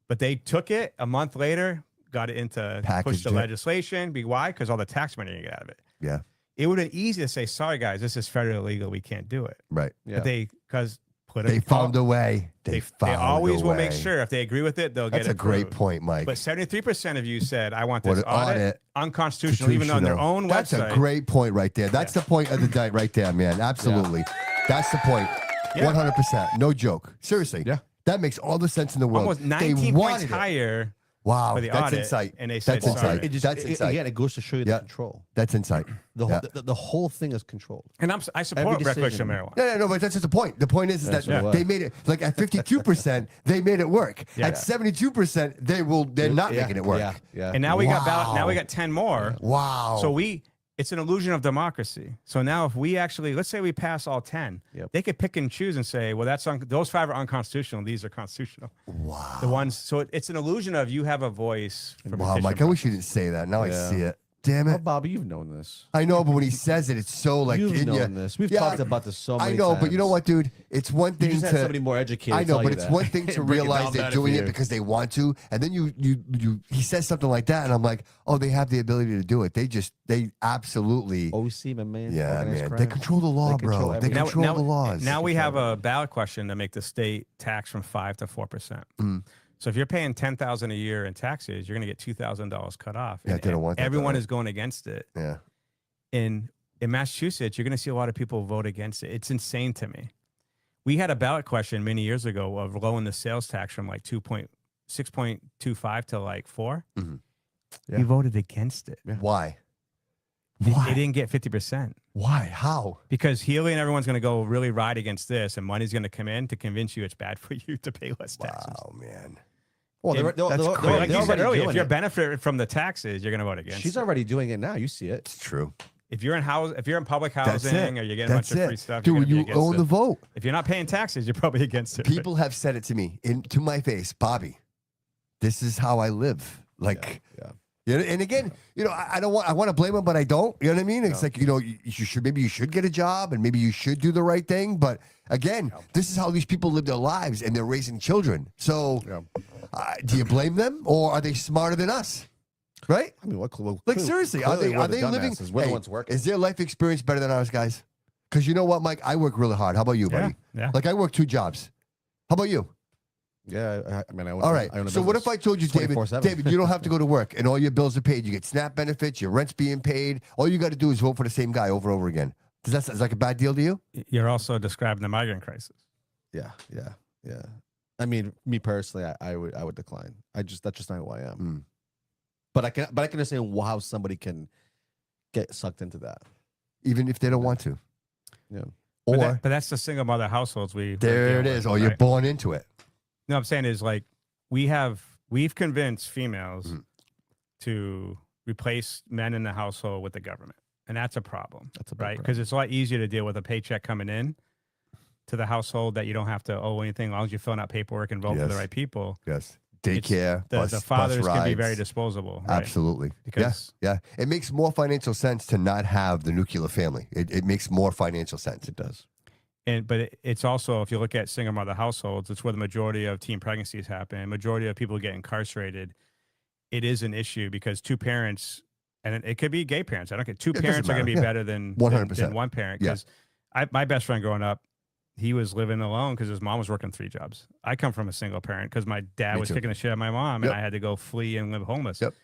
But they took it a month later, got it into push Packaged the it. legislation. Why? Because all the tax money you get out of it. Yeah. It would have been easy to say, sorry guys, this is federally illegal. We can't do it. Right. Yeah. But because They found a way. They found always a will make way. sure if they agree with it, they'll That's get a it. great approved. point, Mike. But 73% of you said, I want What this an audit audit. unconstitutional, even on their own That's website. a great point right there. That's the point of the day right there, man. Absolutely. That's the point. Yeah. 100%. No joke. Seriously. Yeah. That makes all the sense in the world. Almost They 19 points wanted it. higher Wow, for the that's audit, insight. and they said That's insight. sorry. It just That's insight. again, it goes to show you Yeah. the control. That's insight. The whole, Yeah. the whole thing is controlled. And I support decision. recreational marijuana. No, but that's just the point. The point is That's that what it they was. made it like at 52%, they made it work. Yeah. At 72%, they're not Yeah, making it work. Yeah. And now we got Wow. now we got 10 more. Wow. So it's an illusion of democracy. So now if we actually, let's say we pass all 10, Yep. they could pick and choose and say, well, those 5 are unconstitutional. These are constitutional. Wow. The ones, so it's an illusion of you have a voice. For Wow, petition Mike, I wish you didn't say that. Now I Yeah. see it. Damn Oh, it. Bobby, you've known this. I know, but when he says it, it's so like You've in known you. this. We've Yeah, talked about this so many I know, times. but you know what, dude? It's one You thing just to had somebody more educated. I know, tell but you it's that. one thing to Break it realize down they're better doing for it you. because they want to, and then he says something like that, and I'm like, oh, they have the ability to do it. They absolutely, OC, my man. yeah, organized man. crime. They control the law, They control bro. They everything. control the laws. Now we have a ballot question to make the state tax from 5 to 4%. Mm. So if you're paying $10,000 a year in taxes, you're going to get $2,000 cut off. Yeah, And they don't want that, everyone though. is going against it. Yeah. In Massachusetts, you're going to see a lot of people vote against it. It's insane to me. We had a ballot question many years ago of lowering the sales tax from like 6.25 to like 4. Mhm. Yeah. We voted against it. Why? It Why? didn't get 50% Why? How? because Healy and everyone's going to go really ride against this, and money's going to come in to convince you it's bad for you to pay less taxes. Wow, man. Well, And they're like you already said earlier, doing if you're it. benefiting from the taxes, you're going to vote against. She's it. already doing it now. You see it. It's true. If you're in public That's housing it. or you're getting a bunch That's of free it. stuff, you're Dude, gonna be you against own it. the vote. If you're not paying taxes, you're probably against it. People have said it to me to my face, Bobby. This is how I live. Like, Yeah. yeah. And again, I want to blame them, but I don't. You know what I mean? It's like, you should get a job and maybe you should do the right thing. But again, this is how these people live their lives and they're raising children. So do you blame them or are they smarter than us? Right? I mean, Like seriously, are they living? We're the Hey, ones working. Is their life experience better than ours, guys? Because you know what, Mike? I work really hard. How about you, buddy? Yeah. Like I work 2 jobs. How about you? Yeah, I mean, I All right. So what if I told you, David, 24/7. you don't have to go to work and all your bills are paid. You get SNAP benefits, your rent's being paid. All you got to do is vote for the same guy over and over again. Does that like a bad deal to you? You're also describing the migrant crisis. Yeah. I mean, me personally, I would decline. That's just not who I am. Mm. But I can understand how somebody can get sucked into that. Even if they don't want to. Yeah. Or But that's the single mother households we're there it dealing is. with, Or you're right? born into it. No, I'm saying is like we've convinced females Mhm. to replace men in the household with the government, and that's a problem. That's a big right problem. because it's a lot easier to deal with a paycheck coming in to the household that you don't have to owe anything as long as you're filling out paperwork and vote for the Yes. right people. Yes. Daycare, The bus fathers can be rides. very disposable. Right? Absolutely. Because Yeah. It makes more financial sense to not have the nuclear family. It makes more financial sense. It does. But it's also, if you look at single mother households, it's where the majority of teen pregnancies happen. Majority of people get incarcerated. It is an issue because 2 parents, and it could be gay parents. I don't care. 2 doesn't parents are going to be matter. Yeah. better than 100%. than one parent. Yeah. Because my best friend growing up, he was living alone because his mom was working 3 jobs. I come from a single parent because my dad Me was too. kicking the shit out of my mom, Yep. and I had to go flee and live homeless. Yep.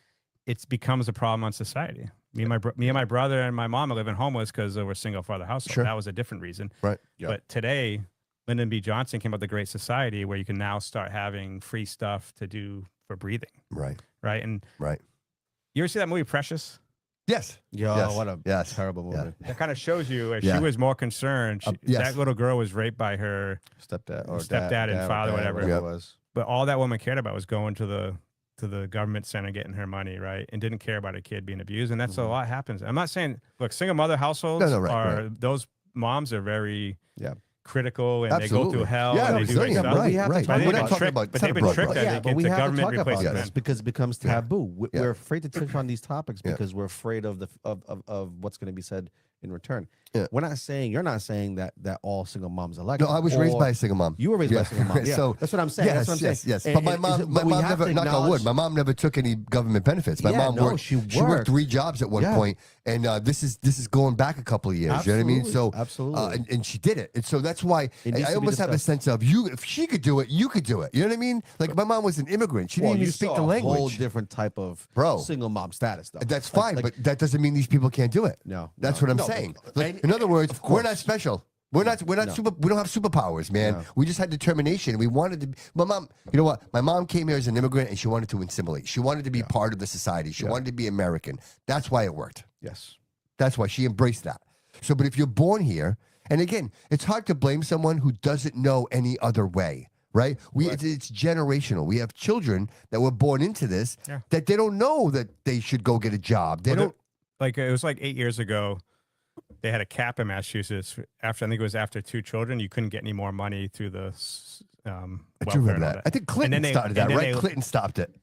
It becomes a problem on society. Me and my brother and my mom are living homeless because they were single father household. Sure. That was a different reason. Right. But today, Lyndon B. Johnson came up with the Great Society where you can now start having free stuff to do for breathing. Right. Right. And Right. you ever see that movie Precious? Yes. Yo, Yes. what a Yes. terrible movie. Yeah. That kind of shows you Yeah. she was more concerned. Yes. That little girl was raped by her, Stepdad or Stepdad and father, whatever. it Yep. was. but all that woman cared about was going to the government center, getting her money, right? And didn't care about a kid being abused. And that's a lot happens. I'm not saying, look, single mother households No, right, are, those moms are very Yeah. critical and they go Absolutely. through hell Yeah, and they do great resilient, stuff. right, We have to right. talk But We're they've not been talking tricked, about but they've been blood, tricked. right. I Yeah, think but we into have to government talk about replacement. this because it becomes taboo. Yeah. We're afraid to touch on these topics Yeah. because we're afraid of of what's going to be said in return. Yeah. You're not saying that all single moms are like No, that, I was raised or- by a single mom. You were raised by a single mom. Yeah. So that's what I'm saying. Yes, That's what I'm saying. yes. And- But my and- mom, but we have never, to knock on wood, acknowledge- my mom never took any government benefits. My Yeah, mom no, worked. she worked worked. 3 jobs at one Yeah. point, and this is going back a couple of years. You know what I mean? So Absolutely. and she did it, and so that's why It needs I to be almost have a discussed. sense of you. If she could do it, you could do it. You know what I mean? Like my mom was an immigrant. She didn't Well, even you speak saw the a whole language. different type of Bro. single mom status, though. That's Like- fine, like- but that doesn't mean these people can't do it. No, That's no, what I'm no, saying. but- Like, in other words, of we're not course. special. We're not super. We don't have superpowers, man. No. We just had determination. We wanted to. My mom, you know what? My mom came here as an immigrant, and she wanted to assimilate. She wanted to be part of the society. She wanted to be American. That's why it worked. Yes. That's why she embraced that. So, but if you're born here, and again, it's hard to blame someone who doesn't know any other way, right? It's generational. We have children that were born into this that they don't know that they should go get a job. They don't. Like it was like 8 years ago. They had a cap in Massachusetts after, I think it was after 2 children, you couldn't get any more money through the I do remember that. I think Clinton started that, right? Clinton stopped it.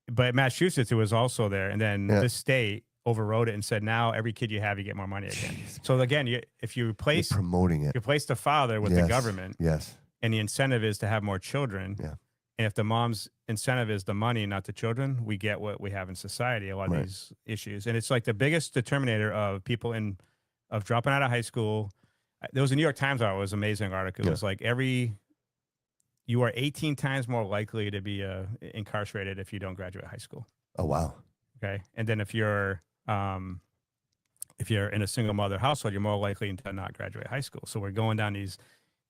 But Massachusetts, it was also there. And then this state overrode it and said, now every kid you have, you get more money again. So again, if you replace promoting it, you replace the father with the government. Yes. And the incentive is to have more children. Yeah. And if the mom's incentive is the money, not the children, we get what we have in society, a lot of these issues. And it's like the biggest determinator of people of dropping out of high school. There was a New York Times article, it was an amazing article. It was like you are 18 times more likely to be incarcerated if you don't graduate high school. Oh, wow. Okay. And then if you're in a single mother household, you're more likely to not graduate high school. So we're going down these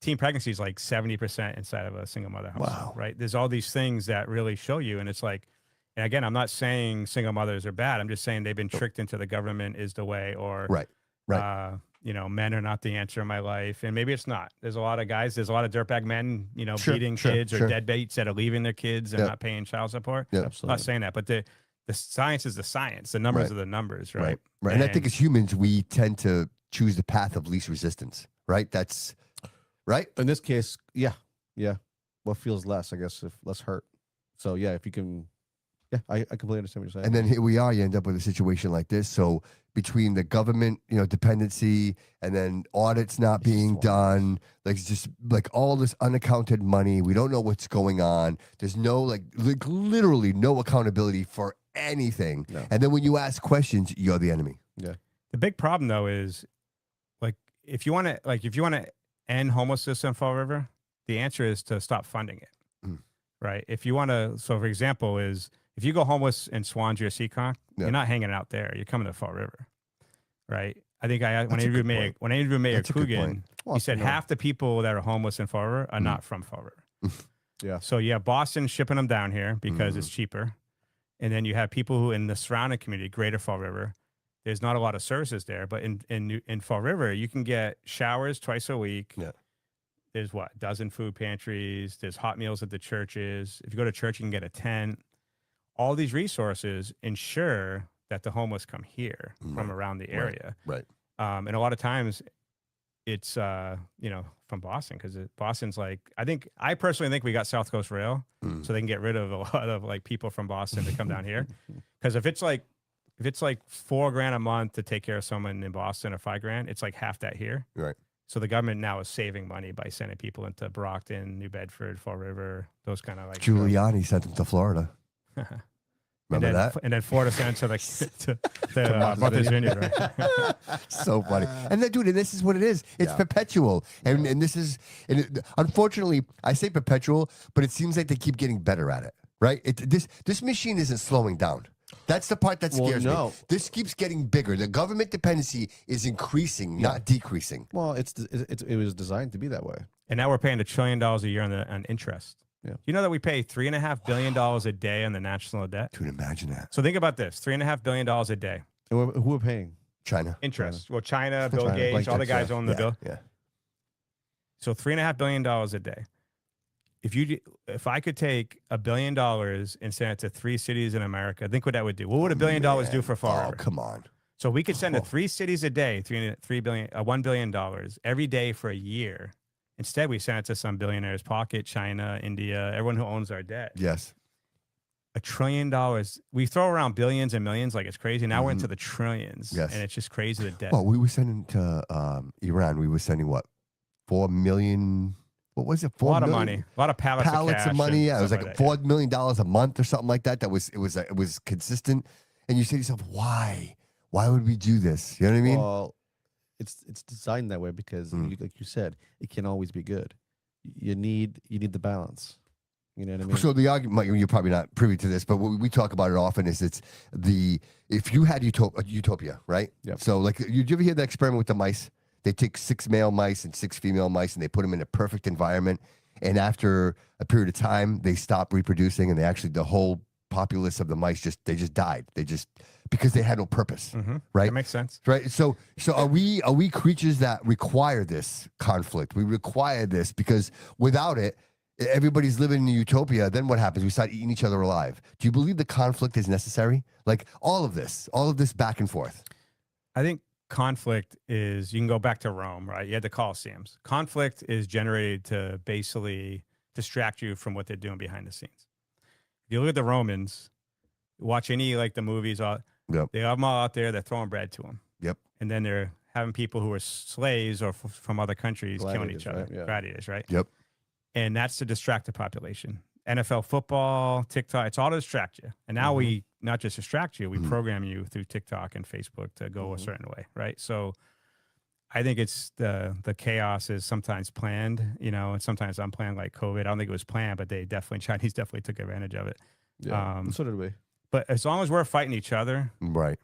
teen pregnancies, like 70% inside of a single mother household. Wow. Right. There's all these things that really show you. And it's like, and again, I'm not saying single mothers are bad. I'm just saying they've been tricked into the government is the way, or right. Men are not the answer in my life. And maybe it's not. There's a lot of guys, there's a lot of dirtbag men, beating kids or deadbeats that are leaving their kids and not paying child support. Yeah, I'm not saying that, but the science is the science. The numbers are the numbers, right? Right. And I think as humans, we tend to choose the path of least resistance, right? That's right. In this case, yeah. What feels less, I guess, if less hurt. So yeah, if you can, I completely understand what you're saying. And then here we are, you end up with a situation like this. So between the government, dependency, and then audits not being done, like it's just like all this unaccounted money, we don't know what's going on. There's no like literally no accountability for anything. No. And then when you ask questions, you're the enemy. Yeah. The big problem though is if you want to end homelessness in Fall River, the answer is to stop funding it. Right. If you want to, so for example, if you go homeless in Swansea or Seekonk, you're not hanging out there. You're coming to Fall River. Right. I think when I interviewed Mayor Coogan, he said half the people that are homeless in Fall River are not from Fall River. Yeah. So you have Boston shipping them down here because it's cheaper. And then you have people who in the surrounding community, Greater Fall River, there's not a lot of services there, but in Fall River, you can get showers twice a week. Yeah. There's a dozen food pantries. There's hot meals at the churches. If you go to church, you can get a tent. All these resources ensure that the homeless come here from around the area. Right. And a lot of times it's, from Boston, because Boston's like, I personally think we got South Coast Rail so they can get rid of a lot of like people from Boston to come down here. Because if it's like $4,000 a month to take care of someone in Boston or $5,000, it's like half that here. Right. So the government now is saving money by sending people into Brockton, New Bedford, Fall River, those kind of like. Giuliani sent them to Florida. Remember that? And then Florida sent to Martha's Vineyard, right? So funny. And then, dude, and this is what it is. It's perpetual. And this is, unfortunately, I say perpetual, but it seems like they keep getting better at it, right? This machine isn't slowing down. That's the part that scares me. This keeps getting bigger. The government dependency is increasing, not decreasing. Well, it was designed to be that way. And now we're paying $1 trillion a year on interest. Yeah. You know that we pay $3.5 billion a day on the national debt? Dude, imagine that. So think about this, $3.5 billion a day. And who are paying? China. Interest. Well, China, Bill Gates, all the guys own the bill. Yeah. So $3.5 billion a day. If I could take $1 billion and send it to 3 cities in America, think what that would do. What would $1 billion do for Fall River? Oh, come on. So we could send to 3 cities a day, $1 billion every day for a year. Instead, we send it to some billionaire's pocket, China, India, everyone who owns our debt. Yes. $1 trillion. We throw around billions and millions like it's crazy. Now we're into the trillions. Yes. And it's just crazy, the debt. Well, we were sending to Iran, we were sending what? 4 million. What was it? 4 a lot million? of money. A lot of pallets of money. Yeah, it was like $4 million a month or something like that. It was consistent. And you say to yourself, why? Why would we do this? You know what I mean? Well, it's designed that way because, like you said, it can always be good. You need the balance. You know what I mean? So the argument, you're probably not privy to this, but what we talk about it often is if you had utopia, right? Yep. So like, did you ever hear the experiment with the mice? They take 6 male mice and 6 female mice, and they put them in a perfect environment. And after a period of time, they stop reproducing, and the whole populace of the mice just died. Because they had no purpose, right? That makes sense, right? So are we creatures that require this conflict? We require this because without it, everybody's living in a utopia. Then what happens? We start eating each other alive. Do you believe the conflict is necessary? Like all of this back and forth. I think conflict is, you can go back to Rome, right? You had the Colosseums. Conflict is generated to basically distract you from what they're doing behind the scenes. If you look at the Romans, watch any like the movies, they have them all out there, they're throwing bread to them. Yep. And then they're having people who are slaves or from other countries killing each other. Right? Yeah. Gladiators, right? Yep. And that's to distract the population. NFL football, TikTok, it's all to distract you. And now we not just distract you, we program you through TikTok and Facebook to go a certain way, right? So I think it's the chaos is sometimes planned, and sometimes unplanned, like COVID. I don't think it was planned, but Chinese definitely took advantage of it. Yeah, so did we. But as long as we're fighting each other, right,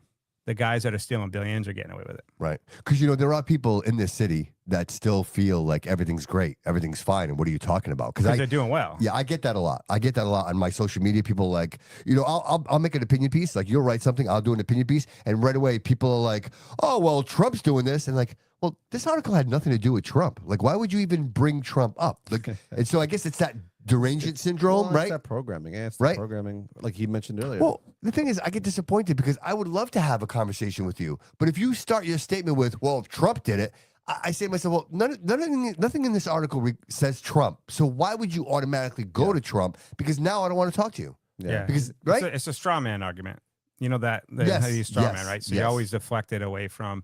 the guys that are stealing billions are getting away with it. Right. Because, there are people in this city that still feel like everything's great, everything's fine. And what are you talking about? Because they're doing well. Yeah, I get that a lot. I get that a lot on my social media. People like, I'll make an opinion piece. Like, you'll write something, I'll do an opinion piece. And right away, people are like, oh, well, Trump's doing this. And like, well, this article had nothing to do with Trump. Like, why would you even bring Trump up? Like, and so I guess it's that derangement syndrome, right? It's that programming. Yeah, it's right? programming, like he mentioned earlier. Well, the thing is, I get disappointed because I would love to have a conversation with you. But if you start your statement with, well, if Trump did it, I say to myself, well, nothing in this article says Trump. So why would you automatically go to Trump? Because now I don't want to talk to you. Yeah. Because, right? It's a straw man argument. You know that Yes, how you straw yes, man, right? So yes. you always deflect it away from,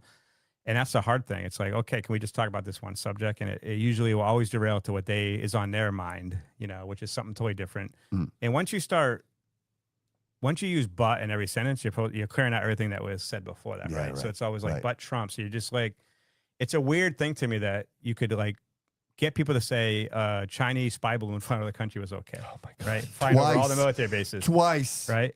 and that's the hard thing. It's like, okay, can we just talk about this one subject? And it usually will always derail to what is on their mind, which is something totally different. And once you use but in every sentence, you're clearing out everything that was said before that, right? So it's always like, but Trump. So you're just like, it's a weird thing to me that you could like get people to say Chinese spy balloon flying over the country was okay. Oh my God. Right? Flying over all the military bases. Twice. Right?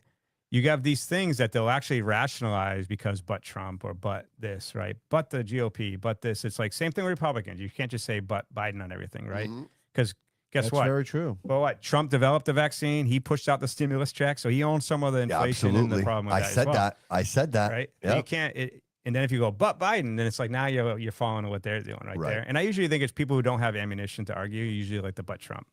You have these things that they'll actually rationalize because but Trump or but this, right? But the GOP, but this. It's like same thing with Republicans. You can't just say but Biden on everything, right? Because guess what? That's very true. Well, what? Trump developed the vaccine. He pushed out the stimulus check. So he owns some of the inflation and the problem with I that said as well, that. I said that. right? Yep. And you can't. And then if you go, but Biden, then it's like now you're following what they're doing right there. And I usually think it's people who don't have ammunition to argue, usually like the but Trump.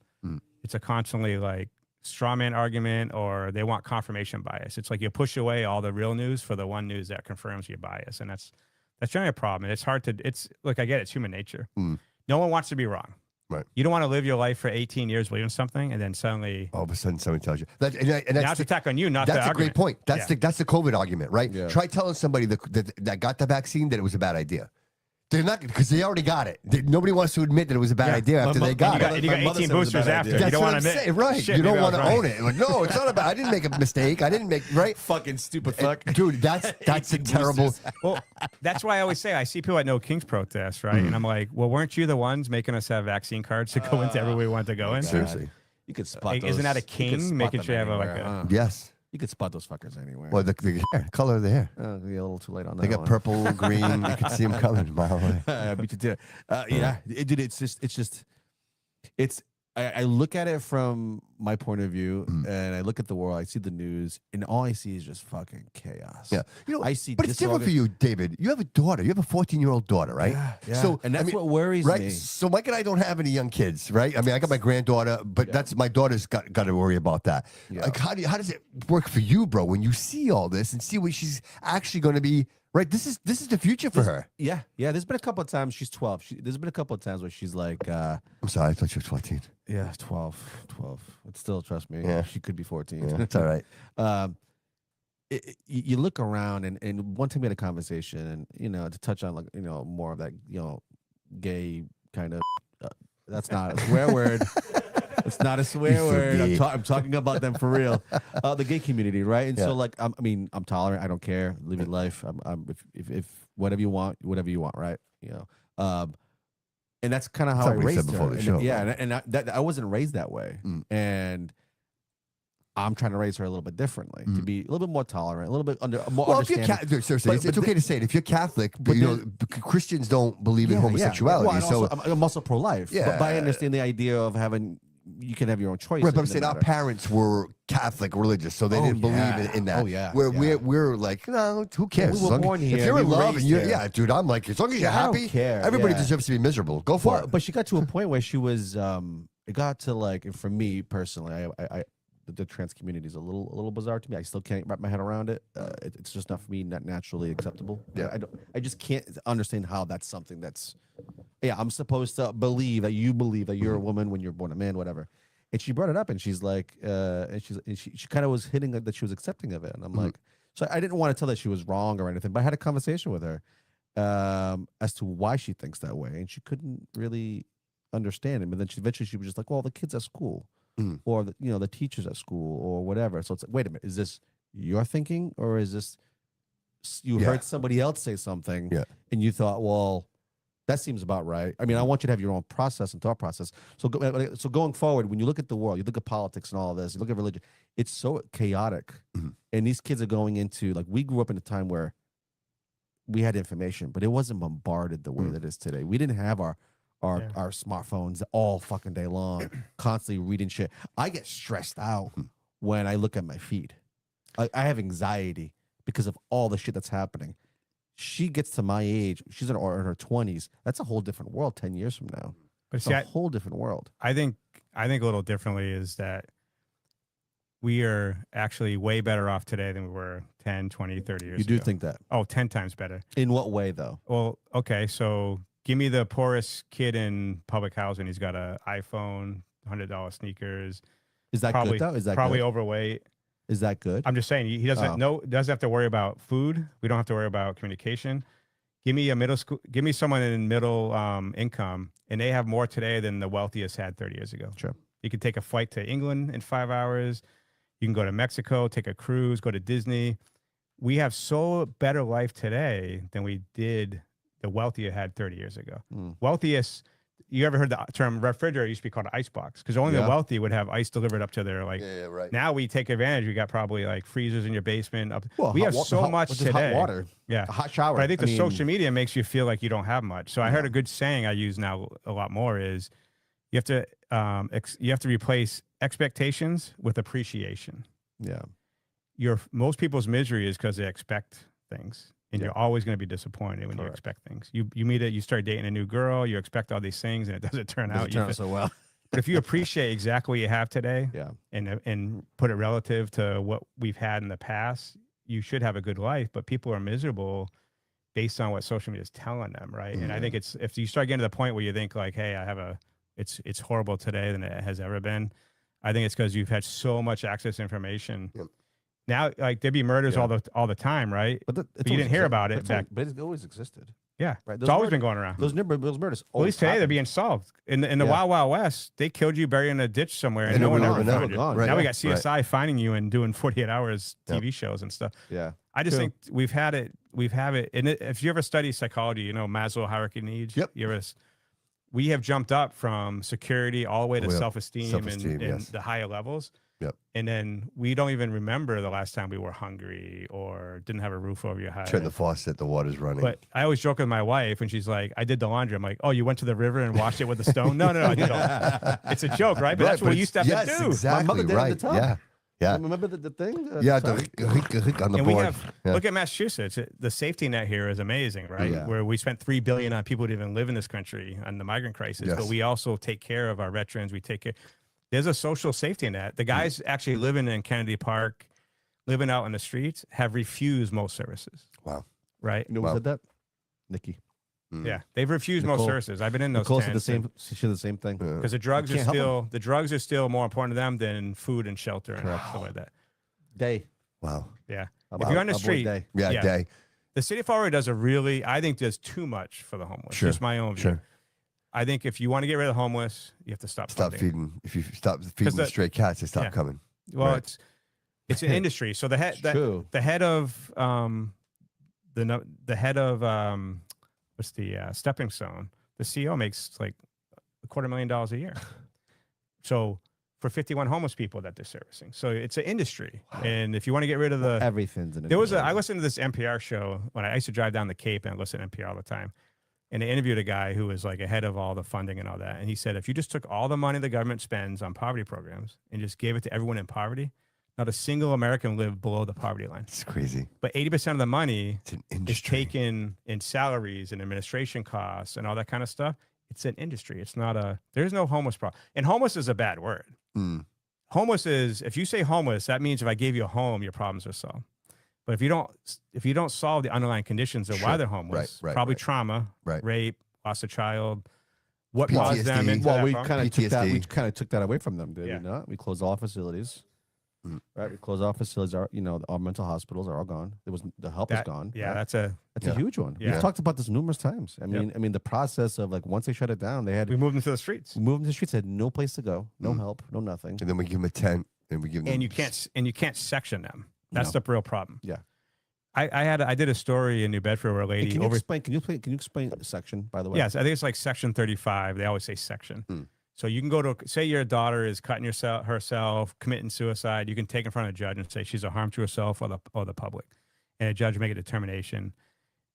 It's a constantly like straw man argument, or they want confirmation bias. It's like you push away all the real news for the one news that confirms your bias. And that's generally a problem. And it's hard to, look, I get it's human nature. No one wants to be wrong. Right. You don't want to live your life for 18 years believing something and then suddenly all of a sudden somebody tells you that, and now it's an attack on you, not the that's a argument. great point. That's the COVID argument, right? Yeah. Try telling somebody that got the vaccine that it was a bad idea. They're not, because they already got it. Nobody wants to admit that it was a bad idea after they got it. You got 18 boosters after. That's You don't what want I'm to saying, right? Shit, you don't want to right. own it. Like, no, it's not about. I didn't make a mistake. I didn't make right. Fucking stupid fuck. Dude, that's a terrible. Well, that's why I always say I see people at No Kings protests, right? And I'm like, well, weren't you the ones making us have vaccine cards to go into everywhere we want to go in? Seriously. You could spot Like, those. isn't that a you could king spot making them sure you have anywhere, like a Yes. You could spot those fuckers anywhere. Well, the hair, color of the hair. You're a little too late on that. They got one. purple, green. You can see them coming a mile away. I beat you to it. Yeah, dude, I look at it from my point of view, and I look at the world. I see the news, and all I see is just fucking chaos. Yeah, I see. but it's different for you, David. You have a daughter. You have a 14-year-old daughter, right? Yeah. So, and that's what worries right? me. So Mike and I don't have any young kids, right? I mean, I got my granddaughter, but that's my daughter's got to worry about that. Yeah. Like, how does it work for you, bro? When you see all this and see what she's actually going to be, right? This is the future for her. Yeah. There's been a couple of times she's 12. There's been a couple of times where she's like, I'm sorry, I thought she was 14. yeah, 12. But still, trust me, Yeah. she could be 14. Yeah, it's all right. You look around, and one time we had a conversation, and to touch on like more of that gay kind of that's not a swear word. It's not a swear word. I'm talking about them for real. The gay community, right? And so like I'm tolerant. I don't care. Live your life. If whatever you want, right? And that's kind of how I what we said raised before her. the show. And I wasn't raised that way. And I'm trying to raise her a little bit differently, to be a little bit more tolerant, a little bit more Well, if you're understanding. seriously, it's okay to say it. If you're Catholic, but Christians don't believe in homosexuality. Well, and so also, I'm also pro-life. But I understand the idea of having, you can have your own choices. right, but I'm saying our parents were Catholic religious, so they didn't believe in that. Oh, yeah. We're like, no, who cares? We were born here, If you're in we love, raised and here. yeah, dude, I'm like, as long as you're I don't happy, care, everybody yeah. deserves to be miserable. Go for it. But she got to a point where she was, it got to like, and for me personally, I the trans community is a little bizarre to me. I still can't wrap my head around it. It's just not for me, not naturally acceptable. Yeah. I just can't understand how that's something that's, I'm supposed to believe that you believe that you're a woman when you're born a man, whatever. And she brought it up, and she's like, she kind of was hitting that she was accepting of it, and I'm like, so I didn't want to tell that she was wrong or anything, but I had a conversation with her as to why she thinks that way, and she couldn't really understand it. But then eventually she was just like, well, the kids at school. Or the teachers at school or whatever. So it's like, wait a minute, is this your thinking, or is this you heard somebody else say something and you thought, well, that seems about right? I mean, I want you to have your own process and thought process. So going forward, when you look at the world, you look at politics and all of this, you look at religion, it's so chaotic. And these kids are going into, like, we grew up in a time where we had information, but it wasn't bombarded the way that it is today. We didn't have our smartphones all fucking day long, constantly reading shit. I get stressed out when I look at my feed. I have anxiety because of all the shit that's happening. She gets to my age, she's in her 20s. That's a whole different world 10 years from now. But It's see, a whole different world. I think a little differently is that we are actually way better off today than we were 10, 20, 30 years You ago. do think that? Oh, 10 times better. In what way, though? Well, okay, so give me the poorest kid in public housing. He's got an iPhone, $100 sneakers. Is that probably, good, though? Is that probably good? overweight. Is that good? I'm just saying he doesn't doesn't have to worry about food. We don't have to worry about communication. Give me someone in middle income, and they have more today than the wealthiest had 30 years ago. Sure. You can take a flight to England in 5 hours. You can go to Mexico, take a cruise, go to Disney. We have so better life today than we did the wealthier had 30 years ago. Wealthiest, you ever heard the term refrigerator used to be called an ice box? Because only the wealthy would have ice delivered up to their, like, right. Now we take advantage. We got probably like freezers in your basement. We hot have so much just today. hot water. Yeah. A hot shower. But I think the mean, social media makes you feel like you don't have much. So I heard a good saying I use now a lot more is you have to replace expectations with appreciation. Yeah. Most people's misery is because they expect things. And you're always going to be disappointed when you expect things. You start dating a new girl, you expect all these things, and it doesn't turn out so well. But if you appreciate exactly what you have today, and put it relative to what we've had in the past, you should have a good life. But people are miserable based on what social media is telling them, right? And I think it's, if you start getting to the point where you think like, hey, it's horrible today than it has ever been. I think it's because you've had so much access to information. Now, like, there'd be murders all the time, right? But you didn't hear about it back. But it always existed. Yeah, Right. It's always been going around. Those murders. At least today they're being solved. In the Wild Wild West, they killed you buried in a ditch somewhere, and no one ever found you. gone. Right. Now we got CSI finding you and doing 48 hours Yep. TV shows and stuff. Yeah. I just think we've had it. And if you ever study psychology, you know Maslow hierarchy of needs. Yep. We have jumped up from security all the way to Way up. self-esteem, Self-esteem, and yes. the higher levels. Yep. And then we don't even remember the last time we were hungry or didn't have a roof over your head. Turn the faucet, the water's running. But I always joke with my wife when she's like, I did the laundry. I'm like, oh, you went to the river and washed it with a stone? No, I didn't. It's a joke, right? But that's what we used to have to do. Exactly, My mother did it at right. the time. Yeah. Yeah. Remember the thing? Yeah, Sorry. the on the And board. we have, look at Massachusetts. The safety net here is amazing, right? Yeah. Where we spent $3 billion on people who didn't even live in this country on the migrant crisis, Yes. but we also take care of our veterans. We take care. There's a social safety net. The guys actually living in Kennedy Park, living out in the streets, have refused most services. Wow. Right? You know who said that? Nikki. Yeah, they've refused most Nicole- services. I've been in those Nicole said tents. she said the same thing. Because the drugs You are can't help still more important to them than food and shelter and stuff like that. Day. Wow. Yeah. Wow. If you're on the Our boy street, Day. Yeah, day. the city of Florida does I think does too much for the homeless. Sure. Just my own view. Sure. I think if you want to get rid of the homeless, you have to stop funding. Feeding. If you stop feeding the stray cats, they stop coming. Well, Right. it's an industry. So the head true. the head of what's the stepping stone, the CEO makes like $250,000 a year. So for 51 homeless people that they're servicing. So it's an industry. And if you want to get rid of the Everything's an I listened to this NPR show when I used to drive down the Cape and listen to NPR all the time. And they interviewed a guy who was like ahead of all the funding and all that. And he said, if you just took all the money the government spends on poverty programs and just gave it to everyone in poverty, not a single American lived below the poverty line. It's crazy. But 80% of the money It's an is industry. taken in salaries and administration costs and all that kind of stuff. It's an industry. It's not there's no homeless problem. And homeless is a bad word. Mm. Homeless is, if you say homeless, that means if I gave you a home, your problems are solved. But if you don't solve the underlying conditions of why Sure. they're homeless, Right, probably right. trauma, Right. rape, lost a child, what caused them PTSD. into Well, that we problem? kind of took that. We PTSD. kind of took that away from them, did Yeah. we not? We closed all facilities. Mm. Right, we closed all facilities. Our mental hospitals are all gone. The help is That- gone. Yeah, right? that's a That's Yeah. a huge one. Yeah. We've talked about this numerous times. I Yep. mean, the process of like once they shut it down, they had we moved into the streets. moved into the streets, had no place to go, no Mm. help, no nothing. And then we give them a tent, and we give them. And you can't section them. That's No. the real problem. Yeah. I did a story in New Bedford where a And lady can you over explain? Can you explain the section, by the way? Yes, I think it's like section 35. They always say section. Hmm. So you can go to, say your daughter is cutting herself, committing suicide. You can take in front of a judge and say she's a harm to herself or the public. And a judge make a determination.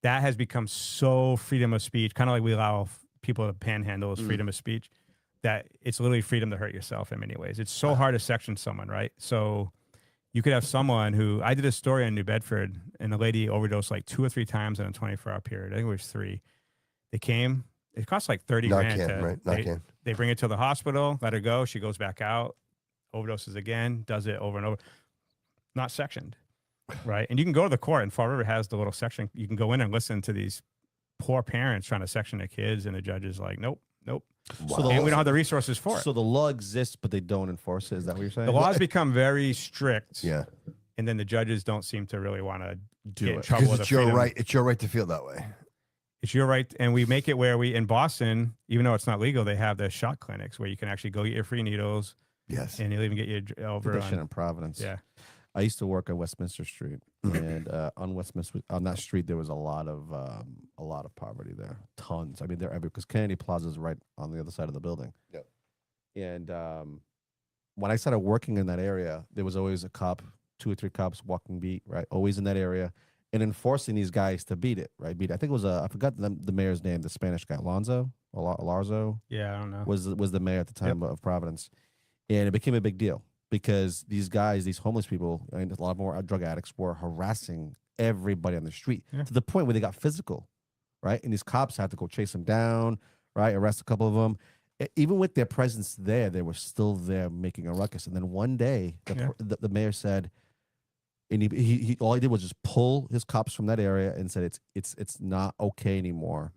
That has become so freedom of speech, kind of like we allow people to panhandle as freedom of speech, that it's literally freedom to hurt yourself in many ways. It's so hard to section someone, right? So you could have someone who, I did a story in New Bedford, and the lady overdosed like 2 or 3 times in a 24-hour period. I think it was 3. They came. It cost like 30 grand. Narcan, right? Narcan. They bring her to the hospital, let her go. She goes back out, overdoses again, does it over and over. Not sectioned, right? And you can go to the court, and Fall River has the little section. You can go in and listen to these poor parents trying to section their kids, and the judge is like, nope. So And we don't have the resources for it. So the law exists, but they don't enforce it. Is that what you're saying? The laws become very strict, Yeah. and then the judges don't seem to really want to get in it. trouble Because with it's the your freedom. right. It's your right to feel that way. It's your right, and we make it where in Boston, even though it's not legal, they have the shot clinics where you can actually go get your free needles, Yes. and you'll even get your Did over that shit on. in Providence. Yeah, I used to work on Westminster Street, and on that street there was a lot of poverty there, tons. I mean, they're everywhere because Kennedy Plaza is right on the other side of the building. Yep. And when I started working in that area, there was always a cop, 2 or 3 cops walking beat, right, always in that area, and enforcing these guys to beat it, right? Beat it. I think it was I forgot the mayor's name, the Spanish guy, Larzo yeah, I don't know. was the mayor at the time of Providence, and it became a big deal because these guys, these homeless people, and a lot more drug addicts, were harassing everybody on the street to the point where they got physical, right? And these cops had to go chase them down, right? Arrest a couple of them. Even with their presence there, they were still there making a ruckus. And then one day, the mayor said, and he all he did was just pull his cops from that area and said it's not okay anymore.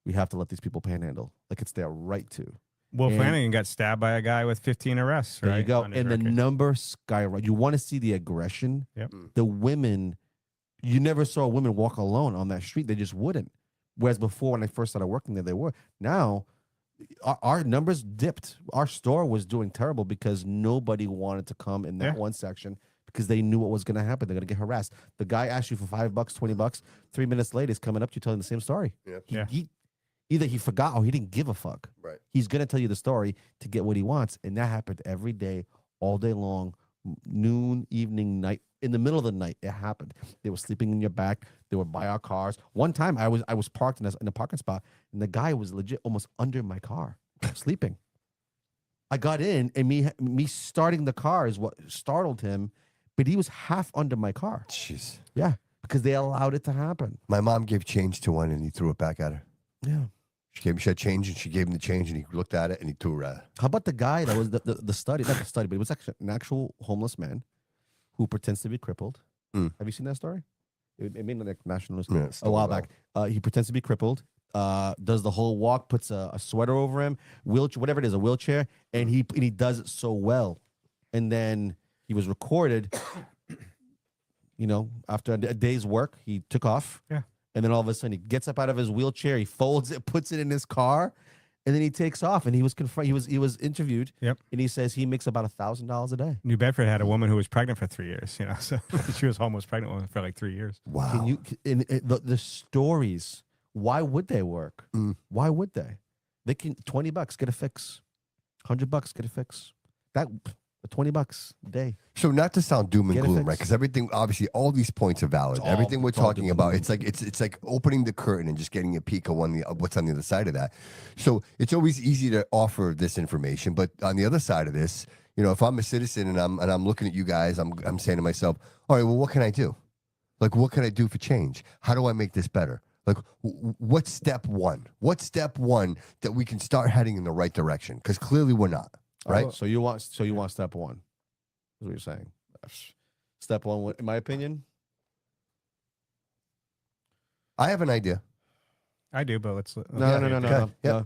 We have to let these people panhandle, like it's their right to. Will And- Flanagan got stabbed by a guy with 15 arrests. There right, you go. on his And the record. number skyrocket. You want to see the aggression? Yep. The women, you never saw women walk alone on that street. They just wouldn't. Whereas before, when I first started working there, they were. Now, our numbers dipped. Our store was doing terrible because nobody wanted to come in that one section because they knew what was going to happen. They're going to get harassed. The guy asked you for $5, $20. 3 minutes later, he's coming up to you telling the same story. Yeah. Either he forgot or he didn't give a fuck. Right. He's going to tell you the story to get what he wants. And that happened every day, all day long, noon, evening, night. In the middle of the night, it happened. They were sleeping in your back. They were by our cars. One time, I was parked in a parking spot, and the guy was legit almost under my car, sleeping. I got in, and me starting the car is what startled him, but he was half under my car. Jeez. Yeah, because they allowed it to happen. My mom gave change to one, and he threw it back at her. Yeah. She had change, and she gave him the change, and he looked at it, and he threw it at her. How about the guy that was the study, not the study, but it was actually an actual homeless man who pretends to be crippled. Mm. Have you seen that story? It made like national news Yeah, a while back. He pretends to be crippled, does the whole walk, puts a sweater over him, wheelchair, whatever it is, a wheelchair, and he does it so well. And then he was recorded, after a day's work, he took off. Yeah. And then all of a sudden he gets up out of his wheelchair, he folds it, puts it in his car, and then he takes off. And he was he was interviewed. Yep. And he says he makes about $1,000 a day. New Bedford had a woman who was pregnant for 3 years. So she was almost pregnant for like 3 years. Wow. Can you the stories? Why would they work? Why would they? They can $20 get a fix, $100 get a fix. that $20 a day. So not to sound doom and Get it gloom, fixed. right? Because everything, obviously, all these points are valid. It's all- Everything we're it's all talking doom and about, gloom. it's like opening the curtain and just getting a peek of what's on the other side of that. So it's always easy to offer this information, but on the other side of this, you know, if I'm a citizen and I'm looking at you guys, I'm saying to myself, all right, well, what can I do? Like, what can I do for change? How do I make this better? Like, what's step one? What's step one that we can start heading in the right direction? Because clearly we're not, right? So you want step one. Is what you're saying. Step one, in my opinion. I have an idea. I do, but let's. No. Yeah.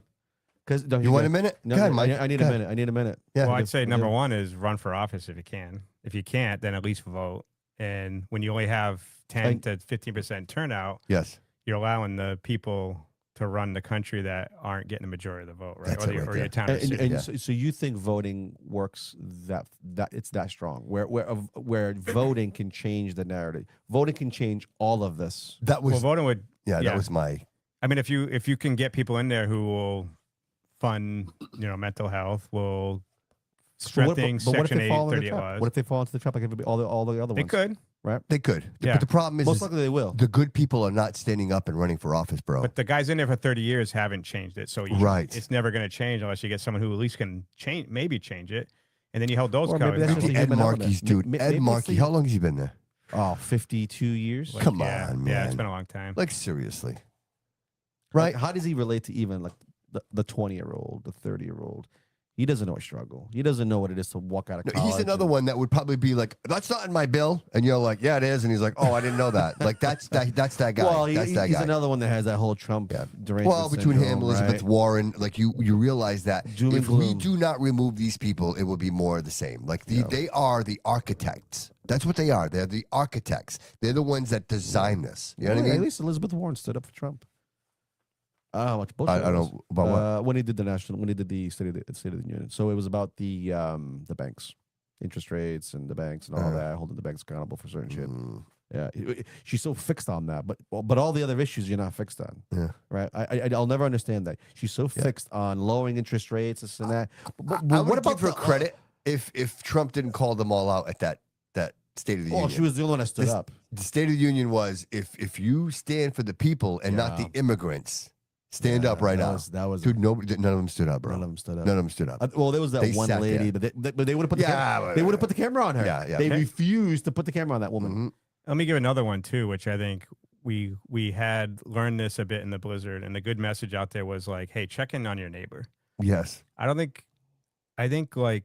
Because You want a minute? No, Go ahead, Mike. I need Go a ahead. minute. I need a minute. Yeah. Well, I'd say number one is run for office if you can. If you can't, then at least vote. And when you only have 10 to 15% turnout, Yes. you're allowing the people to run the country that aren't getting the majority of the vote, right? That's Or, it right or there. your town. or And, city. and Yeah. so you think voting works that it's that strong, where voting can change the narrative. Voting can change all of this. That was Well, voting would. yeah, yeah. that was my I mean, if you can get people in there who will fund, mental health, will strengthen Section 838 laws. What if they fall into the trap like all the other They ones? could, right? they could. Yeah. But the problem is, Most likely they will. the good people are not standing up and running for office, bro. but the guys in there for 30 years haven't changed it. So Right. it's never going to change unless you get someone who at least can maybe change it. And then you hold those Or maybe guys. that's just the a Ed human element. Markey's dude. Maybe Ed it's Markey, the- how long has he been there? Oh, 52 years. Like, Come yeah, on, Yeah, it's man. been a long time. Like, seriously. Like, Right? how does he relate to even like the 20-year-old, the 30-year-old? He doesn't know a struggle. He doesn't know what it is to walk out of No, college. he's another and- one that would probably be like, that's not in my bill. And you're like, yeah, it is. And he's like, oh, I didn't know that. Like, that's that guy. Well, that's that he's guy. another one that has that whole Trump derangement Well, between him, syndrome, Elizabeth right? Warren, like you realize that Doom and if we gloom. do not remove these people, it will be more of the same. Like they are the architects. That's what they are. They're the architects. They're the ones that design this. You know what I At mean? least Elizabeth Warren stood up for Trump. How much bullshit? I it don't was. know about what. When he did the State of the Union. So it was about the banks, interest rates, and the banks and all that, holding the banks accountable for certain shit. Mm, Yeah, she's so fixed on that, but all the other issues you're not fixed on. Yeah. Right. I'll never understand that. She's so fixed on lowering interest rates, this and that. But I what would about give her credit if Trump didn't call them all out at that State of the Well, Union. she was the only one that stood This- up. The State of the Union was if you stand for the people and not the Yeah. immigrants, stand up right now. That was Dude, none of them stood up, bro. none of them stood up. None of them stood up. Well, there was that They one sat lady, there. but they would have put the camera. They would have put the camera on her. Yeah, yeah. They Okay. refused to put the camera on that woman. Mhm. Let me give another one too, which I think we had learned this a bit in the blizzard, and the good message out there was like, hey, check in on your neighbor. Yes. I think like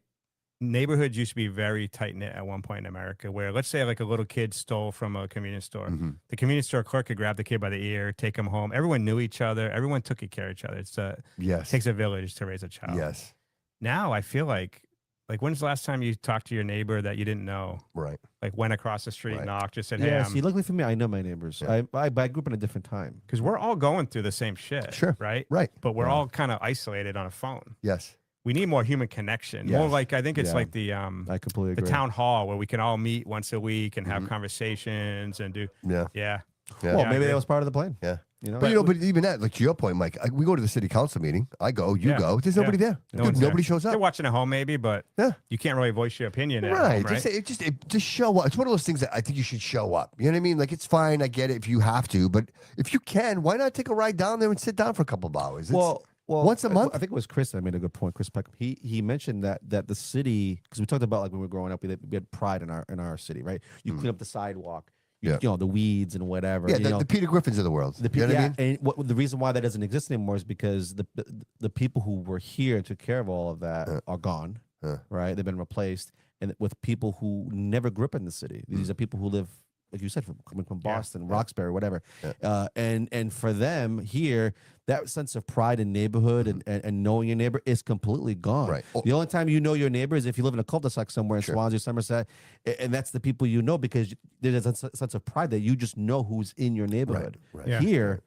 neighborhoods used to be very tight knit at one point in America, where let's say like a little kid stole from a convenience store. Mhm. The convenience store clerk could grab the kid by the ear, take him home. Everyone knew each other. Everyone took care of each other. It Yes. takes a village to raise a child. Yes. Now I feel like when's the last time you talked to your neighbor that you didn't know? Right. Like went across the street, Right. knocked, just said, hey, Yeah, see, luckily for me, I know my neighbors. Yeah. I grew up in a different time. because we're all going through the same shit. Sure. Right. Right. But we're Yeah. all kind of isolated on a phone. Yes. We need more human connection. More Yes. like I think it's Yeah. like the I completely the agree. town hall where we can all meet once a week and have Mhm. conversations and do Yeah. yeah. Yeah. Well, Yeah, I maybe agree. that was part of the plan. Yeah. You know, But but even that, like to your point, Mike, we go to the city council meeting. I go, you Yeah. go. There's Yeah. nobody there. No Dude, one's there. nobody shows They're up. watching at home maybe, but Yeah. you can't really voice your opinion at Right. home, right? Just show up. It's one of those things that I think you should show up. You know what I mean? Like it's fine. I get it if you have to, but if you can, why not take a ride down there and sit down for a couple of hours? well, once a month? I think it was Chris that made a good point. Chris Peckham. He mentioned that the city, because we talked about like when we were growing up, we had pride in our city, right? You clean up the sidewalk, Yeah. you know, the weeds and whatever. yeah, you know, the Peter Griffins of the world. The you know what I mean? and the reason why that doesn't exist anymore is because the people who were here and took care of all of that are gone, right? They've been replaced, and with people who never grew up in the city. These are people who live, like you said, coming from Boston, Roxbury, whatever. And for them here, that sense of pride in neighborhood and knowing your neighbor is completely gone. Right. The only time you know your neighbor is if you live in a cul-de-sac somewhere in Sure. Swansea, Somerset, and that's the people you know because there's a sense of pride that you just know who's in your neighborhood. right. Yeah. Here,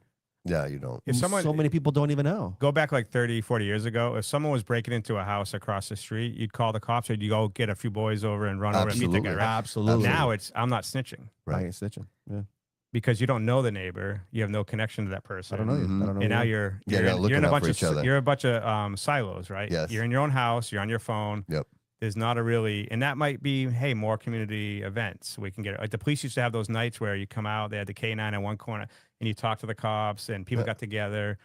Yeah, you don't. If someone so many people don't even know. go back like 30, 40 years ago, if someone was breaking into a house across the street, you'd call the cops or you'd go get a few boys over and run over and meet the guy. Absolutely. Right? Absolutely. Now it's I'm not snitching I ain't snitching. Yeah. because you don't know the neighbor. You have no connection to that person. I don't know you. Mhm. I don't know And now you. you're Yeah, you're, you're in, looking you're in a out bunch for of each other. you're a bunch of silos, right? Yes. You're in your own house. You're on your phone. Yep. there's not a really, and that might be, hey, more community events. We can get, like the police used to have those nights where you come out, they had the K9 in one corner and you talk to the cops and people got together.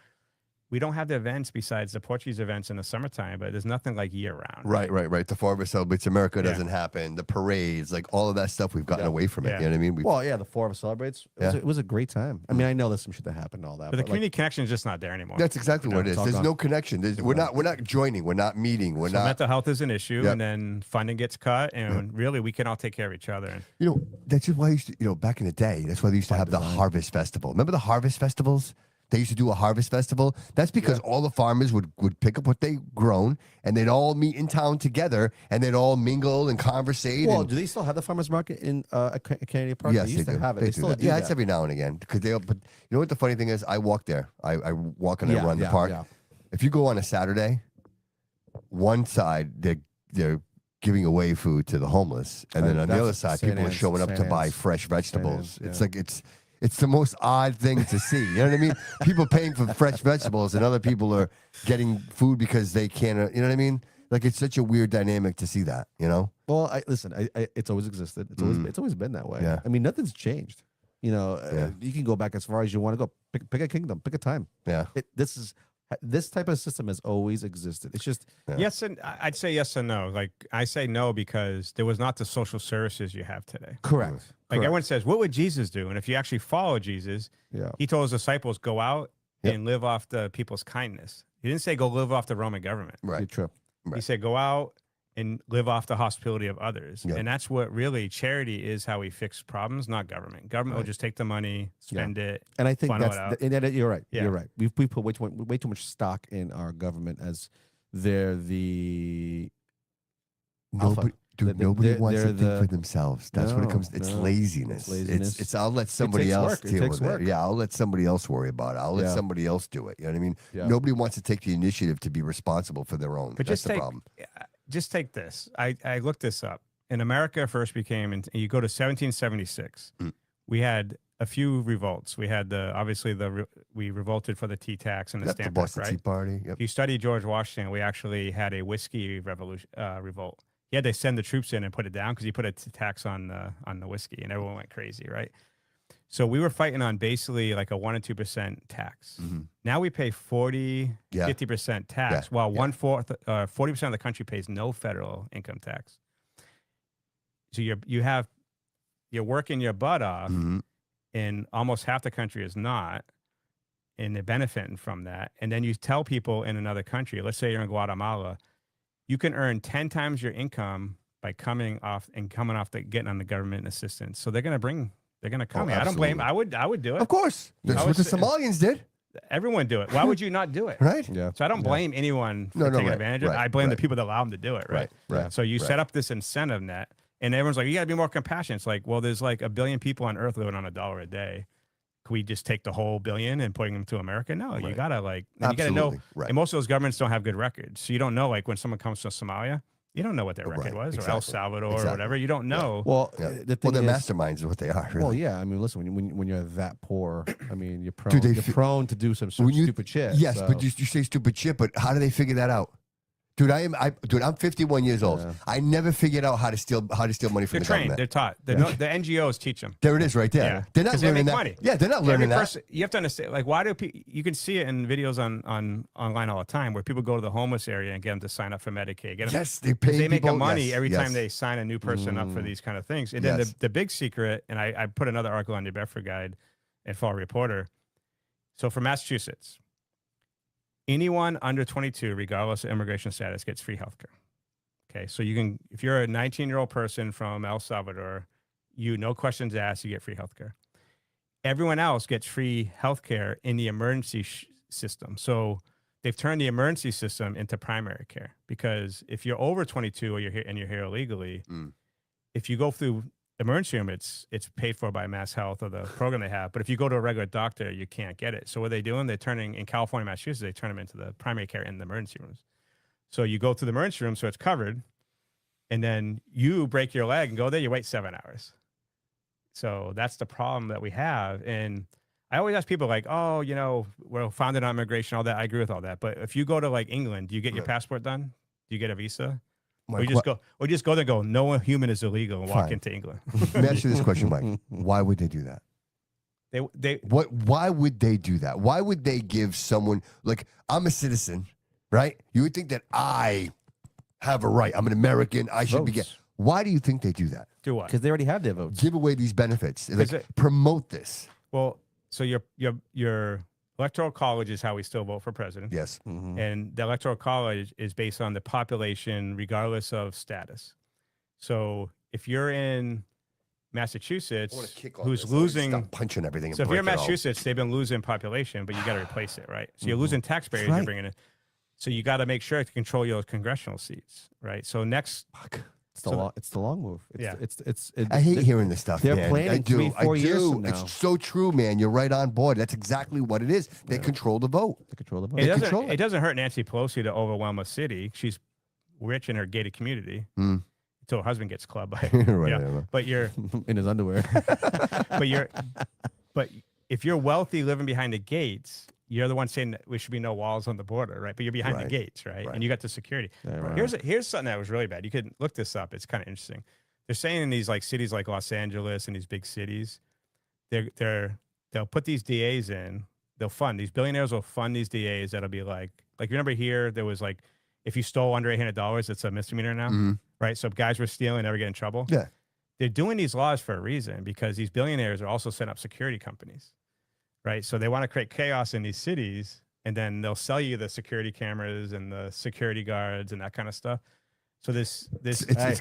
We don't have the events besides the Portuguese events in the summertime, but there's nothing like year round. Right. The Forever Celebrates America doesn't happen. The parades, like all of that stuff, we've gotten away from it. You know what I mean? Well, yeah, the Forever Celebrates. It was a great time. I mean, I know there's some shit that happened and all that. But the community connection is just not there anymore. That's exactly what it is. There's no connection. We're not joining. We're not meeting. We're not. Mental health is an issue, and then funding gets cut, and really we can all take care of each other. You know, that's just why I used to, back in the day, that's why they used to have the Harvest Festival. Remember the Harvest Festivals? They used to do a harvest festival. That's because all the farmers would pick up what they grown, and they'd all meet in town together, and they'd all mingle and conversate. Well, do they still have the farmers market in Canadian Park? Yes, they used to have it. They still do yeah, that. it's every now and again because they. But you know what the funny thing is? I walk there. I walk and I run the park. Yeah. If you go on a Saturday, one side they're giving away food to the homeless, and then on the other side, people are showing up to buy fresh vegetables. It's like it's the most odd thing to see. You know what I mean? People paying for fresh vegetables, and other people are getting food because they can't. You know what I mean? Like it's such a weird dynamic to see that. You know? Well, listen. It's always existed. It's always been that way. Yeah. I mean, nothing's changed. You know, you can go back as far as you want to go. Pick a kingdom. Pick a time. Yeah. This type of system has always existed. It's just yes, and I'd say yes and no. Like I say no because there was not the social services you have today. correct. Like everyone says, what would Jesus do? And if you actually follow Jesus, he told his disciples, go out and live off the people's kindness. He didn't say go live off the Roman government. Right. True. He said go out and live off the hospitality of others. Yeah. And that's what really charity is, how we fix problems, not government. Government will just take the money, spend it. And I think funnel it that's out. you're right. Yeah. You're right. We put way too much stock in our government as they're the alpha. Nobody wants to think the- for themselves. That's what it comes. It's no. laziness. It's laziness. It's I'll let somebody takes else work. It deal takes with work. it. Yeah, I'll let somebody else worry about it. I'll let Yeah. somebody else do it. You know what I mean? Yeah. Nobody wants to take the initiative to be responsible for their own. But That's just the take, problem. just take this. I looked this up. In America first became, and you go to 1776, we had a few revolts. We had we revolted for the tea tax and the The stamp act, Boston Tea right? Party. Yep. If you study George Washington, we actually had a whiskey revolt. He had to send the troops in and put it down because he put a tax on the whiskey, and everyone went crazy, right? So we were fighting on basically like a 1 or 2% tax. Now we pay 50% tax, while 40% of the country pays no federal income tax. So you're working your butt off, and almost half the country is not, and they're benefiting from that. And then you tell people in another country, let's say you're in Guatemala, you can earn 10 times your income by coming off getting on the government assistance. So they're going to come here. I don't blame. I would do it. Of course. That's what the Somalians did. Everyone do it. Why would you not do it? Right? Yeah. So I don't blame anyone for taking advantage of it. I blame the people that allow them to do it. Right. Right. So you set up this incentive net, and everyone's like, you got to be more compassionate. It's like, well, there's like 1 billion people on earth living on $1 a day. Can we just take the whole billion and putting them to America? No, you gotta you gotta know. Right. And most of those governments don't have good records, so you don't know. Like when someone comes to Somalia, you don't know what their record was, or El Salvador, or whatever. You don't know. Well, Yeah. the thing They're is, masterminds is what they are. Really. well, yeah. I mean, listen, when you're that poor, I mean, you're Do prone, they prone to do some When you- stupid shit. Yes, so- but you say stupid shit. But how do they figure that out? Dude, I'm 51 years old. Yeah. I never figured out how to steal money from They're the trained. government. They're taught. The NGOs teach them. There it is, right there. Yeah. They're not 'Cause they learning make that. money. Yeah, they're not learning that. You have to understand. Like, why do people? You can see it in videos on online all the time where people go to the homeless area and get them to sign up for Medicaid. Get them, Yes, they pay. they make people, money yes, every yes. time they sign a new person up for these kind of things. And then Yes. the big secret, and I put another article on New Bedford Guide and Fall Reporter. So for Massachusetts, anyone under 22, regardless of immigration status, gets free healthcare. Okay, so you can, if you're a 19-year-old person from El Salvador, no questions asked, you get free healthcare. Everyone else gets free healthcare in the emergency system. So they've turned the emergency system into primary care, because if you're over 22 or you're here illegally, if you go through emergency room, it's paid for by Mass Health or the program they have. But if you go to a regular doctor, you can't get it. So what are they doing? They're turning, in California, Massachusetts, they turn them into the primary care in the emergency rooms. So you go to the emergency room, so it's covered, and then you break your leg and go there, you wait 7 hours. So that's the problem that we have. And I always ask people like, oh, we're founded on immigration, all that. I agree with all that. But if you go to like England, do you get your passport done? Do you get a visa? My Or just go there and go, no human is illegal, and walk Fine. into England. Let me ask you this question, Mike. Why would they do that? Why would they do that? Why would they give someone like I'm a citizen, right? You would think that I have a right. I'm an American. I should be Votes. Why do you think they do that? Do what? Because they already have their votes. Give away these benefits. Like, promote this. Well, so your electoral college is how we still vote for president. Yes. And the electoral college is based on the population, regardless of status. So if you're in Massachusetts, who's losing, Stop punching everything. And so if you're in break it all. Massachusetts, they've been losing population, but you got to replace it, right? So you're losing taxpayers. You're bringing in. So you got to make sure to control your congressional seats, right? So next, It's the long move. I hate hearing this stuff. They're man. planning I do. 3-4 years from now. It's so true, man. You're right on board. That's exactly what it is. They control the vote. They control the vote. it doesn't hurt Nancy Pelosi to overwhelm a city. She's rich in her gated community until her husband gets clubbed by Right. But you're in his underwear. but if you're wealthy living behind the gates, you're the one saying that we should be no walls on the border, right? But you're behind the gates, right? And you got the security. Here's something that was really bad. You could look this up. It's kind of interesting. They're saying in these like cities like Los Angeles and these big cities, they'll put these DAs in. They'll fund these billionaires will fund these DAs. That'll be like you remember here there was like if you stole under $800, it's a misdemeanor now, right? So if guys were stealing, never get in trouble. Yeah, they're doing these laws for a reason because these billionaires are also setting up security companies. Right. So they want to create chaos in these cities and then they'll sell you the security cameras and the security guards and that kind of stuff. So it's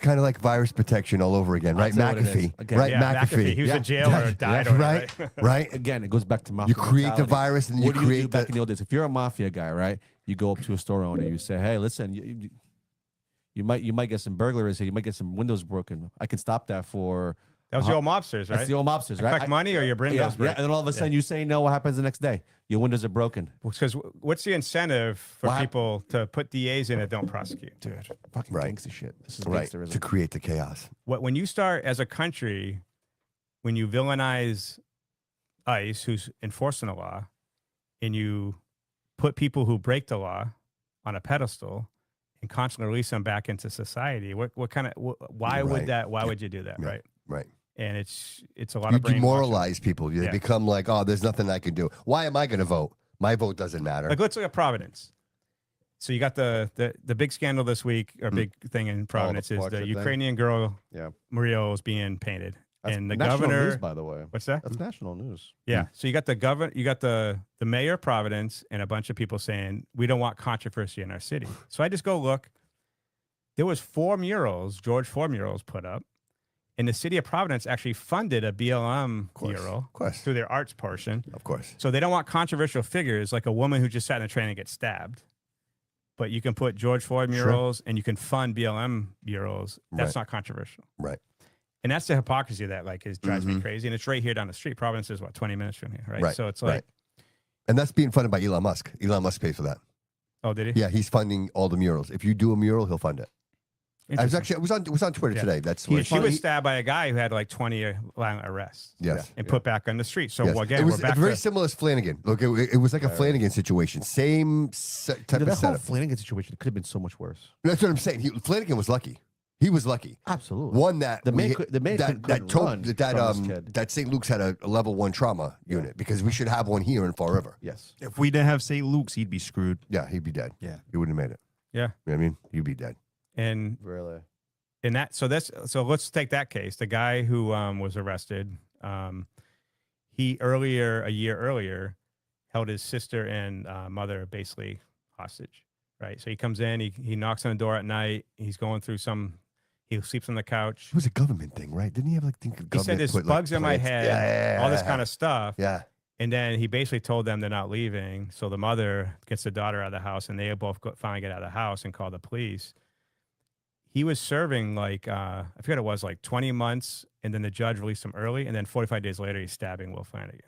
kind of like virus protection all over again, right? McAfee, Again, right? yeah, McAfee. He was in jail or died. Right, right. Again, it goes back to mafia. You create the mentality. virus and you What do you create do back in the old days? If you're a mafia guy, right? You go up to a store owner, you say, "Hey, listen, you might get some burglaries here. You might get some windows broken. I can stop that for." That was the old mobsters, right? That's the old mobsters, right? Collect money or your windows yeah, and then all of a sudden you say no. What happens the next day? Your windows are broken. Because what's the incentive for people to put DAs in that don't prosecute? Dude, fucking gangster shit. This is right gangsterism. to create the chaos. When you start as a country, when you villainize ICE, who's enforcing the law, and you put people who break the law on a pedestal and constantly release them back into society, why would you do that, right? Right. And it's a lot You of brainwashing. demoralize people. They become like, oh, there's nothing I can do. Why am I going to vote? My vote doesn't matter. Like, let's look at Providence. So you got the big scandal this week, or big thing in Providence is the portrait Ukrainian girl, Muriel, is being painted. And the governor, news, by the way. What's that? That's national news. Yeah. So you got the mayor of Providence and a bunch of people saying, we don't want controversy in our city. So I just go look. There was 4 murals, George Floyd murals put up. And the city of Providence actually funded a BLM mural through their arts portion. Of course. So they don't want controversial figures like a woman who just sat in a train and gets stabbed. But you can put George Floyd murals and you can fund BLM murals. That's not controversial. Right. And that's the hypocrisy that drives me crazy. And it's right here down the street. Providence is 20 minutes from here, right? So it's like, and that's being funded by Elon Musk. Elon Musk pays for that. Oh, did he? Yeah, he's funding all the murals. If you do a mural, he'll fund it. I was on Twitter today. That's what she was stabbed by a guy who had like 20 violent arrests. Yes. And put back on the street. So again, it was we're back very similar as Flanagan. Look, it was like a Flanagan situation. Same type of That whole setup. Flanagan situation could have been so much worse. That's what I'm saying. Flanagan was lucky. He was lucky. Absolutely. One that the man that St. Luke's had a level 1 trauma unit because we should have one here in Fall River. Yes. If we didn't have St. Luke's, he'd be screwed. Yeah, he'd be dead. Yeah. He wouldn't have made it. Yeah. You know what I mean? You'd be dead. And Really. in that, so let's take that case. The guy who was arrested, he a year earlier, held his sister and mother basically hostage, right? So he comes in, he knocks on the door at night. He's going through he sleeps on the couch. It was a government thing, right? Didn't he have He said there's bugs in my head, all this kind of stuff. Yeah. And then he basically told them they're not leaving. So the mother gets the daughter out of the house, and they both finally get out of the house and call the police. He was serving I forget it was 20 months, and then the judge released him early, and then 45 days later, he's stabbing Will Flanagan.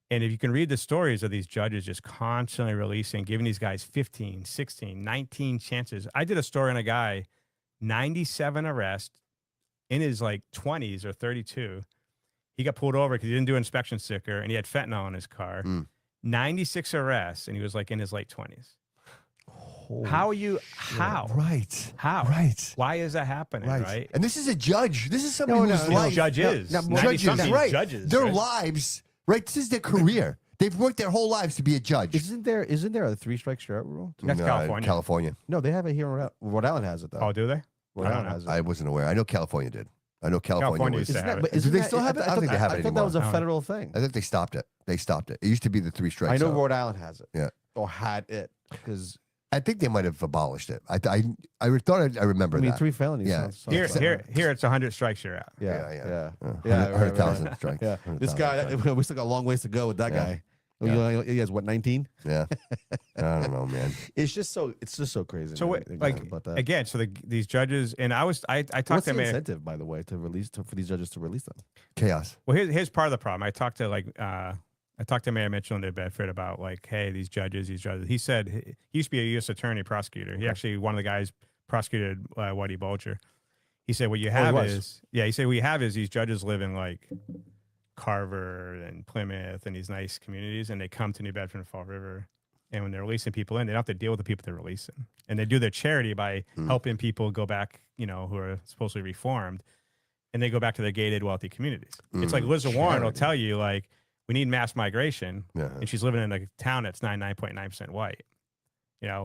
And if you can read the stories of these judges just constantly releasing, giving these guys 15, 16, 19 chances. I did a story on a guy, 97 arrests in his 20s or 32. He got pulled over because he didn't do an inspection sticker, and he had fentanyl in his car. 96 arrests, and he was in his late 20s. How are you? How? Right. How? Right. Why is that happening? Right. Right. And this is a judge. This is somebody whose No, life. judges. no, 90-something right. judges. Their right? lives. Right. This is their career. They've worked their whole lives to be a judge. Isn't there a 3 strikes you're out rule? That's California. California. No, they have it here. Rhode Island has it though. Oh, do they? Rhode I don't Island know. has it. I wasn't aware. I know California did. I know California California was. used to have it. Do they still have it? I don't think they have it I thought that anymore. was a No. federal thing. I think they stopped it. They stopped it. It used to be the 3 strikes. I know out. Rhode Island has it. Yeah. Or had it because I think they might have abolished it. I thought I remember I mean that. 3 felonies. Yeah. sounds Here, like- here, it's 100 strikes you're out. Yeah, Yeah, yeah, yeah. yeah. 100,000 strikes. Yeah, 100,000 this guy. strikes. We still got a long ways to go with that Yeah. guy. Yeah. He has what 19? Yeah. I don't know, man. It's just so crazy. So man, what, thinking like about that. again, so these judges and I talked What's to the him. incentive, by the way, to release for these judges to release them? Chaos. Well, here's part of the problem. I talked to Mayor Mitchell in New Bedford about like, hey, these judges. He said he used to be a U.S. attorney prosecutor. He actually one of the guys prosecuted Whitey Bulger. He said what you have he said what you have is these judges live in like Carver and Plymouth and these nice communities, and they come to New Bedford and Fall River. And when they're releasing people in, they don't have to deal with the people they're releasing. And they do their charity by helping people go back, who are supposedly reformed, and they go back to their gated, wealthy communities. It's like Liz Warren will tell you, like, we need mass migration, and she's living in a town that's 99.9% white,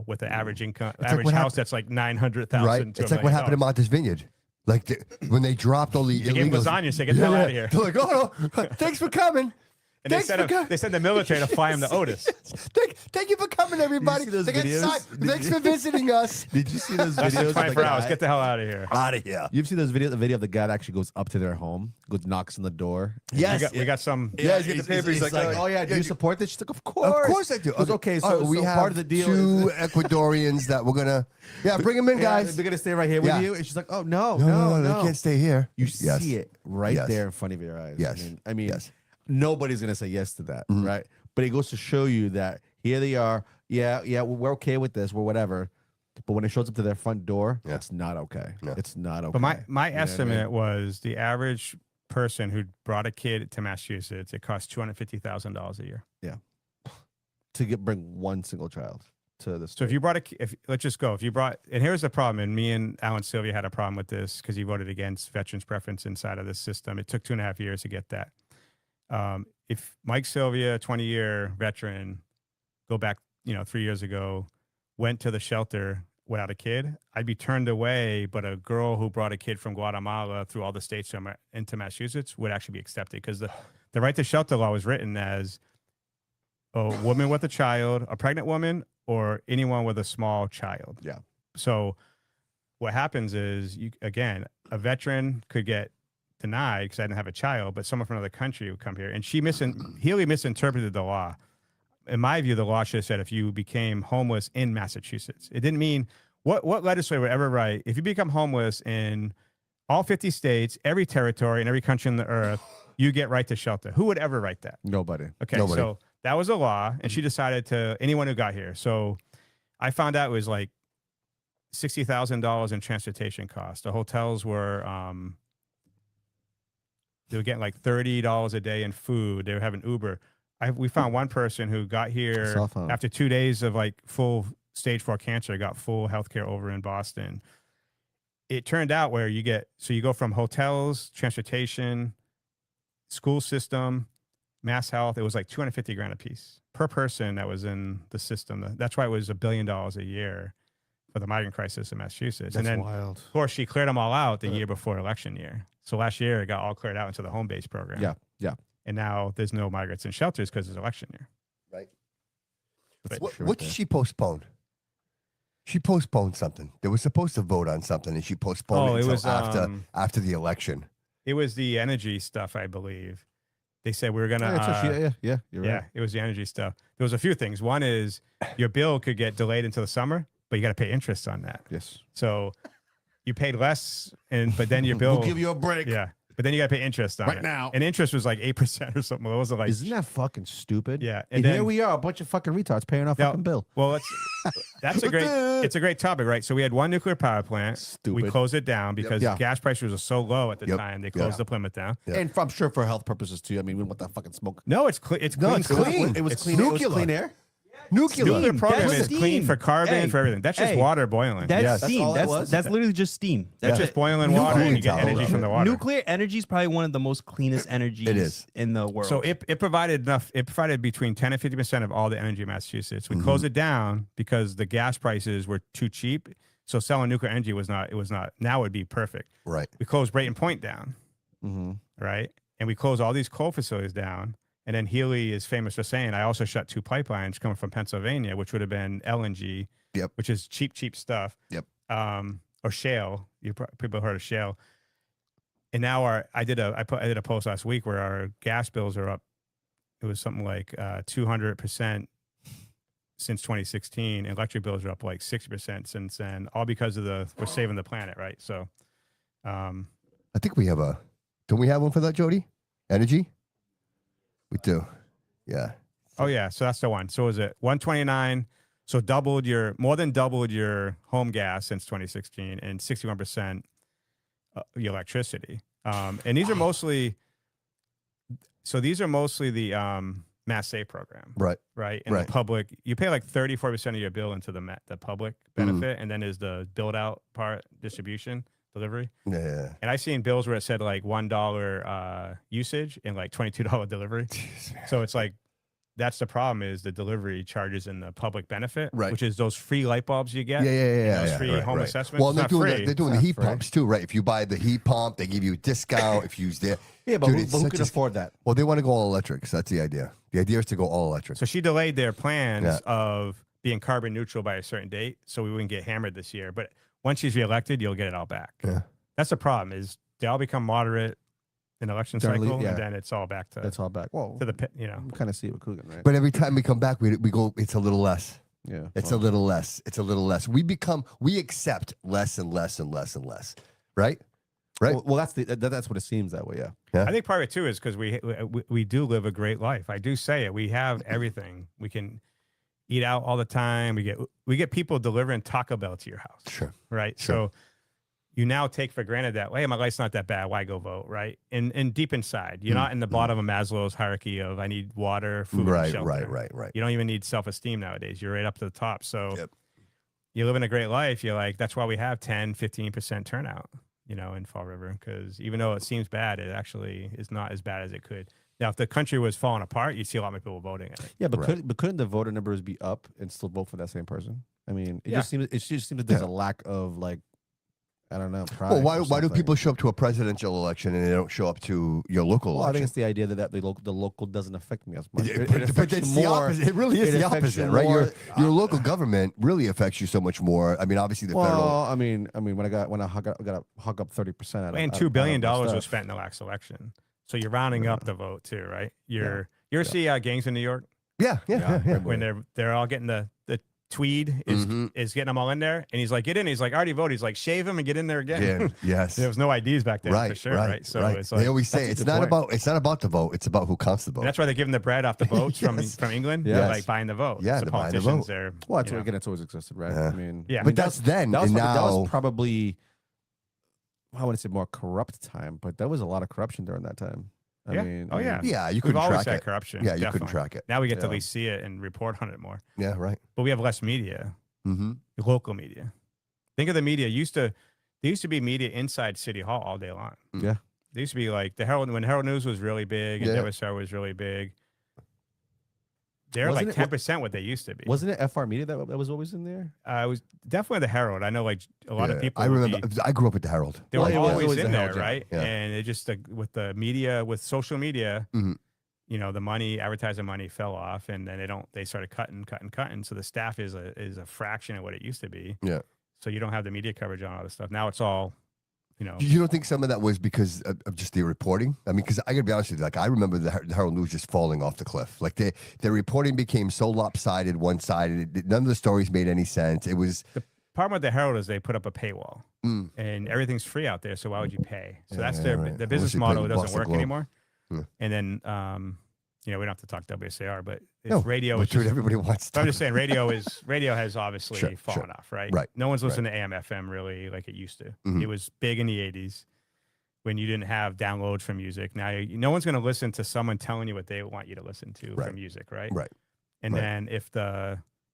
with the average income, average house that's like 900,000. Right. It's like what happened in Martha's Vineyard. Like when they dropped all the They gave illegals. lasagna, say, get the hell out of here. They're like, oh, no, thanks for coming. And they Thanks sent the military to fly him to Otis. Thank you for coming, everybody. Did you see those They get videos? signed. Thanks for visiting us. Did you see those That's videos? like 24 hours. Get the hell out of here. Out of here. You've seen those videos? The video of the guy that actually goes up to their home, goes knocks on the door. Yes. We got some. Yeah, he's getting the paper. He's like, oh yeah, do you support this? She's like, of course. Of course I do. He goes, okay, so, All right, we so have part of the deal two is Ecuadorians that we're gonna. Yeah, bring them in, guys. they're gonna stay right here Yeah. with you. And she's like, oh no, No, they can't stay here. You Yes. see it right Yes. there in front of your eyes. Yes. I mean, Yes. nobody's gonna say yes to that, right? But it goes to show you that here they are. Yeah, we're okay with this. We're whatever. But when it shows up to their front door, Yeah. it's not okay. No. It's not okay. But my You know what I estimate mean? was the average person who brought a kid to Massachusetts, it costs $250,000 a year. to bring one single child to the. So if you brought let's just go. If you brought, and here's the problem, and me and Alan Silvia had a problem with this because he voted against veterans preference inside of this system. It took 2.5 years to get that. If Mike Silvia, 20-year veteran, go back, 3 years ago, went to the shelter without a kid, I'd be turned away. But a girl who brought a kid from Guatemala through all the states into Massachusetts would actually be accepted because the right to shelter law was written as a woman with a child, a pregnant woman, or anyone with a small child. Yeah. So what happens is, a veteran could get denied because I didn't have a child, but someone from another country would come here, and Healy misinterpreted the law. In my view, the law should have said if you became homeless in Massachusetts. It didn't mean what legislator would ever write if you become homeless in all 50 states, every territory, and every country on the earth, you get right to shelter. Who would ever write that? Nobody. Okay, Nobody. so that was a law, and she decided to anyone who got here. So I found out it was like $60,000 in transportation costs. The hotels were they were getting like $30 a day in food. They were having Uber. We found one person who got here Cell phone. after 2 days of like full stage 4 cancer, got full healthcare over in Boston. It turned out where you go from hotels, transportation, school system, mass health. It was like $250,000 a piece per person that was in the system. That's why it was $1 billion a year for the migrant crisis in Massachusetts. That's and then, wild. of course, she cleared them all out the year before election year. So last year it got all cleared out into the home base program. Yeah. And now there's no migrants in shelters because it's election year. Right. But- What did she postpone? She postponed something. They were supposed to vote on something, and she postponed Oh, it it until was, after the election. It was the energy stuff, I believe. They said we were gonna. Yeah, you're Yeah, right. it was the energy stuff. There was a few things. One is your bill could get delayed until the summer, but you got to pay interest on that. Yes. So you paid less, but then your bill. We'll give you a break. Yeah, but then you got to pay interest on Right it. now. And interest was like 8% or something. It wasn't like. Isn't that fucking stupid? Yeah, And, and here then- we are, a bunch of fucking retards paying our Yeah. fucking bill. Well, that's a great. It's a great topic, right? So we had one nuclear power plant. We Stupid. closed it down because Yeah. gas prices were so low at the Yep. time. They closed the Plymouth down. Yeah. And I'm sure for health purposes too. I mean, we don't want that fucking smoke. No, it's clean. It's No, clean. it's clean. It was It's clean. It was nuclear. clean air. Nuclear. Nuclear program That's is clean steam. for carbon, Hey, for everything. That's just hey, water boiling. That's Yes. steam. all that was? That's literally just steam. That's Yeah. just boiling Nuclear water and you get power. energy from the water. Nuclear energy is probably one of the most cleanest energies is. in the world. So it provided enough. It provided between 10 and 50% of all the energy in Massachusetts. We Mm-hmm. closed it down because the gas prices were too cheap. So selling nuclear energy was not. It was not. Now it would be perfect. Right. We closed Brayton Point down, Mm-hmm. right? And we closed all these coal facilities down. And then Healy is famous for saying, "I also shut 2 pipelines coming from Pennsylvania, which would have been LNG, Yep. which is cheap stuff, Yep. Or shale. People heard of shale. And now I did a post last week where our gas bills are up. It was something like 200% since 2016. Electric bills are up like 60% since then, all because of we're saving the planet, right? So, I think we have don't we have one for that, Jody? Energy? We do. Yeah. oh yeah, so that's the one. So is it 129? So more than doubled your home gas since 2016, and 61% your electricity. And these are mostly. So these are mostly the Mass Save program, Right. right? And Right. the public, you pay like 34% of your bill into the public benefit, and then there's the build out part, distribution, delivery. Yeah. And I seen bills where it said like $1 usage and like $22 delivery. So it's like that's the problem is the delivery charges in the public benefit, Right. which is those free light bulbs you get. Yeah. Those free right, home right. assessments. Well, It's they're not doing free. they're doing the It's not heat free. pumps too, right? If you buy the heat pump, they give you a discount. If you use their Yeah, but Dude, who, it's but who such can a- afford that? well, they want to go all electric. So that's the idea. The idea is to go all electric. So she delayed their plans Yeah. of being carbon neutral by a certain date, so we wouldn't get hammered this year. But once she's reelected, you'll get it all back. Yeah. That's the problem is they all become moderate in election Generally, cycle, yeah. and then it's all back to That's all back. Well, to the pit. You know, we kind of see it with Coogan, right? But every time we come back, we go. It's a little less. Yeah, It's well, a little less. It's a little less. We accept less and less and less and less. Right. Right. Well, that's what it seems that way. Yeah. I think part of it too is because we do live a great life. I do say it. We have everything. We can eat out all the time. We get people delivering Taco Bell to your house. Sure. Right. Sure. So you now take for granted that, hey, my life's not that bad. Why go vote? Right. And deep inside, you're not in the bottom of Maslow's hierarchy of I need water, food, and Right. shelter. Right. You don't even need self-esteem nowadays. You're right up to the top. So Yep. you're living a great life. You're like, that's why we have 10, 15% turnout, in Fall River. Because even though it seems bad, it actually is not as bad as it could. Now, if the country was falling apart, you'd see a lot more people voting. I think. Yeah, but Right. couldn't the voter numbers be up and still vote for that same person? I mean, it Yeah. just seems that there's Yeah. a lack of like, I don't know. Pride Well, or why do something. people show up to a presidential election and they don't show up to your local Well, I think election? it's the idea that the local doesn't affect me as much. Yeah, It but affects it's you the more. opposite. It really is it the affects you opposite, right? more- Your local government really affects you so much more. I mean, obviously the Well, federal. I mean, when I got to hug up 30%. And $2 billion was spent in the last election. So you're rounding up the vote too, right? You ever see gangs in New York Yeah. when they're all getting the tweed is getting them all in there, and he's like, get in. He's like, I already voted. He's like, shave him and get in there again. Yeah. Yes. There was no IDs back then for sure, right? So it's like they always say that's it's a good not point. about the vote. It's about who counts the vote. and that's why they give them the bread off the boats Yes. from England. Yes. They're like buying the vote. Yeah, so they're buying the politicians vote. are Well, that's you know. again, it's always existed, right? Yeah. I mean, Yeah. But that's then, that was and probably, that now. was probably, I wouldn't say more corrupt time, but there was a lot of corruption during that time. I Yeah. mean, Oh, yeah. Yeah, you We've couldn't always track had it. corruption. Yeah, you couldn't definitely. track it. Now we get to Yeah. at least see it and report on it more. Yeah, right. But we have less media, Mm-hmm. local media. Think of the media. There used to be media inside City Hall all day long. Yeah. There used to be like the Herald when Herald News was really big and Yeah. WSAR was really big. They're Wasn't like it- 10% what they used to be. Wasn't it FR Media that was always in there? It was definitely the Herald. I know like a lot of people. I would remember. be- I grew up with the Herald. they Well, were it was always always in the there, Herald, yeah. right? Yeah. And it just with the media, with social media, Mhm. the money, advertising money fell off, and then they started cutting. So the staff is a fraction of what it used to be. Yeah. So you don't have the media coverage on all this stuff. Now it's all, You don't think some of that was because of just the reporting? I mean, because I gotta be honest with you, like I remember the Herald News just falling off the cliff. Like the reporting became so lopsided, one-sided. None of the stories made any sense. It was problem with the Herald is they put up a paywall, Mm. and everything's free out there. So why would you pay? So that's Yeah, their right. the business Unless you model pay doesn't Boston work Globe. anymore. Yeah. And then we don't have to talk WSAR, but if no radio but is dude, just, everybody wants. but I'm just saying radio has obviously Sure, fallen sure. off, right? Right, No one's listening to AM FM really like it used to. Mhm. It was big in the 80s when you didn't have downloads for music. Now no one's going to listen to someone telling you what they want you to listen to Right. for music, right? Right. And then if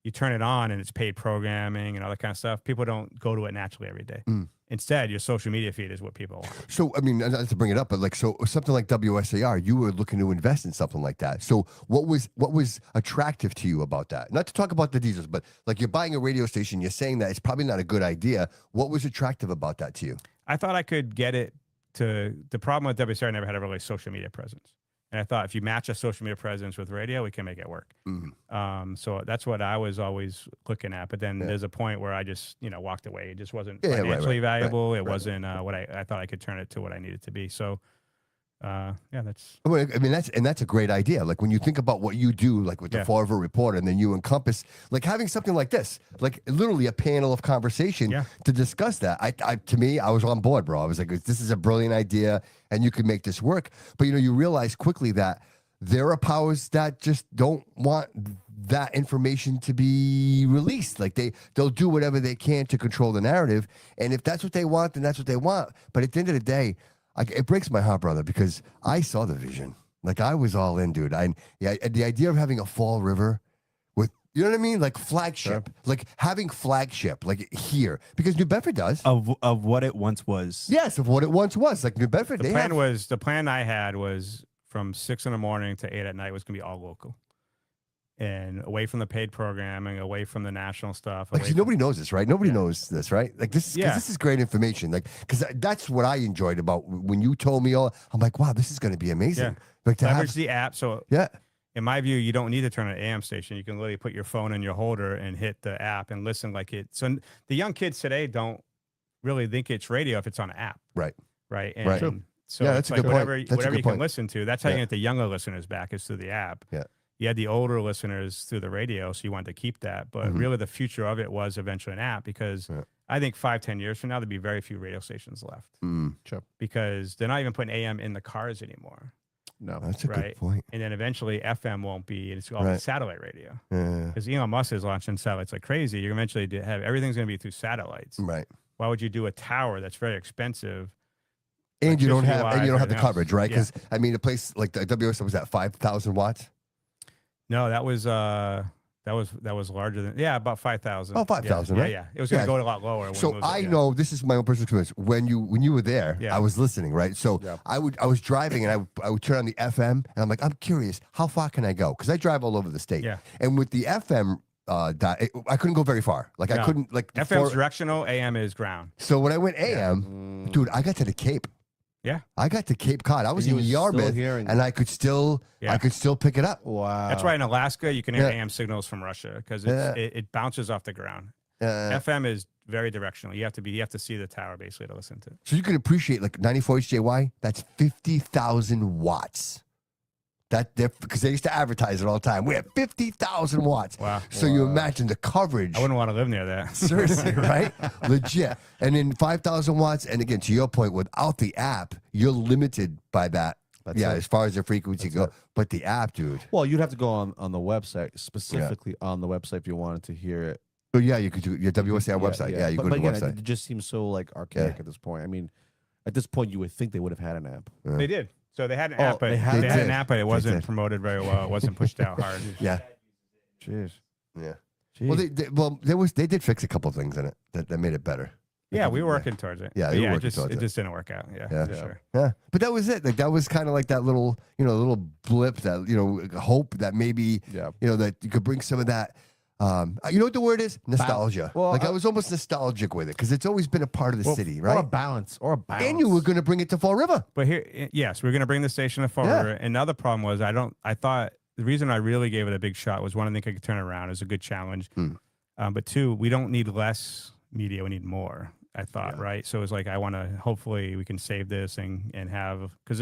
you turn it on and it's paid programming and all that kind of stuff, people don't go to it naturally every day. Instead, your social media feed is what people want. So, I mean, not to bring it up, but like, so something like WSAR, you were looking to invest in something like that. So what was attractive to you about that? Not to talk about the details, but like you're buying a radio station, you're saying that it's probably not a good idea. What was attractive about that to you? I thought I could get it to, the problem with WSAR never had a really social media presence. And I thought if you match a social media presence with radio, we can make it work. So that's what I was always looking at. But then there's a point where I just, walked away. It just wasn't financially valuable. It wasn't what I thought I could turn it to what I needed to be. So, that's. I mean, that's a great idea. Like when you think about what you do, like with the Fall River Report, and then you encompass, like having something like this, like literally a panel of conversation to discuss that. To me, I was on board, bro. I was like, this is a brilliant idea, and you can make this work. But you realize quickly that there are powers that just don't want that information to be released. Like they'll do whatever they can to control the narrative, and if that's what they want, then that's what they want. But at the end of the day, it breaks my heart, brother, because I saw the vision. Like I was all in, dude. The idea of having a Fall River with, you know what I mean? Like flagship, like having flagship, like here, because New Bedford does. Of what it once was. Yes, of what it once was. Like New Bedford. The plan I had was from 6 in the morning to 8 at night was going to be all local. And away from the paid programming, away from the national stuff. Like nobody knows this, right? Nobody knows this, right? Like this is great information. Like because that's what I enjoyed about when you told me all. I'm like, wow, this is going to be amazing. Like to leverage the app. So in my view, you don't need to turn on an AM station. You can literally put your phone in your holder and hit the app and listen like it. So the young kids today don't really think it's radio if it's on an app. Right. Right. And so that's a good point. Whatever you can listen to. That's how you get the younger listeners back is through the app. Yeah. You had the older listeners through the radio, so you wanted to keep that. But really the future of it was eventually an app because I think 5-10 years from now, there'd be very few radio stations left. Sure. Because they're not even putting AM in the cars anymore. No. That's a good point. And then eventually FM won't be, and it's all satellite radio. Yeah. Because Elon Musk is launching satellites like crazy. You're eventually have everything's going to be through satellites. Right. Why would you do a tower that's very expensive? And you don't have the coverage, right? Because I mean, a place like the WSAR was at 5,000 watts. No, that was larger than about 5,000. Oh, 5,000, right? Yeah. It was going to go a lot lower. So I know this is my own personal experience. When you were there, I was listening, right? So I was driving and I would turn on the FM and I'm like, I'm curious, how far can I go? Because I drive all over the state. Yeah. And with the FM, I couldn't go very far. Like I couldn't like FM's directional, AM is ground. So when I went AM, dude, I got to the Cape. Yeah, I got to Cape Cod. I was in Yarmouth, and I could still pick it up. Wow, that's why in Alaska you can hear AM signals from Russia because it bounces off the ground. FM is very directional. You have to see the tower basically to listen to. So you can appreciate like 94 HJY. That's 50,000 watts. Because they used to advertise it all the time. We have 50,000 watts. Wow. So you imagine the coverage. I wouldn't want to live near that. Seriously, right? Legit. And then 5,000 watts. And again, to your point, without the app, you're limited by that. As far as the frequency goes. But the app, dude. Well, you'd have to go on the website, specifically on the website if you wanted to hear it. Oh, yeah, you could do your WSAR website. Yeah, you go to the website. It just seems so like archaic at this point. I mean, at this point, you would think they would have had an app. They did. So they had an app, but it wasn't promoted very well. It wasn't pushed out hard. Yeah. Jeez. Yeah. Jeez. Well, they did fix a couple things in it that made it better. Yeah, we were working towards it. Yeah, it just didn't work out. Yeah, for sure. Yeah, but that was it. Like that was kind of like that little, little blip, that hope that maybe, that you could bring some of that. You know what the word is? Nostalgia. Well, I was almost nostalgic with it because it's always been a part of the city, right? Or a balance. And you were going to bring it to Fall River. But here, yes, we're going to bring the station to Fall River. And the other problem was I thought the reason I really gave it a big shot was one, I think I could turn it around. It was a good challenge. But two, we don't need less media. We need more, I thought, right? So it was like, I want to, hopefully we can save this and have, because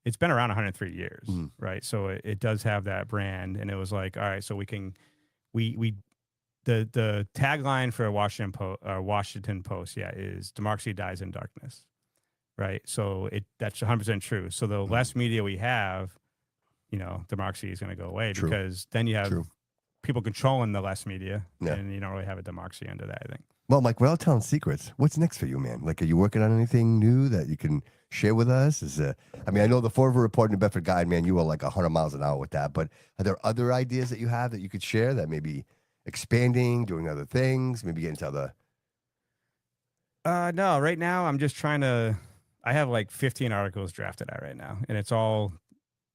it's been around 103 years, right? So it does have that brand. And it was like, all right, so we can, the tagline for Washington Post, is democracy dies in darkness, right? So that's 100% true. So the less media we have, democracy is going to go away because then you have people controlling the less media, and you don't really have a democracy under that, I think. Well, Mike, without telling secrets, what's next for you, man? Like, are you working on anything new that you can share with us? I mean, I know the Fall River Report and the Bedford Guide, man, you were like 100 miles an hour with that. But are there other ideas that you have that you could share that maybe expanding, doing other things, maybe getting to other? No, right now I'm just trying to. I have like 15 articles drafted out right now, and it's all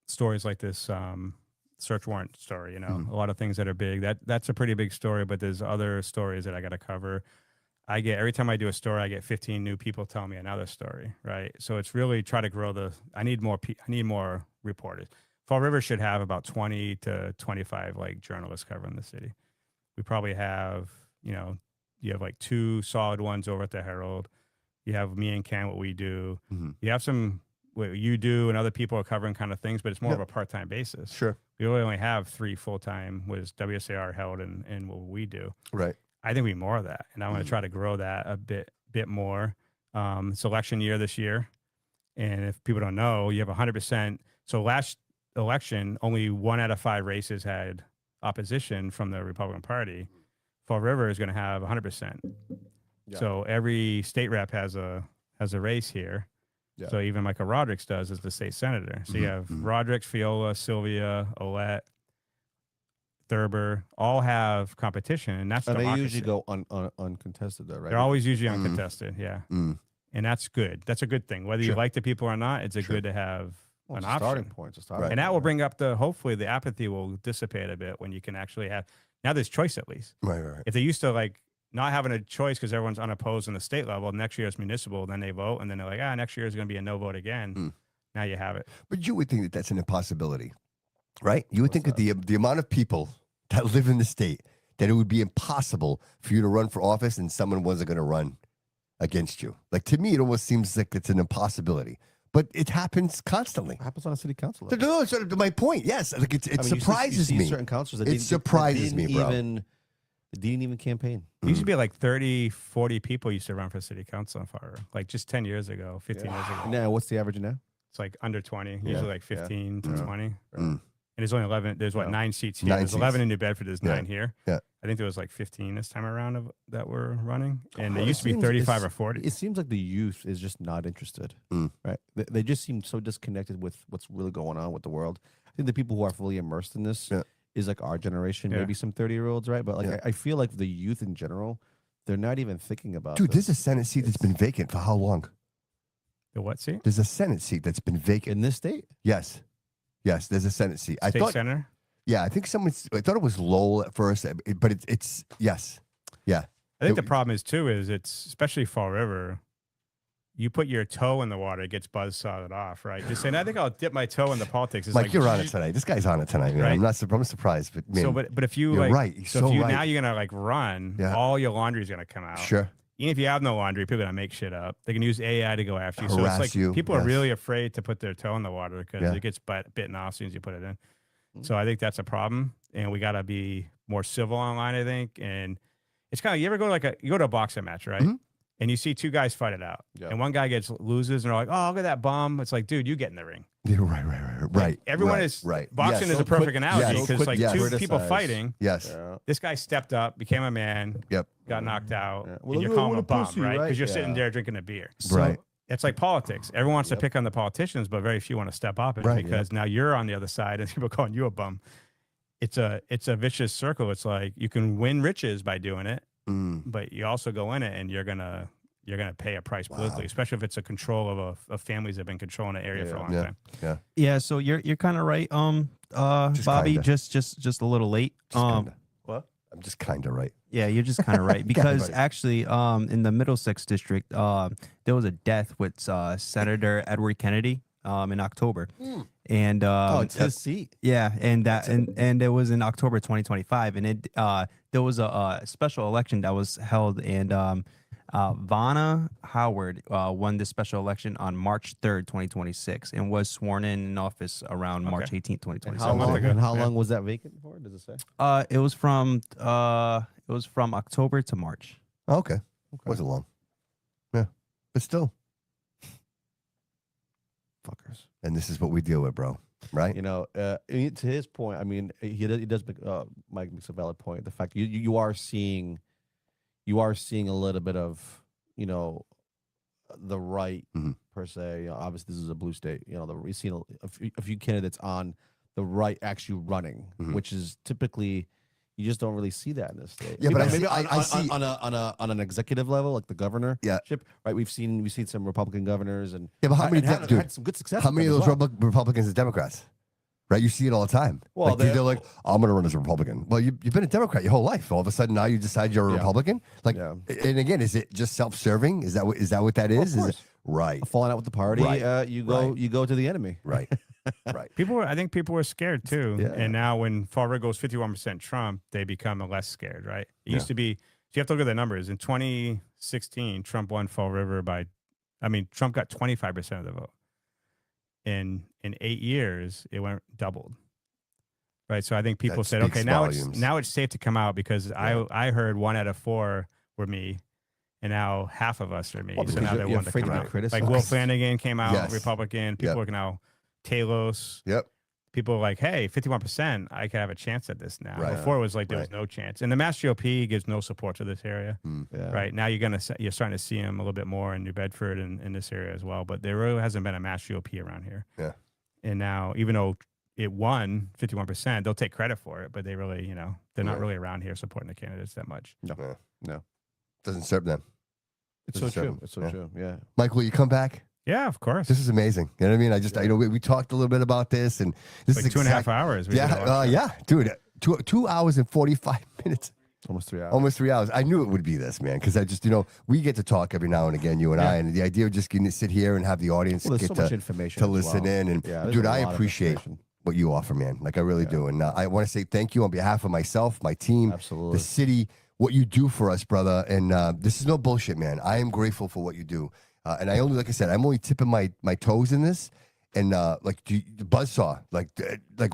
stories like this search warrant story. You know, a lot of things that are big. That's a pretty big story, but there's other stories that I got to cover. Every time I do a story, I get 15 new people telling me another story, right? So it's really try to grow I need more reporters. Fall River should have about 20 to 25 like journalists covering the city. We probably have, you have like 2 solid ones over at the Herald. You have me and Ken, what we do. You have what you do and other people are covering kind of things, but it's more of a part-time basis. Sure. We really only have 3 full-time was WSAR, Herald, and what we do. Right. I think we need more of that. And I want to try to grow that a bit more. It's election year this year. And if people don't know, you have 100%. So last election, only 1 out of 5 races had opposition from the Republican Party. Fall River is going to have 100%. Yeah. So every state rep has a race here. Yeah. So even Michael Rodrigues does as the state senator. So you have Rodrigues, Fiola, Silvia, Olette, Thurber, all have competition, and that's democracy. They usually go uncontested, though, right? They're always usually uncontested, yeah. And that's good. That's a good thing. Whether you like the people or not, it's good to have an option. Starting point. And that will bring up hopefully the apathy will dissipate a bit when you can actually have, now there's choice at least. Right. If they used to like not having a choice because everyone's unopposed on the state level, next year it's municipal, then they vote, and then they're like, next year is going to be a no vote again. Now you have it. But you would think that that's an impossibility, right? You would think that the amount of people that live in the state, that it would be impossible for you to run for office and someone wasn't going to run against you. Like, to me, it almost seems like it's an impossibility. But it happens constantly. It happens on a city council. No, it's my point. Yes, like it surprises me. Certain councilors It surprises me, bro. Didn't even campaign. It used to be like 30, 40 people used to run for city council in Fall River, like just 10 years ago, 15 years ago. Now, what's the average now? It's like under 20, usually like 15 to 20. Mm. And there's only 11. There's 9 seats here. There's 11 in New Bedford. There's 9 here. Yeah. I think there was like 15 this time around that were running. And it used to be 35 or 40. It seems like the youth is just not interested, right? They just seem so disconnected with what's really going on with the world. I think the people who are fully immersed in this is like our generation, maybe some 30-year-olds, right? But like I feel like the youth in general, they're not even thinking about Dude, this. there's a Senate seat that's been vacant for how long? The what seat? There's a Senate seat that's been vacant. In this state? Yes, there's a Senate seat. State senator? Yeah, I think I thought it was Lowell at first, but it's yes. Yeah. I think the problem is it's especially Fall River. You put your toe in the water, it gets buzzsawed off, right? Just saying, I think I'll dip my toe in the politics. It's like you're on it tonight. This guy's on it tonight, man. Right? I'm surprised, but man. So, but if you you're like, right. Now you're gonna like run, all your laundry is gonna come out. Sure. Even if you have no laundry, people are gonna make shit up. They can use AI to go after you. So Harass it's like you. people are really afraid to put their toe in the water because it gets bitten off as soon as you put it in. So I think that's a problem, and we gotta be more civil online. I think, and it's kind of, you ever go you go to a boxing match, right? And you see 2 guys fight it out, and one guy loses, and they're like, "Oh, look at that bum!" It's like, dude, you get in the ring. Yeah, right. Like, everyone is right. Boxing is a perfect analogy because like 2 people fighting. Yes. This guy stepped up, became a man. Yep. Got knocked out, Well, and you're calling him a bum, pussy, right? right? Because you're sitting there drinking a beer. Right. It's like politics. Everyone wants to pick on the politicians, but very few want to step up because now you're on the other side, and people calling you a bum. It's a vicious circle. It's like you can win riches by doing it, but you also go in it, and you're gonna pay a price politically, especially if it's a control of families that have been controlling an area for a long time. Yeah, so you're kind of right, Bobby. Kinda. Just a little late. What? I'm just kind of right. Yeah, you're just kind of right because actually, in the Middlesex district, there was a death with Senator Edward Kennedy in October, and it's his seat. Yeah, and it was in October 2025, and there was a special election that was held, and Vanna Howard won this special election on March 3rd, 2026, and was sworn in office around March 18th, 2027. And how long was that vacant for? Does it say? It was from October to March. Okay. Wasn't long. Yeah, but still. Fuckers. And this is what we deal with, bro. Right? You know, to his point, I mean, he does make, Mike makes a valid point. The fact you are seeing, you are seeing a little bit of, the right per se. Obviously, this is a blue state. We've seen a few candidates on the right actually running, which is typically you just don't really see that in this state. Yeah, but I see on an executive level, like the governor. Yeah. Right. We've seen some Republican governors and Yeah, but how many had some good success. How with many them of as those well. Republicans are Democrats? Right, you see it all the time. Well, like they're like, I'm going to run as a Republican. Well, you've been a Democrat your whole life. All of a sudden, now you decide you're a Republican. Like, and again, is it just self-serving? Is that what that is? Of course. Is it right? Falling out with the party, Right. you go to the enemy. Right, right. I think people were scared too. Yeah. And now when Fall River goes 51% Trump, they become less scared, right? It used to be, so you have to look at the numbers. In 2016, Trump won Fall River Trump got 25% of the vote. In 8 years, it went doubled. Right. So I think people said, okay, now it's safe to come out because I heard 1 out of 4 were me. And now half of us are me. Well, so now they want to come out. Like Will Flanagan came out, Republican. People are now Talos. Yep. People are like, hey, 51%, I could have a chance at this now. Right. Before it was like there was no chance. And the Mass GOP gives no support to this area. Yeah. Right. Now you're starting to see them a little bit more in New Bedford and in this area as well. But there really hasn't been a Mass GOP around here. Yeah. And now, even though it won 51%, they'll take credit for it, but they really, they're not really around here supporting the candidates that much. No. Doesn't serve them. It's so true. It's so true. Yeah. Mike, will you come back? Yeah, of course. This is amazing. You know what I mean? We talked a little bit about this, and this like is 2.5 hours. Dude, 2 hours and 45 minutes. Almost 3 hours. Almost 3 hours. I knew it would be this, man, because I just, we get to talk every now and again, you and I, and the idea of just getting to sit here and have the audience Well, there's get so much information to as listen well. in. And there's dude, a I lot of appreciate information. what you offer, man. Like I really do. And I want to say thank you on behalf of myself, my team, Absolutely. the city, what you do for us, brother. And this is no bullshit, man. I am grateful for what you do. And like I said, I'm only tipping my toes in this. And like the buzzsaw, like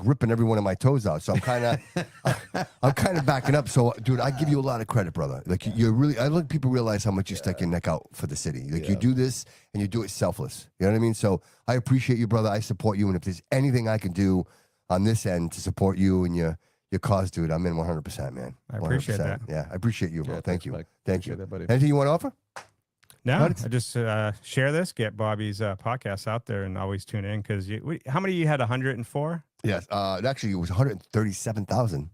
ripping every one of my toes out. So I'm kind of backing up. So, dude, I give you a lot of credit, brother. Like you're really, I don't think people realize how much you stuck your neck out for the city. Like you do this and you do it selfless. You know what I mean? So I appreciate you, brother. I support you. And if there's anything I can do on this end to support you and your cause, dude, I'm in 100%, man. I appreciate 100%. that. Yeah, I appreciate you, bro. Yeah, Thank thanks, you. Mike. Thank you. Appreciate that, buddy. Anything you want to offer? No, No, I just share this, get Bobby's podcast out there, and always tune in because how many you had? 104? Yes. Actually, it was 137,000.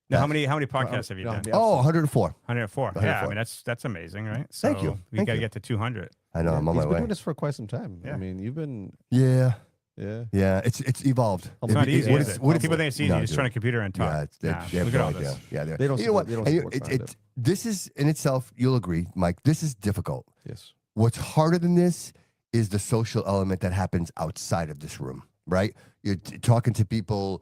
No, how many podcasts have you done? Oh, 104. 104. Yeah, 104. I mean that's amazing, right? So Thank you. We Thank got to you. get to 200. I know. I'm on He's my been way. doing this for quite some time. Yeah. I mean, you've been, Yeah. yeah. Yeah. It's evolved. It's not easy. What Is is- it? what is- People think it's easy. No, You just dude. turn on a computer and talk. Yeah, Nah, they have look at no all idea. this. Yeah, They don't you know what? they don't And support behind it. this is in itself. You'll agree, Mike. This is difficult. Yes. What's harder than this is the social element that happens outside of this room, right? You're talking to people,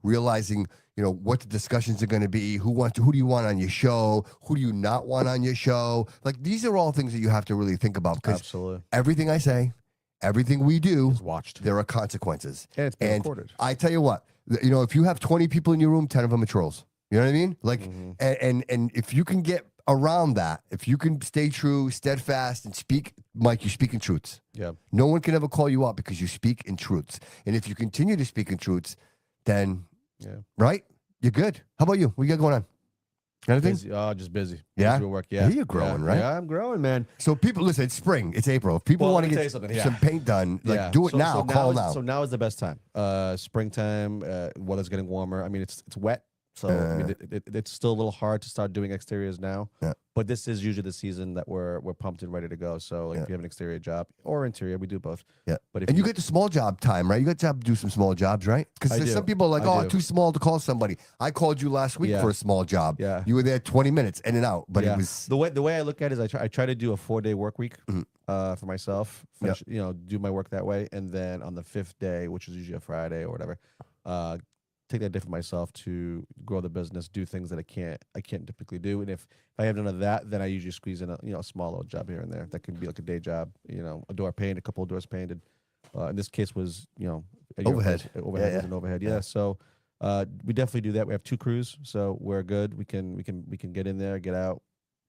realizing, what the discussions are going to be, who do you want on your show, who do you not want on your show? Like these are all things that you have to really think about because Absolutely. everything I say, everything we do, It's watched. there are consequences. And it's been recorded. I tell you what, if you have 20 people in your room, 10 of them are trolls. You know what I mean? Like, and if you can get around that, if you can stay true, steadfast, and speak, Mike, you speak in truths. Yeah. No one can ever call you out because you speak in truths. And if you continue to speak in truths, then, right? You're good. How about you? What you got going on? Anything? Busy. Oh, just busy. Yeah? Busy with work. Yeah. You're growing, right? Yeah, I'm growing, man. So people, listen, it's spring. It's April. If people Well, want let to me get tell you something, some paint done, do it So now. Call is- now. So now is the best time. Springtime, weather's getting warmer. I mean, it's wet. So I mean, it's still a little hard to start doing exteriors now. Yeah. But this is usually the season that we're pumped and ready to go. So like if you have an exterior job or interior, we do both. Yeah. But if And you get the small job time, right? You got to do some small jobs, right? I Because do. some people are like, I oh, do. too small to call somebody. I called you last week Yeah. for a small job. Yeah. You were there 20 minutes in and out, but yeah. it was the way I look at it is I try to do a 4-day work week for myself. Finish, do my work that way, and then on the 5th day, which is usually a Friday or whatever, take that day for myself to grow the business, do things that I can't typically do. And if I have none of that, then I usually squeeze in a small little job here and there. That can be like a day job, a door painted, a couple of doors painted. In this case was Overhead. Overhead Yeah, was an overhead. Yeah. So we definitely do that. We have 2 crews, so we're good. We can get in there, get out,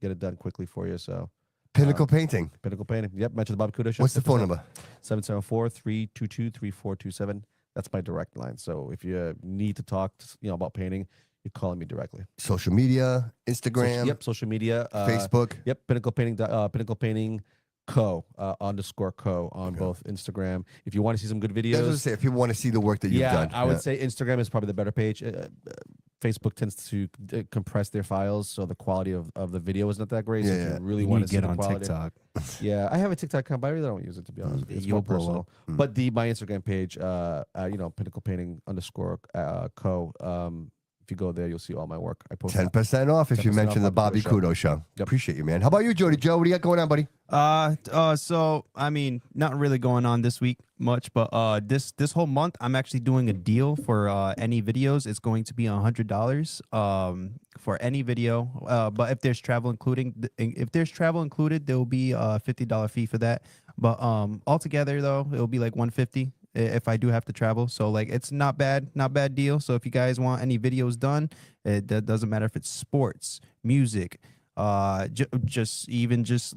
get it done quickly for you. So Pinnacle Painting. Pinnacle Painting. Yep. Mention the Bobby Couto Show. What's the phone number? 774-322-3427. That's my direct line. So if you need to talk about painting, you're calling me directly. Social media, Instagram, Yep, social media, Facebook. Yep, Pinnacle Painting Co _co on both Instagram. If you want to see some good videos, I was gonna say, if people want to see the work that you've done, I would say Instagram is probably the better page. Facebook tends to compress their files, so the quality of the video is not that great. So if you really want to see get the on quality, TikTok. Yeah, I have a TikTok account, but I really don't use it, to be honest. It's You'll more blow personal. up. But my Instagram page, Pinnacle Painting _co. If you go there, you'll see all my work. I post 10% off if you 10% mention the off Bobby Couto Show. Yep. Appreciate you, man. How about you, Jody? Joe, what do you got going on, buddy? So I mean, not really going on this week much, but this whole month I'm actually doing a deal for any videos. It's going to be $100 for any video. But if there's travel included, there will be a $50 fee for that. But altogether though, it'll be like $150 if I do have to travel. So like, it's not bad deal. So if you guys want any videos done, that doesn't matter if it's sports, music, just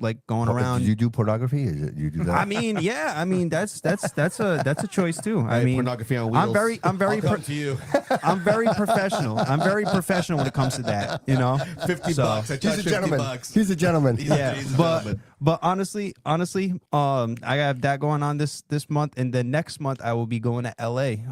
like going around. Do you do pornography? Is it you do that? I mean, yeah. I mean, that's a choice too. I mean, pornography on wheels. I'm very I'll come to you. I'm very professional. I'm very professional when it comes to that. You know, $50. I charge He's a gentleman. $50. He's a gentleman. yeah. He's a gentleman. But honestly, I have that going on this month, and then next month I will be going to L.A.,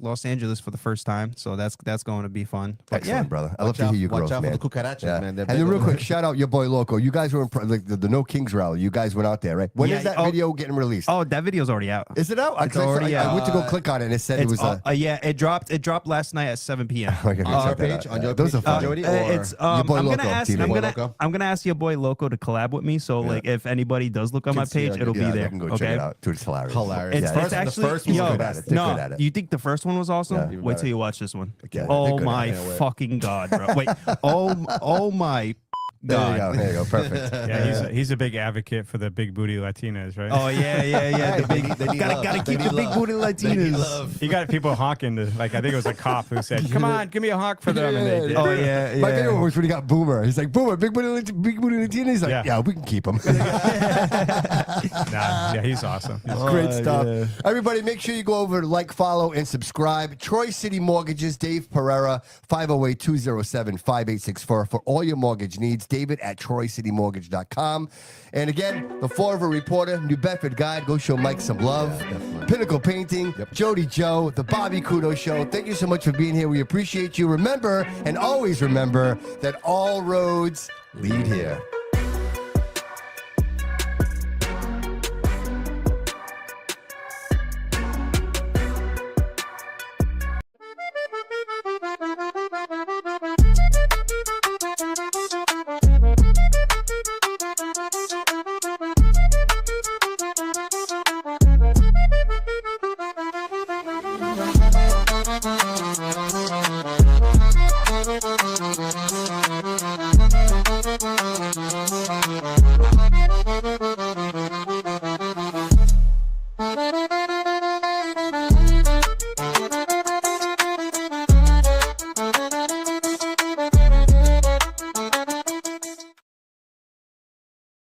Los Angeles for the first time. So that's going to be fun. But Excellent, brother. I love to hear you Watch growth, out man. for the cucarachas, man. They're And then big real over quick, there. shout out your boy Loco. You guys were in the No Kings rally. You guys went out there, right? When Yeah, is that oh. video getting released? Oh, that video's already out. Is it out? It's already I out. went to go click on it and it said it was yeah, it dropped last night at 7 p.m. Okay, On our check that page, out. on your Those page, are fun. Jody, or It's Your boy I'm Loco, gonna ask TV. I'm Boy gonna Loco? I'm gonna ask your boy Loco to collab with me. So like if anybody does look on my see, page, I it'll can- be Yeah, there. I can go Okay. check it out. Dude, it's hilarious. Hilarious. It's, Yeah, it's yeah. actually The first one was yo, good at it. They're no. good at it. You think the first one was awesome? Yeah. Even Wait better. till you watch this one. Yeah, they're Oh good at my it. Can't wait. fucking god, bro! Wait, oh my There you go. god! There you go. Perfect. Yeah, he's a big advocate for the big booty Latinas, right? Oh yeah. The big, gotta keep the big booty Latinas. He got people honking. I think it was a cop who said, "Come on, give me a honk for them." And they did. Oh yeah. My favorite one was when he got Boomer. He's like, Boomer, big booty Latina. He's like, Yeah. yeah, we can keep him. Yeah, he's awesome. Great stuff. yeah. Everybody, make sure you go over to like, follow, and subscribe. Troy City Mortgages, Dave Pereira, 508-207-5864 for all your mortgage needs. David at TroyCityMortgage.com. And again, the Fall River Reporter, New Bedford Guide. Go show Mike some love. Pinnacle Painting, Jody Joe, the Bobby Couto Show. Thank you so much for being here. We appreciate you. Remember, and always remember, that all roads lead here.